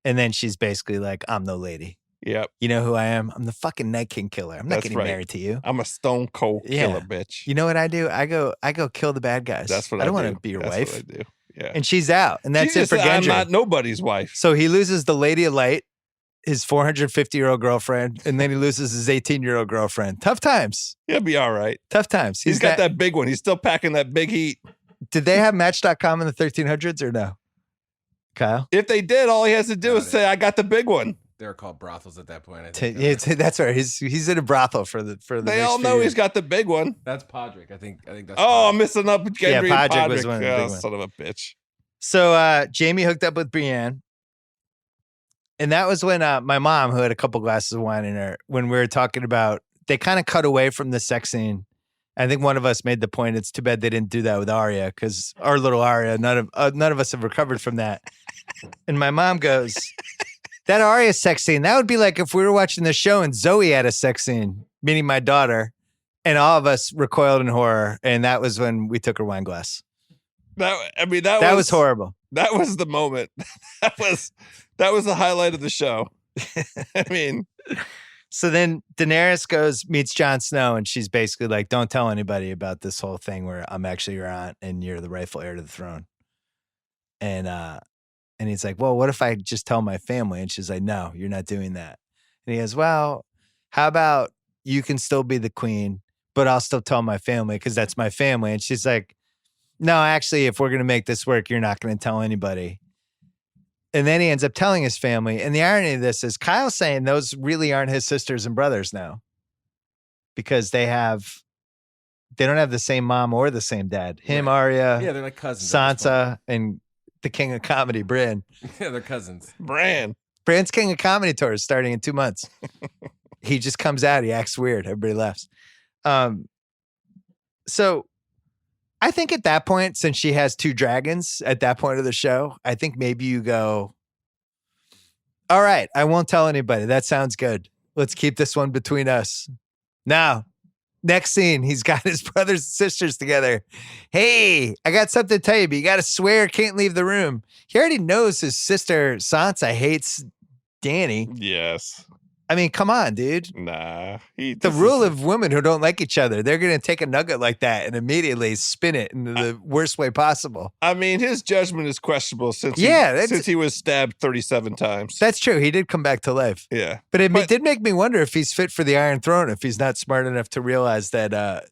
And then she's basically like, I'm no lady. Yep. You know who I am? I'm the fucking Night King killer. I'm not getting married to you. I'm a stone cold killer, bitch. You know what I do? I go kill the bad guys. That's what I do. I don't want to be your wife. What I do. Yeah. And she's out. And that's it for Gendry. I'm not nobody's wife. So he loses the Lady of Light, his 450-year-old girlfriend, and then he loses his 18-year-old girlfriend. Tough times. He'll be all right. Tough times. He's got that big one. He's still packing that big heat. Did they have Match.com in the 1300s or no? Kyle? If they did, all he has to do is say, I got the big one. They were called brothels at that point. I think. That's right. He's in a brothel for the. They all know he's got the big one. That's Podrick. I think that's. Oh, I'm missing up. Gendry Podrick and Podrick was one of the big ones. Son of a bitch. So Jaime hooked up with Brienne, and that was when my mom, who had a couple glasses of wine in her, when we were talking about, they kind of cut away from the sex scene. I think one of us made the point, it's too bad they didn't do that with Arya, because our little Arya, none of us have recovered from that. And my mom goes, that Arya sex scene, that would be like if we were watching the show and Zoe had a sex scene, meaning my daughter, and all of us recoiled in horror. And that was when we took her wine glass. That was horrible. That was the moment. That was the highlight of the show. I mean... So then Daenerys meets Jon Snow, and she's basically like, don't tell anybody about this whole thing where I'm actually your aunt and you're the rightful heir to the throne. And he's like, well, what if I just tell my family? And she's like, no, you're not doing that. And he goes, well, how about you can still be the queen, but I'll still tell my family because that's my family. And she's like, no, actually, if we're going to make this work, you're not going to tell anybody. And then he ends up telling his family. And the irony of this is Kyle's saying those really aren't his sisters and brothers now, because they don't have the same mom or the same dad. Him, right. Arya, they're like cousins. Sansa, and the king of comedy, Brienne. Yeah, they're cousins. Brienne's king of comedy tour is starting in 2 months. He just comes out. He acts weird. Everybody laughs. So I think at that point, since she has 2 dragons at that point of the show, I think maybe you go, All right. I won't tell anybody. That sounds good. Let's keep this one between us. Now, next scene, he's got his brothers and sisters together. Hey, I got something to tell you, but you got to swear can't leave the room. He already knows his sister Sansa hates Danny. Yes. I mean, come on, dude. Nah. The rule of women who don't like each other, they're going to take a nugget like that and immediately spin it in the worst way possible. I mean, his judgment is questionable since he was stabbed 37 times. That's true. He did come back to life. Yeah. But it did make me wonder if he's fit for the Iron Throne, if he's not smart enough to realize that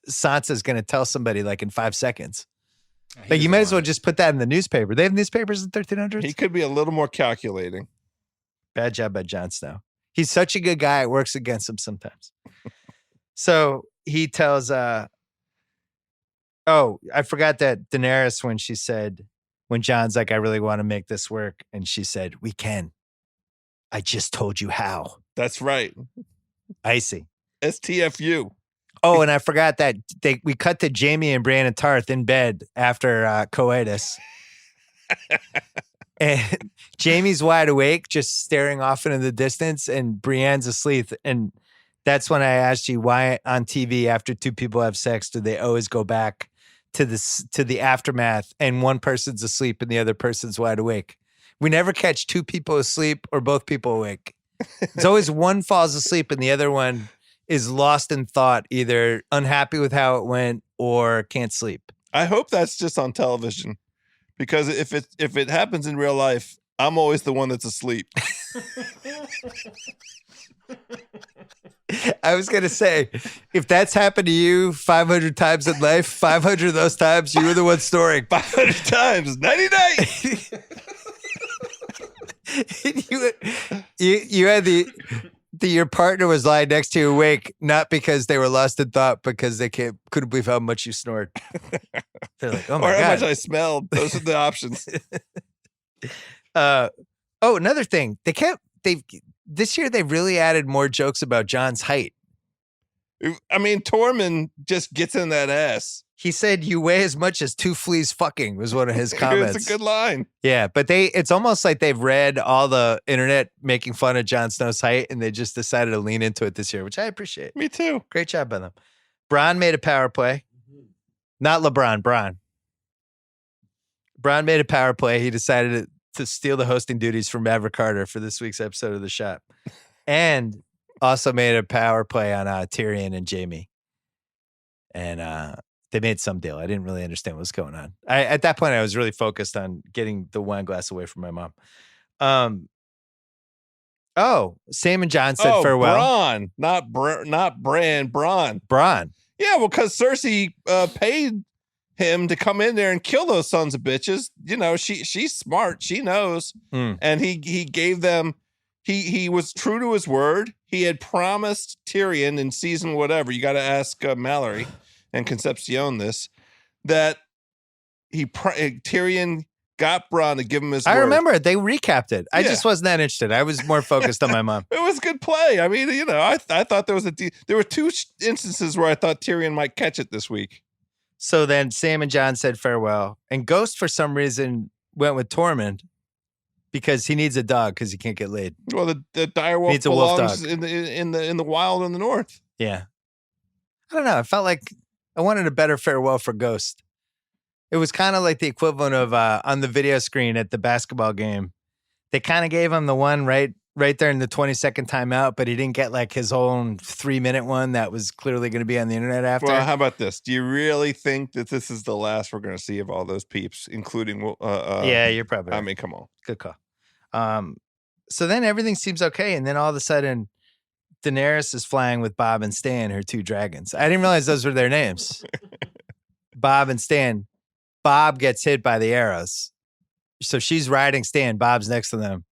Sansa's going to tell somebody like in 5 seconds. Like you might as well just put that in the newspaper. They have newspapers in 1300s? He could be a little more calculating. Bad job by Jon Snow. He's such a good guy, it works against him sometimes. So he tells, I forgot that Daenerys when John's like, I really want to make this work. And she said, we can. I just told you how. That's right. Icy. STFU. Oh, and I forgot that we cut to Jaime and Brienne and Tarth in bed after coitus. And Jamie's wide awake, just staring off into the distance, and Brienne's asleep. And that's when I asked you why on TV after two people have sex do they always go back to the aftermath and one person's asleep and the other person's wide awake? We never catch two people asleep or both people awake. It's always one falls asleep and the other one is lost in thought, either unhappy with how it went or can't sleep. I hope that's just on television. Because if it happens in real life, I'm always the one that's asleep. I was going to say, if that's happened to you 500 times in life, 500 of those times, you were the one snoring. 500 times, 99. you had your partner was lying next to you awake, not because they were lost in thought, because they couldn't believe how much you snored. They're like, oh my God. Or how much I smelled. Those are the options. Another thing. This year they really added more jokes about John's height. I mean, Tormund just gets in that ass. He said, you weigh as much as two fleas fucking was one of his comments. It's a good line. Yeah, but it's almost like they've read all the internet making fun of Jon Snow's height and they just decided to lean into it this year, which I appreciate. Me too. Great job by them. Bron made a power play. Not LeBron, Bron. Bron made a power play. He decided to steal the hosting duties from Maverick Carter for this week's episode of The Shop. And also made a power play on Tyrion and Jaime. And they made some deal. I didn't really understand what was going on. At that point, I was really focused on getting the wine glass away from my mom. Sam and John said farewell. Bron, not Bran, Bron. Bron. Yeah, well, because Cersei paid him to come in there and kill those sons of bitches. You know, she's smart. She knows. And he gave them, he was true to his word. He had promised Tyrion in season whatever. You got to ask Mallory and Concepcion this, that Tyrion got Bronn to give him his word. I remember it. They recapped it. I just wasn't that interested. I was more focused on my mom. It was a good play. I mean, you know, I thought there were two instances where I thought Tyrion might catch it this week. So then Sam and John said farewell, and Ghost for some reason went with Tormund because he needs a dog because he can't get laid. Well, the direwolf needs a wolf belongs dog. in the wild in the north. Yeah, I don't know. I felt like I wanted a better farewell for Ghost. It was kind of like the equivalent of on the video screen at the basketball game. They kind of gave him the one right there in the 20-second timeout, but he didn't get like his own 3-minute one that was clearly going to be on the internet after. Well, how about this? Do you really think that this is the last we're going to see of all those peeps, including? Yeah, you're probably right. I mean, come on. Good call. So then everything seems okay, and then all of a sudden, Daenerys is flying with Bob and Stan, her two dragons. I didn't realize those were their names. Bob and Stan. Bob gets hit by the arrows. So she's riding Stan. Bob's next to them.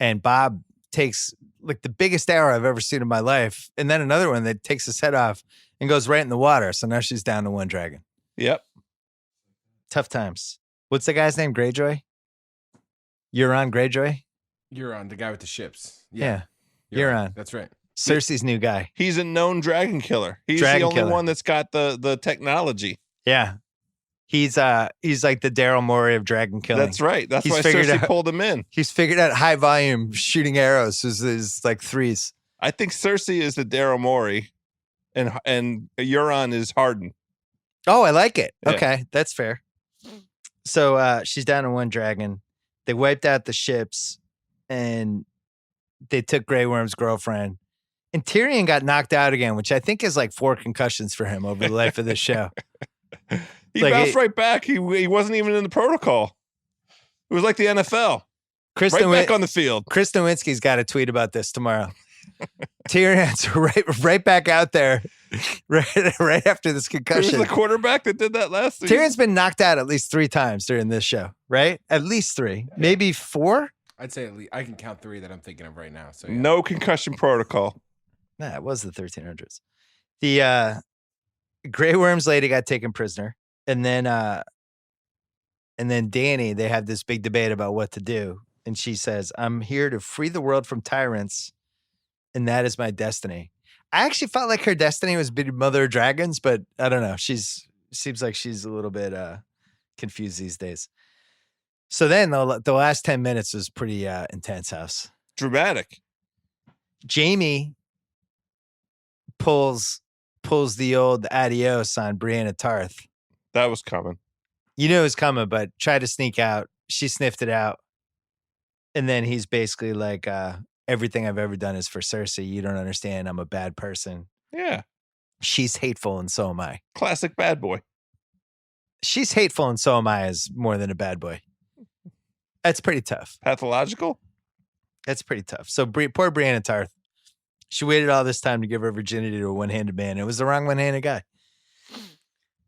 And Bob takes like the biggest arrow I've ever seen in my life. And then another one that takes his head off and goes right in the water. So now she's down to one dragon. Yep. Tough times. What's the guy's name? Greyjoy? Euron Greyjoy? Euron, the guy with the ships. Yeah. Euron. That's right. Cersei's new guy. He's a known dragon killer. He's the only one that's got the technology. Yeah. He's like the Daryl Morey of dragon killing. That's right. That's He's why figured Cersei out- pulled him in. He's figured out high volume shooting arrows is like threes. I think Cersei is the Daryl Morey, and Euron is Harden. Oh, I like it. Yeah. Okay, that's fair. So she's down to one dragon. They wiped out the ships, and they took Grey Worm's girlfriend. And Tyrion got knocked out again, which I think is like 4 concussions for him over the life of the show. He Like, bounced right back. He wasn't even in the protocol. It was like the NFL. Kristen Right back on the field. Chris Nowinski's got a tweet about this tomorrow. Tyrion's right back out there, right after this He was concussion. the quarterback that did that last season. Tyrion's been knocked out at least 3 times during this show, right? At least 3, maybe 4. I'd say at least I can count 3 that I'm thinking of right now. So yeah. No concussion protocol. Nah, it was the 1300s. The Grey Worm's lady got taken prisoner, and then Dany, they have this big debate about what to do, and she says, "I'm here to free the world from tyrants, and that is my destiny." I actually felt like her destiny was be mother of dragons, but I don't know. Seems like she's a little bit confused these days. So then the last 10 minutes was pretty intense, House. Dramatic. Jaime pulls the old adios on Brienne of Tarth. That was coming. You knew it was coming, but tried to sneak out. She sniffed it out. And then he's basically like, everything I've ever done is for Cersei. You don't understand. I'm a bad person. Yeah. She's hateful, and so am I. Classic bad boy. She's hateful, and so am I is more than a bad boy. That's pretty tough. Pathological? That's pretty tough. So poor Brienne of Tarth. She waited all this time to give her virginity to a one-handed man. It was the wrong one-handed guy.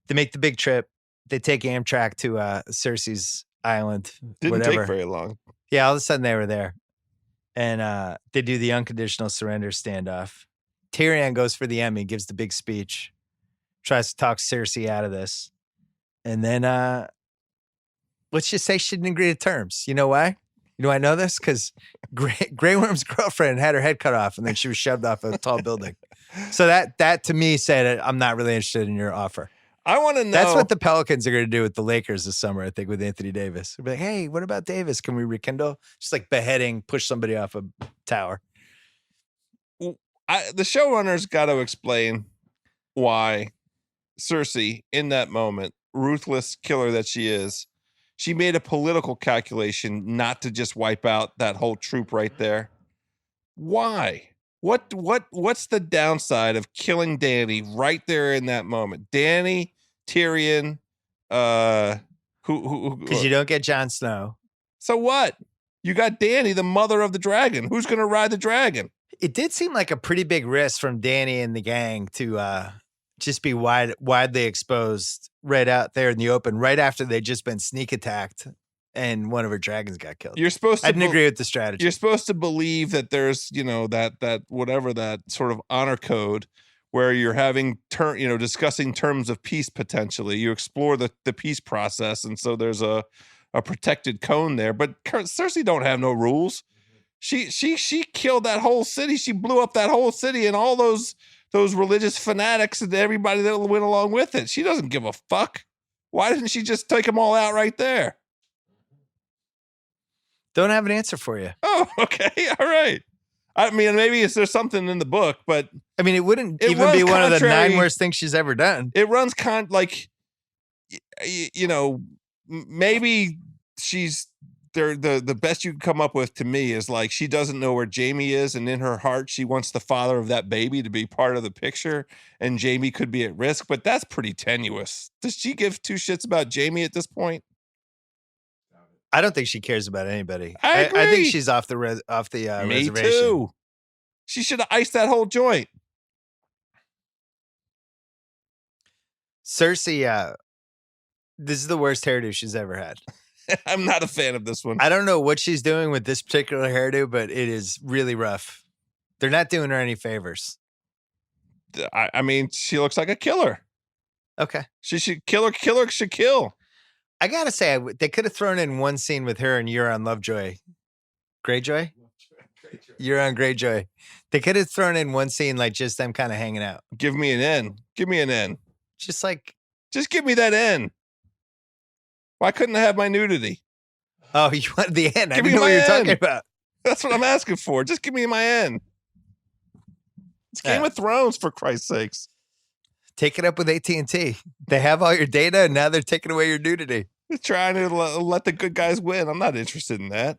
They make the big trip. They take Amtrak to Cersei's island. Didn't whatever. take very long. Yeah, all of a sudden they were there. And they do the unconditional surrender standoff. Tyrion goes for the Emmy, gives the big speech, tries to talk Cersei out of this. And then let's just say she didn't agree to terms. You know why? You know I know this? Because Grey Worm's girlfriend had her head cut off, and then she was shoved off a tall building. So that to me said, I'm not really interested in your offer. I want to know. That's what the Pelicans are going to do with the Lakers this summer, I think, with Anthony Davis. They'll be like, hey, what about Davis? Can we rekindle? Just like beheading, push somebody off a tower. The showrunners got to explain why Cersei, in that moment, ruthless killer that she is, she made a political calculation not to just wipe out that whole troop right there. Why? What's the downside of killing Dany right there in that moment? Dany, Tyrion, who? Because you don't get Jon Snow. So what? You got Dany, the mother of the dragon. Who's going to ride the dragon? It did seem like a pretty big risk from Dany and the gang to just be widely exposed right out there in the open, right after they'd just been sneak attacked and one of her dragons got killed. You're supposed to I didn't agree with the strategy. You're supposed to believe that there's, that whatever that sort of honor code where you're having discussing terms of peace potentially. You explore the peace process, and so there's a protected cone there. But Cersei don't have no rules. She killed that whole city. She blew up that whole city and all those religious fanatics and everybody that went along with it. She doesn't give a fuck. Why didn't she just take them all out right there? Don't have an answer for you. Oh, okay. All right. I mean, maybe there's something in the book, but I mean, it wouldn't even be one of the 9 worst things she's ever done. It runs maybe she's the best you can come up with to me is like she doesn't know where Jaime is, and in her heart she wants the father of that baby to be part of the picture, and Jaime could be at risk, but that's pretty tenuous. Does she give 2 shits about Jaime at this point? I don't think she cares about anybody. I agree. I think she's off the Me reservation. too. She should have iced that whole joint. Cersei, this is the worst hairdo she's ever had. I'm not a fan of this one. I don't know what she's doing with this particular hairdo, but it is really rough. They're not doing her any favors. I mean, she looks like a killer. Okay. She should killer should kill. I gotta say, they could have thrown in one scene with her and Euron Lovejoy. Greyjoy? Euron Greyjoy. They could have thrown in one scene like just them kind of hanging out. Give me an N. Give me an N. Just like, Just give me that N. Why couldn't I have my nudity? Oh, you wanted the end. I Give didn't me know what my you were talking end. about. That's what I'm asking for. Just give me my end. It's Game of Thrones, for Christ's sakes. Take it up with AT&T. They have all your data, and now they're taking away your nudity. They're trying to let the good guys win. I'm not interested in that.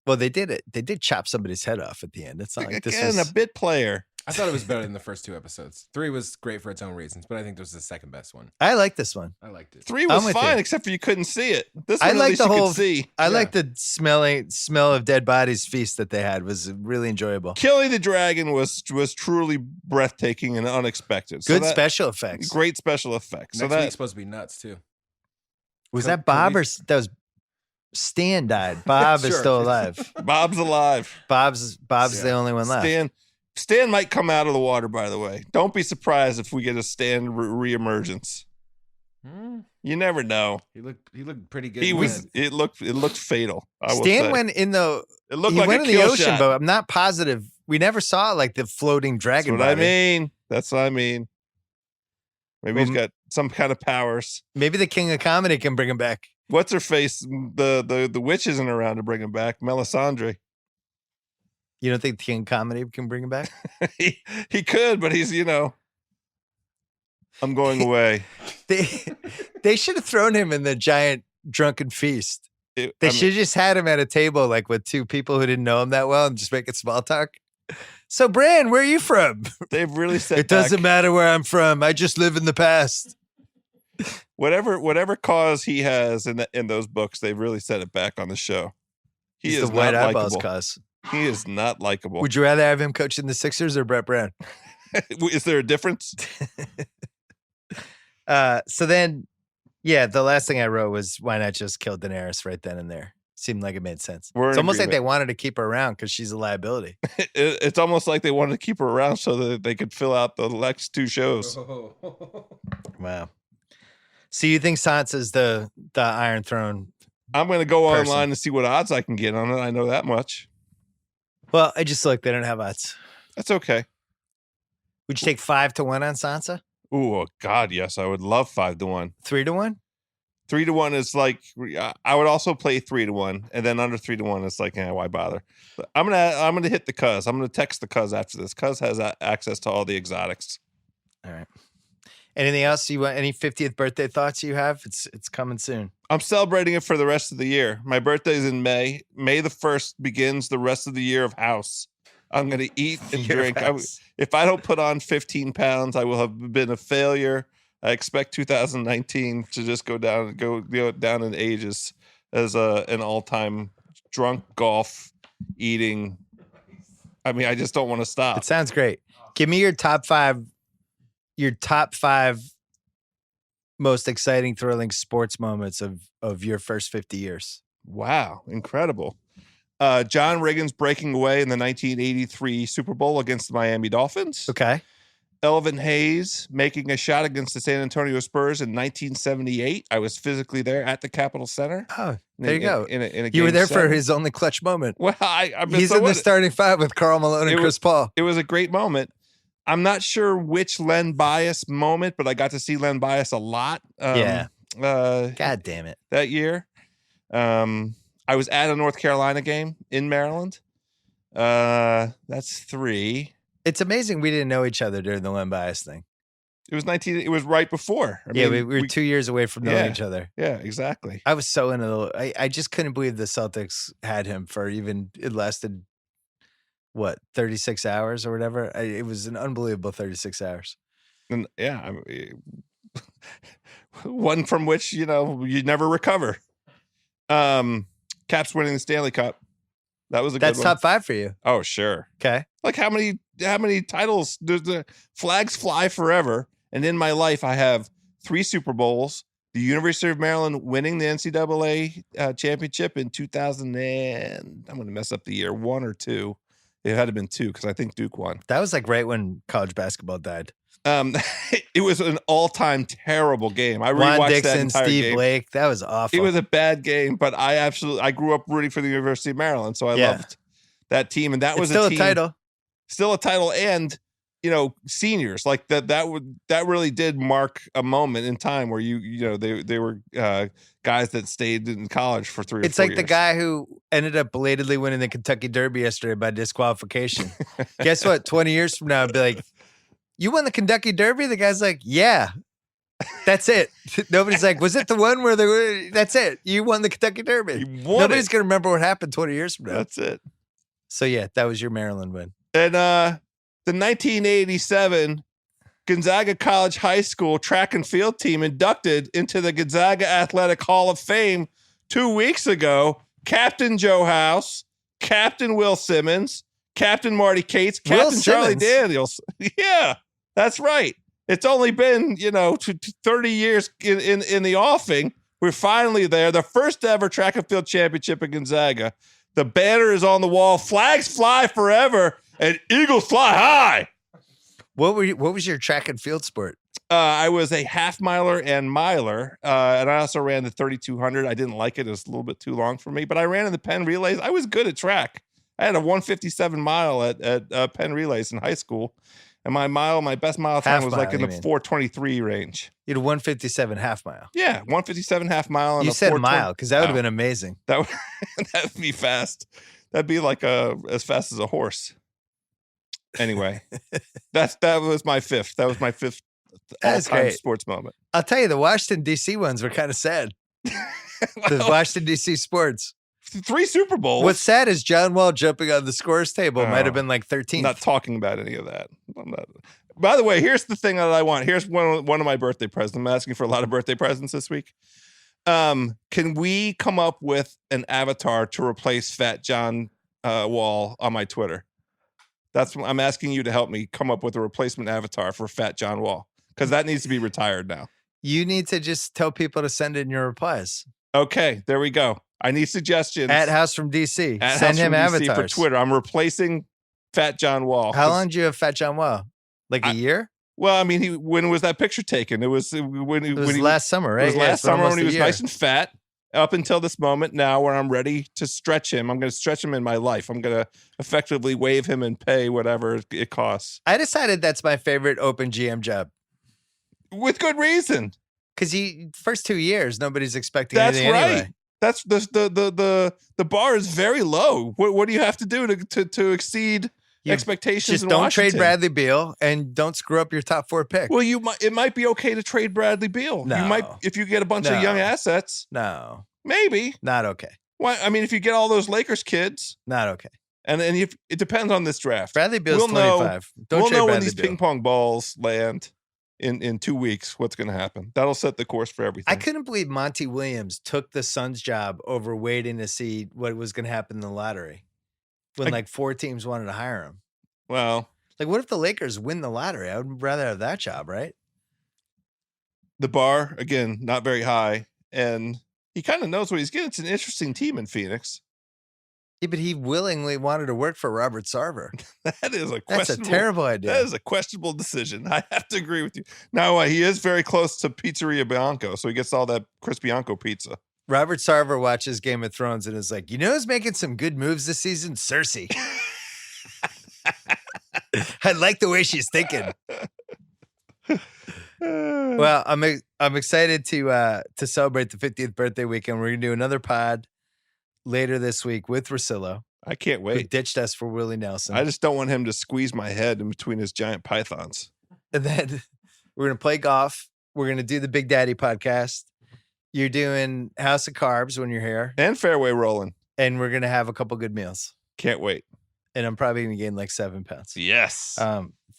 Well, they did it. They did chop somebody's head off at the end. It's not like this Again, was a bit player. I thought it was better than the first 2 episodes. 3 was great for its own reasons, but I think this was the second best one. I like this one. I liked it. 3 was with fine, you. except for you couldn't see it. This I one, like at least the you whole. could see. I like the smell of dead bodies feast that they had was really enjoyable. Killing the dragon was truly breathtaking and unexpected. Good special effects. Great special effects. Next week's supposed to be nuts too. Was that Bob or that was Stan died? Bob is Sure. still alive. Bob's alive. Bob's the only one left. Stan might come out of the water, by the way. Don't be surprised if we get a Stan reemergence. You never know. He looked pretty good. It looked fatal. Stan went in the. It looked he like went a in the kill ocean, shot. but I'm not positive. We never saw like the floating dragon. That's what I mean. Maybe he's got some kind of powers. Maybe the king of comedy can bring him back. What's her face? The witch isn't around to bring him back. Melisandre. You don't think the king of comedy can bring him back? he could, but he's I'm going away. They should have thrown him in the giant drunken feast. They should have just had him at a table like with 2 people who didn't know him that well and just making small talk. So, Brienne, where are you from? They've really set. It doesn't matter where I'm from. I just live in the past. Whatever cause he has in those books, they've really set it back on the show. He He's is the white not eyeballs likable. cause. He is not likable. Would you rather have him coaching the Sixers or Brett Brown? Is there a difference? So then, the last thing I wrote was why not just kill Daenerys right then and there? Seemed like it made sense. It's almost like they wanted to keep her around because she's a liability. It's almost like they wanted to keep her around so that they could fill out the next 2 shows. Wow. So you think Sansa's the Iron Throne? I'm going to go online and see what odds I can get on it. I know that much. Well, I just looked. They don't have odds. That's okay. Would you take 5-1 on Sansa? Oh God, yes, I would love 5-1. 3-1? 3-1 is like I would also play 3-1, and then under 3-1 it's like, why bother? But I'm gonna hit the cuz. I'm gonna text the cuz after this. Cuz has access to all the exotics. All right. Anything else you want? Any 50th birthday thoughts you have? It's coming soon. I'm celebrating it for the rest of the year. My birthday is in May. May the 1st begins the rest of the year of house. I'm going to eat and drink. If I don't put on 15 pounds, I will have been a failure. I expect 2019 to just go down in ages as an all-time drunk, golf, eating. I mean, I just don't want to stop. It sounds great. Give me your top 5 most exciting, thrilling sports moments of your first 50 years. Wow, incredible. John Riggins breaking away in the 1983 Super Bowl against the Miami Dolphins. Okay. Elvin Hayes making a shot against the San Antonio Spurs in 1978. I was physically there at the Capitol Center. Oh, there you go. In a you were there 7. for his only clutch moment. Well, he's in the starting 5 with Karl Malone and Chris Paul. It was a great moment. I'm not sure which Len Bias moment, but I got to see Len Bias a lot. God damn it. That year. I was at a North Carolina game in Maryland. That's 3. It's amazing we didn't know each other during the Len Bias thing. It was right before. We were 2 years away from knowing each other. Yeah, exactly. I was so into I just couldn't believe the Celtics had him for it lasted, 36 hours or whatever? It was an unbelievable 36 hours. And one from which, you never recover. Caps winning the Stanley Cup. That was a good one. That's top 5 for you. Oh, sure. Okay. Like how many titles? The flags fly forever. And in my life, I have 3 Super Bowls, the University of Maryland winning the NCAA championship in 2000 and I'm going to mess up the year, 1 or 2. It had to have been 2 because I think Duke won. That was like right when college basketball died. It was an all-time terrible game. I rewatched Juan Dixon, that entire Steve game. Blake. That was awful. It was a bad game, but I grew up rooting for the University of Maryland, so I loved that team. And that was still a team, title. still a title. And seniors like that really did mark a moment in time where they were guys that stayed in college for 3 or 4 years. It's like the guy who ended up belatedly winning the Kentucky Derby yesterday by disqualification. Guess what? 20 years from now, I'd be like, you won the Kentucky Derby? The guy's like, yeah, that's it. Nobody's like, was it the one where that's it. You won the Kentucky Derby. Nobody's going to remember what happened 20 years from now. That's it. So yeah, that was your Maryland win. And the 1987 Gonzaga College High School track and field team inducted into the Gonzaga Athletic Hall of Fame 2 weeks ago. Captain Joe House, Captain Will Simmons, Captain Marty Cates, Captain Charlie Daniels. Yeah, that's right. It's only been, 30 years in the offing. We're finally there. The first ever track and field championship in Gonzaga. The banner is on the wall. Flags fly forever. And Eagles fly high. What was your track and field sport? I was a half miler and miler, and I also ran the 3200. I didn't like it; it was a little bit too long for me. But I ran in the Penn Relays. I was good at track. I had a 157 mile at Penn Relays in high school, and my best mile time was like in the 423 range. You had a 157 half mile. Yeah, 157 half mile. And you said mile because that would have been amazing. That'd be fast. That'd be like as fast as a horse. Anyway, that was my fifth. That was my fifth all-time sports moment. I'll tell you, the Washington, D.C. ones were kind of sad. The Washington, D.C. sports. 3 Super Bowls. What's sad is John Wall jumping on the scores table might have been like 13th. I'm not talking about any of that. By the way, here's the thing that I want. Here's one of my birthday presents. I'm asking for a lot of birthday presents this week. Can we come up with an avatar to replace Fat John Wall on my Twitter? I'm asking you to help me come up with a replacement avatar for Fat John Wall because that needs to be retired now. You need to just tell people to send in your replies. Okay, there we go. I need suggestions. At House from DC. Send him avatars for Twitter. I'm replacing Fat John Wall. How long do you have Fat John Wall? Like a year? Well, I mean, when was that picture taken? It was last summer, right? It was last summer when he was nice and fat. Up until this moment now where I'm ready to stretch him. I'm going to stretch him in my life. I'm going to effectively waive him and pay whatever it costs. I decided that's my favorite open GM job. With good reason. Because first 2 years, nobody's expecting anything anyway. That's the bar is very low. What do you have to do to exceed expectations? Just don't trade Bradley Beal and don't screw up your top 4 pick. Well, it might be okay to trade Bradley Beal. No. You might if you get a bunch of young assets. No, maybe not okay. Why? I mean, if you get all those Lakers kids, not okay. And if it depends on this draft. Bradley Beal's 25. We'll know when these ping pong balls land in 2 weeks. What's going to happen? That'll set the course for everything. I couldn't believe Monty Williams took the Suns job over waiting to see what was going to happen in the lottery when 4 teams wanted to hire him. Well, what if the Lakers win the lottery? I would rather have that job, right? The bar, again, not very high. And he kind of knows what he's getting. It's an interesting team in Phoenix. Yeah, but he willingly wanted to work for Robert Sarver. That's a terrible idea. That is a questionable decision. I have to agree with you. Now, he is very close to Pizzeria Bianco, so he gets all that Chris Bianco pizza. Robert Sarver watches Game of Thrones and is like, who's making some good moves this season? Cersei. I like the way she's thinking. Well, I'm excited to celebrate the 50th birthday weekend. We're gonna do another pod later this week with Russillo. I can't wait. Who ditched us for Willie Nelson. I just don't want him to squeeze my head in between his giant pythons. And then we're gonna play golf. We're gonna do the Big Daddy podcast. You're doing House of Carbs when you're here, and fairway rolling, and we're gonna have a couple good meals. Can't wait. And I'm probably going to gain like 7 pounds. Yes.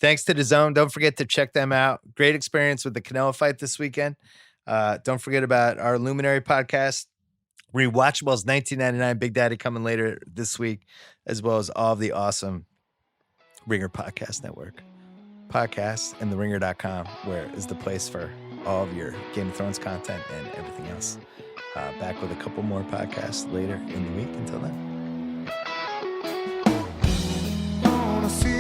Thanks to DAZN. Don't forget to check them out. Great experience with the Canelo fight this weekend. Don't forget about our Luminary podcast. Rewatchables 1999 Big Daddy coming later this week, as well as all of the awesome Ringer Podcast Network podcasts and theringer.com, where is the place for all of your Game of Thrones content and everything else. Back with a couple more podcasts later in the week. Until then. See